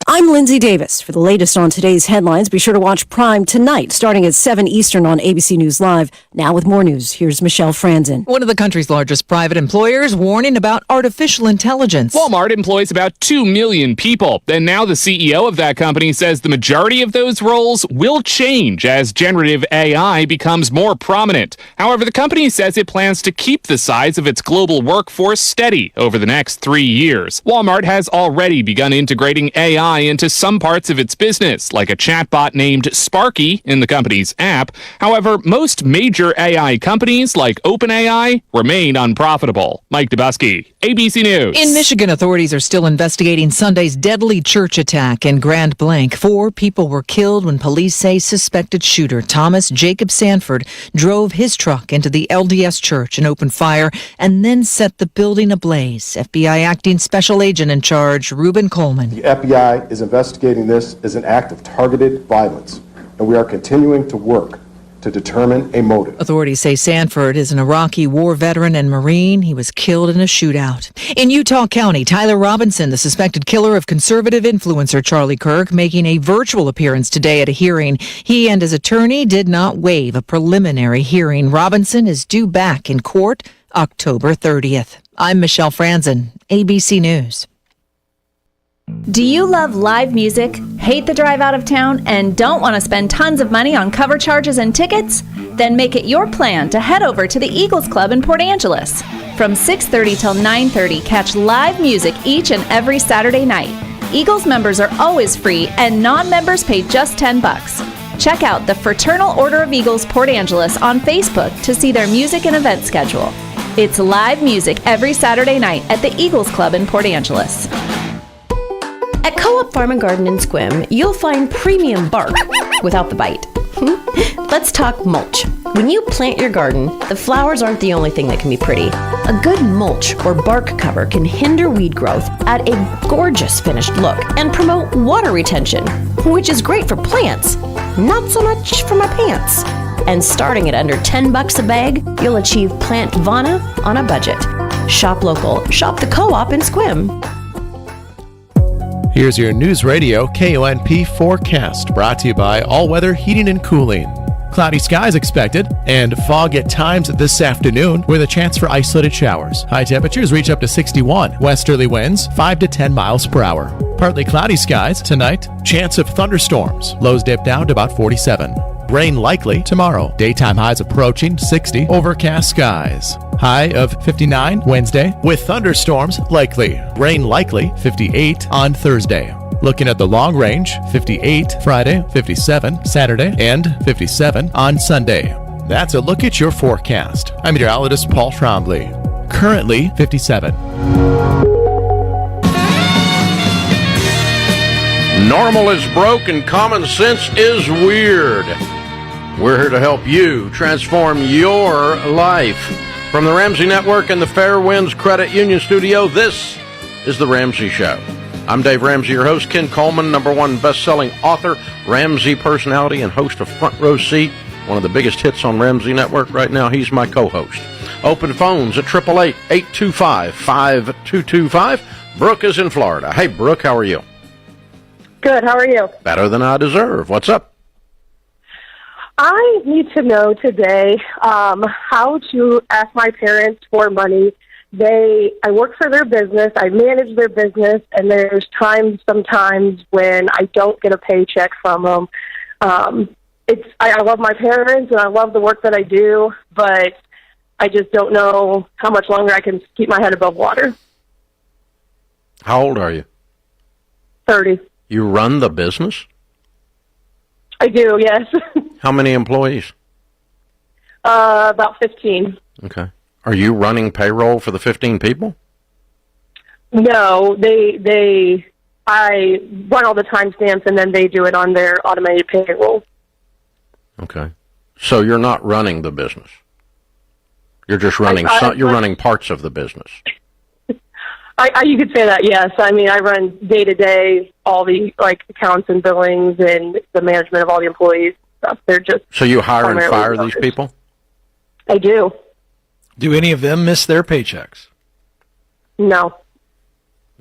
I'm Lindsay Davis. For the latest on today's headlines, be sure to watch Prime tonight, starting at 7 Eastern on ABC News Live. Now with more news, here's Michelle Franzen. One of the country's largest private employers warning about artificial intelligence. Walmart employs about 2 million people, and now the CEO of that company says the majority of those roles will change as generative AI becomes more prominent. However, the company says it plans to keep the size of its global workforce steady over the next 3 years. Walmart has already begun integrating AI into some parts of its business, like a chatbot named Sparky in the company's app. However, most major AI companies like OpenAI remain unprofitable. Mike Dubusky, ABC News. In Michigan, authorities are still investigating Sunday's deadly church attack in Grand Blanc. 4 people were killed when police say suspected shooter Thomas Jacob Sanford drove his truck into the LDS church and opened fire and then set the building ablaze. FBI acting special agent in charge, Reuben Coleman. The FBI is investigating this as an act of targeted violence, and we are continuing to work to determine a motive. Authorities say Sanford is an Iraqi war veteran and Marine. He was killed in a shootout. In Utah County, Tyler Robinson, the suspected killer of conservative influencer Charlie Kirk, making a virtual appearance today at a hearing. He and his attorney did not waive a preliminary hearing. Robinson is due back in court October 30th. I'm Michelle Franzen, ABC News. Do you love live music, hate the drive out of town, and don't want to spend tons of money on cover charges and tickets? Then make it your plan to head over to the Eagles Club in Port Angeles. From 6:30 till 9:30, catch live music each and every Saturday night. Eagles members are always free, and non-members pay just $10. Check out the Fraternal Order of Eagles Port Angeles on Facebook to see their music and event schedule. It's live music every Saturday night at the Eagles Club in Port Angeles. At Co-op Farm and Garden in Sequim, you'll find premium bark without the bite. Let's talk mulch. When you plant your garden, the flowers aren't the only thing that can be pretty. A good mulch or bark cover can hinder weed growth, add a gorgeous finished look, and promote water retention, which is great for plants, not so much for my pants. And starting at under $10 a bag, you'll achieve Plant Vana on a budget. Shop local. Shop the Co-op in Sequim. Here's your News Radio KONP forecast, brought to you by All Weather Heating and Cooling. Cloudy skies expected, and fog at times this afternoon with a chance for isolated showers. High temperatures reach up to 61. Westerly winds 5 to 10 miles per hour. Partly cloudy skies tonight, chance of thunderstorms. Lows dip down to about 47. Rain likely tomorrow. Daytime highs approaching 60. Overcast skies. High of 59 Wednesday with thunderstorms likely. Rain likely 58 on Thursday. Looking at the long range, 58 Friday, 57 Saturday, and 57 on Sunday. That's a look at your forecast. I'm meteorologist Paul Trombley. Currently 57. Normal is broke and common sense is weird. We're here to help you transform your life. From the Ramsey Network and the Fairwinds Credit Union Studio, this is The Ramsey Show. I'm Dave Ramsey, your host. Ken Coleman, #1 best-selling author, Ramsey personality, and host of Front Row Seat, one of the biggest hits on Ramsey Network right now. He's my co-host. Open phones at 888-825-5225. Brooke is in Florida. Hey, Brooke, how are you? Good. How are you? Better than I deserve. What's up? I need to know today how to ask my parents for money. I work for their business. I manage their business, and there's sometimes when I don't get a paycheck from them. I love my parents, and I love the work that I do, but I just don't know how much longer I can keep my head above water. How old are you? 30. You run the business? I do, yes. How many employees? About 15. Okay. Are you running payroll for the 15 people? No, I run all the timestamps, and then they do it on their automated payroll. Okay. So you're not running the business. You're just running. You're running parts of the business. You could say that, yes. I mean, I run day to day all the accounts and billings and the management of all the employees. Stuff. They're just so you hire and fire these people. I do. Do any of them miss their paychecks? No.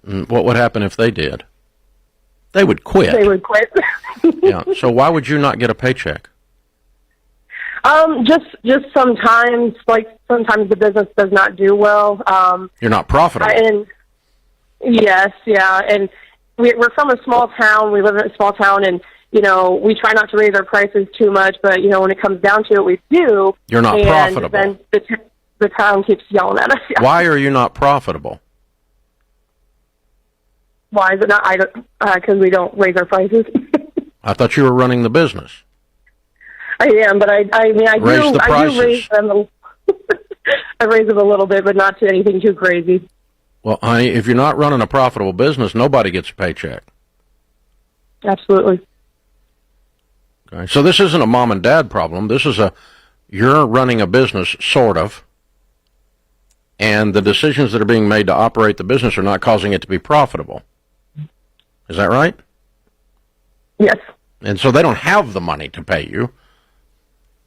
What would happen if they did? They would quit. They would quit. Yeah. So why would you not get a paycheck? Just sometimes, sometimes the business does not do well. You're not profitable. And yes, yeah, and we're from a small town. We live in a small town, and we try not to raise our prices too much. But when it comes down to it, we do. You're not profitable. Then the town keeps yelling at us. Yeah. Why are you not profitable? Why is it not? Because we don't raise our prices. I thought you were running the business. I am, but I mean, I do raise them. I raise them a little bit, but not to anything too crazy. Well, honey, if you're not running a profitable business, nobody gets a paycheck. Absolutely. Okay, so this isn't a mom and dad problem. This is you're running a business, sort of, and the decisions that are being made to operate the business are not causing it to be profitable. Is that right? Yes. And so they don't have the money to pay you,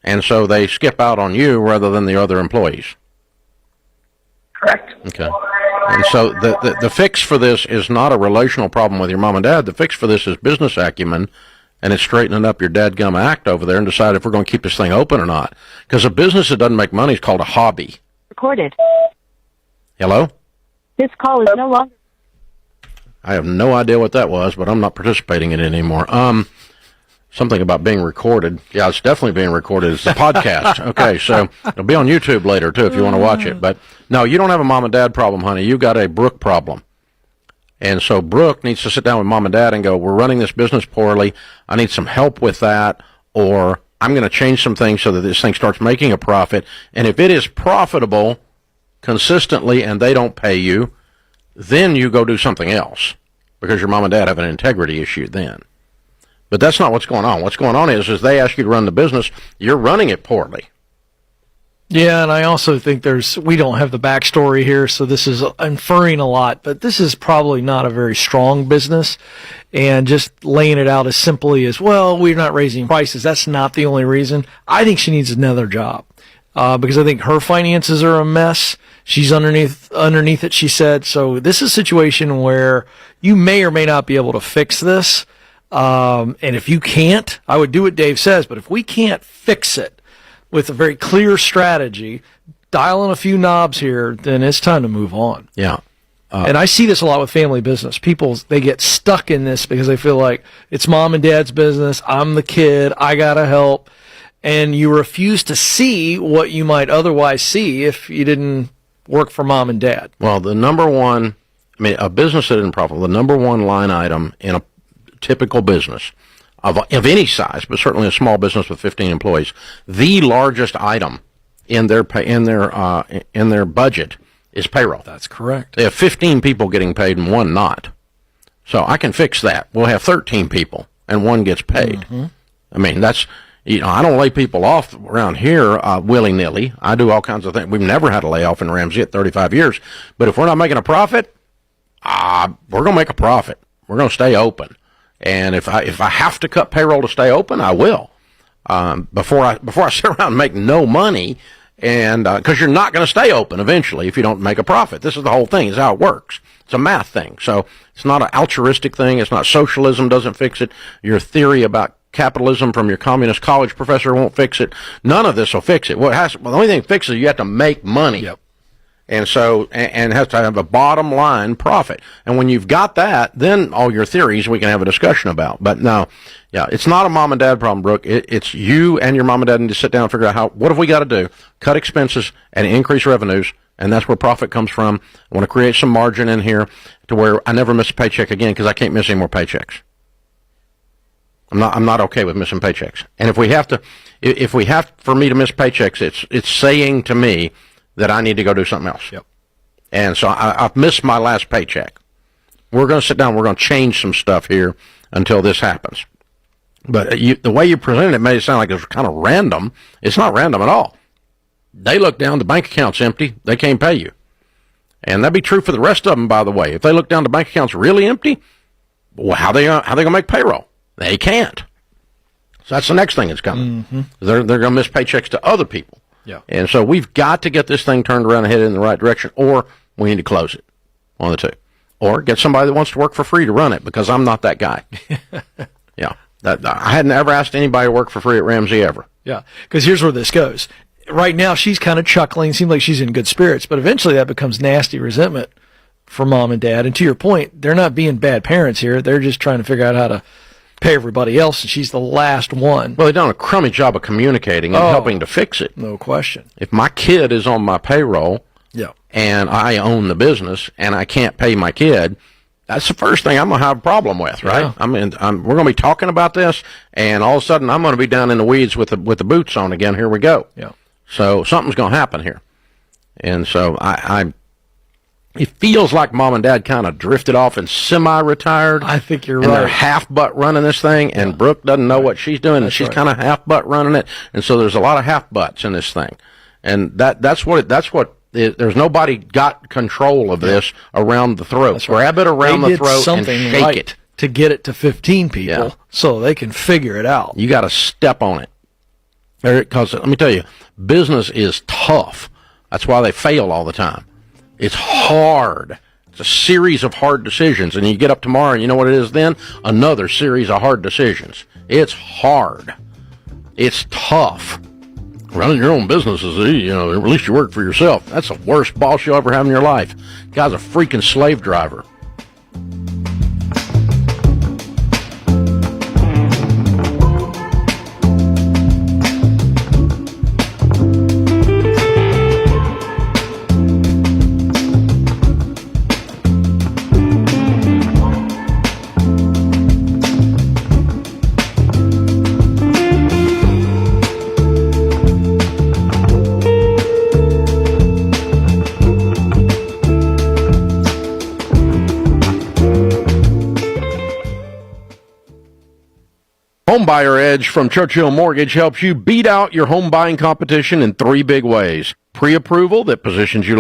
and so they skip out on you rather than the other employees. Correct. Okay. And so the fix for this is not a relational problem with your mom and dad. The fix for this is business acumen, and it's straightening up your dadgum act over there and decide if we're going to keep this thing open or not. Because a business that doesn't make money is called a hobby. Recorded. Hello? This call is no longer. I have no idea what that was, but I'm not participating in it anymore. Something about being recorded. Yeah, it's definitely being recorded. It's a podcast. Okay, so it'll be on YouTube later, too, if you want to watch it. But no, you don't have a mom and dad problem, honey. You got a Brooke problem. And so Brooke needs to sit down with mom and dad and go, we're running this business poorly. I need some help with that, or I'm going to change some things so that this thing starts making a profit. And if it is profitable consistently and they don't pay you, then you go do something else because your mom and dad have an integrity issue then. But that's not what's going on. What's going on is they ask you to run the business, you're running it poorly. Yeah, and I also think we don't have the backstory here, so this is inferring a lot, but this is probably not a very strong business, and just laying it out as simply as, well, we're not raising prices, that's not the only reason. I think she needs another job, because I think her finances are a mess. She's underneath it, she said, so this is a situation where you may or may not be able to fix this. And if you can't, I would do what Dave says, but if we can't fix it with a very clear strategy, dialing a few knobs here, then it's time to move on. Yeah. And I see this a lot with family business. People, they get stuck in this because they feel like it's mom and dad's business. I'm the kid. I got to help. And you refuse to see what you might otherwise see if you didn't work for mom and dad. Well, a business that isn't profitable, the number one line item in a typical business of any size, but certainly a small business with 15 employees, the largest item in their budget is payroll. That's correct. They have 15 people getting paid and one not. So I can fix that. We'll have 13 people and one gets paid. Mm-hmm. I mean, that's, I don't lay people off around here willy-nilly. I do all kinds of things. We've never had a layoff in Ramsey at 35 years. But if we're not making a profit, we're going to make a profit. We're going to stay open. And if I have to cut payroll to stay open, I will. Before I sit around and make no money, and because you're not going to stay open eventually if you don't make a profit. This is the whole thing. Is how it works. It's a math thing. So it's not an altruistic thing. It's not socialism doesn't fix it. Your theory about capitalism from your communist college professor won't fix it. None of this will fix it. The only thing that fixes it, you have to make money. Yep. And so, and has to have a bottom line profit. And when you've got that, then all your theories we can have a discussion about. But no, yeah, it's not a mom and dad problem, Brooke. It's you and your mom and dad need to sit down and figure out what have we got to do? Cut expenses and increase revenues and that's where profit comes from. I want to create some margin in here to where I never miss a paycheck again, because I can't miss any more paychecks. I'm not okay with missing paychecks. And if we have for me to miss paychecks, it's saying to me that I need to go do something else. Yep. And so I've missed my last paycheck. We're going to sit down. We're going to change some stuff here until this happens. But the way you presented it made it sound like it was kind of random. It's not random at all. They look down, the bank account's empty. They can't pay you. And that'd be true for the rest of them, by the way. If they look down, the bank account's really empty, well, how they going to make payroll? They can't. So that's the next thing that's coming. Mm-hmm. They're going to miss paychecks to other people. Yeah. And so we've got to get this thing turned around and headed in the right direction, or we need to close it. One of the two. Or get somebody that wants to work for free to run it, because I'm not that guy. Yeah. I hadn't ever asked anybody to work for free at Ramsey ever. Yeah. Because here's where this goes. Right now, she's kind of chuckling, seems like she's in good spirits, but eventually that becomes nasty resentment for mom and dad. And to your point, they're not being bad parents here. They're just trying to figure out how to pay everybody else, and she's the last one. Well, they've done a crummy job of communicating and helping to fix it. No question. If my kid is on my payroll, yeah, and I own the business, and I can't pay my kid, that's the first thing I'm going to have a problem with, right? Yeah. I mean, we're going to be talking about this, and all of a sudden I'm going to be down in the weeds with the boots on again. Here we go. Yeah. So something's going to happen here. And so it feels like mom and dad kind of drifted off and semi-retired. I think you're and right. They're half-butt running this thing, and Brooke doesn't know what she's doing, and she's kind of half-butt running it. And so there's a lot of half-butts in this thing. And there's nobody got control of this around the throat. That's right. Grab it around the throat and something shake right it to get it to 15 people so they can figure it out. You got to step on it. Because let me tell you, business is tough. That's why they fail all the time. It's hard. It's a series of hard decisions. And you get up tomorrow and you know what it is then? Another series of hard decisions. It's hard. It's tough. Running your own business is easy, at least you work for yourself. That's the worst boss you'll ever have in your life. Guy's a freaking slave driver. Homebuyer Edge from Churchill Mortgage helps you beat out your home buying competition in 3 big ways. Pre-approval that positions you like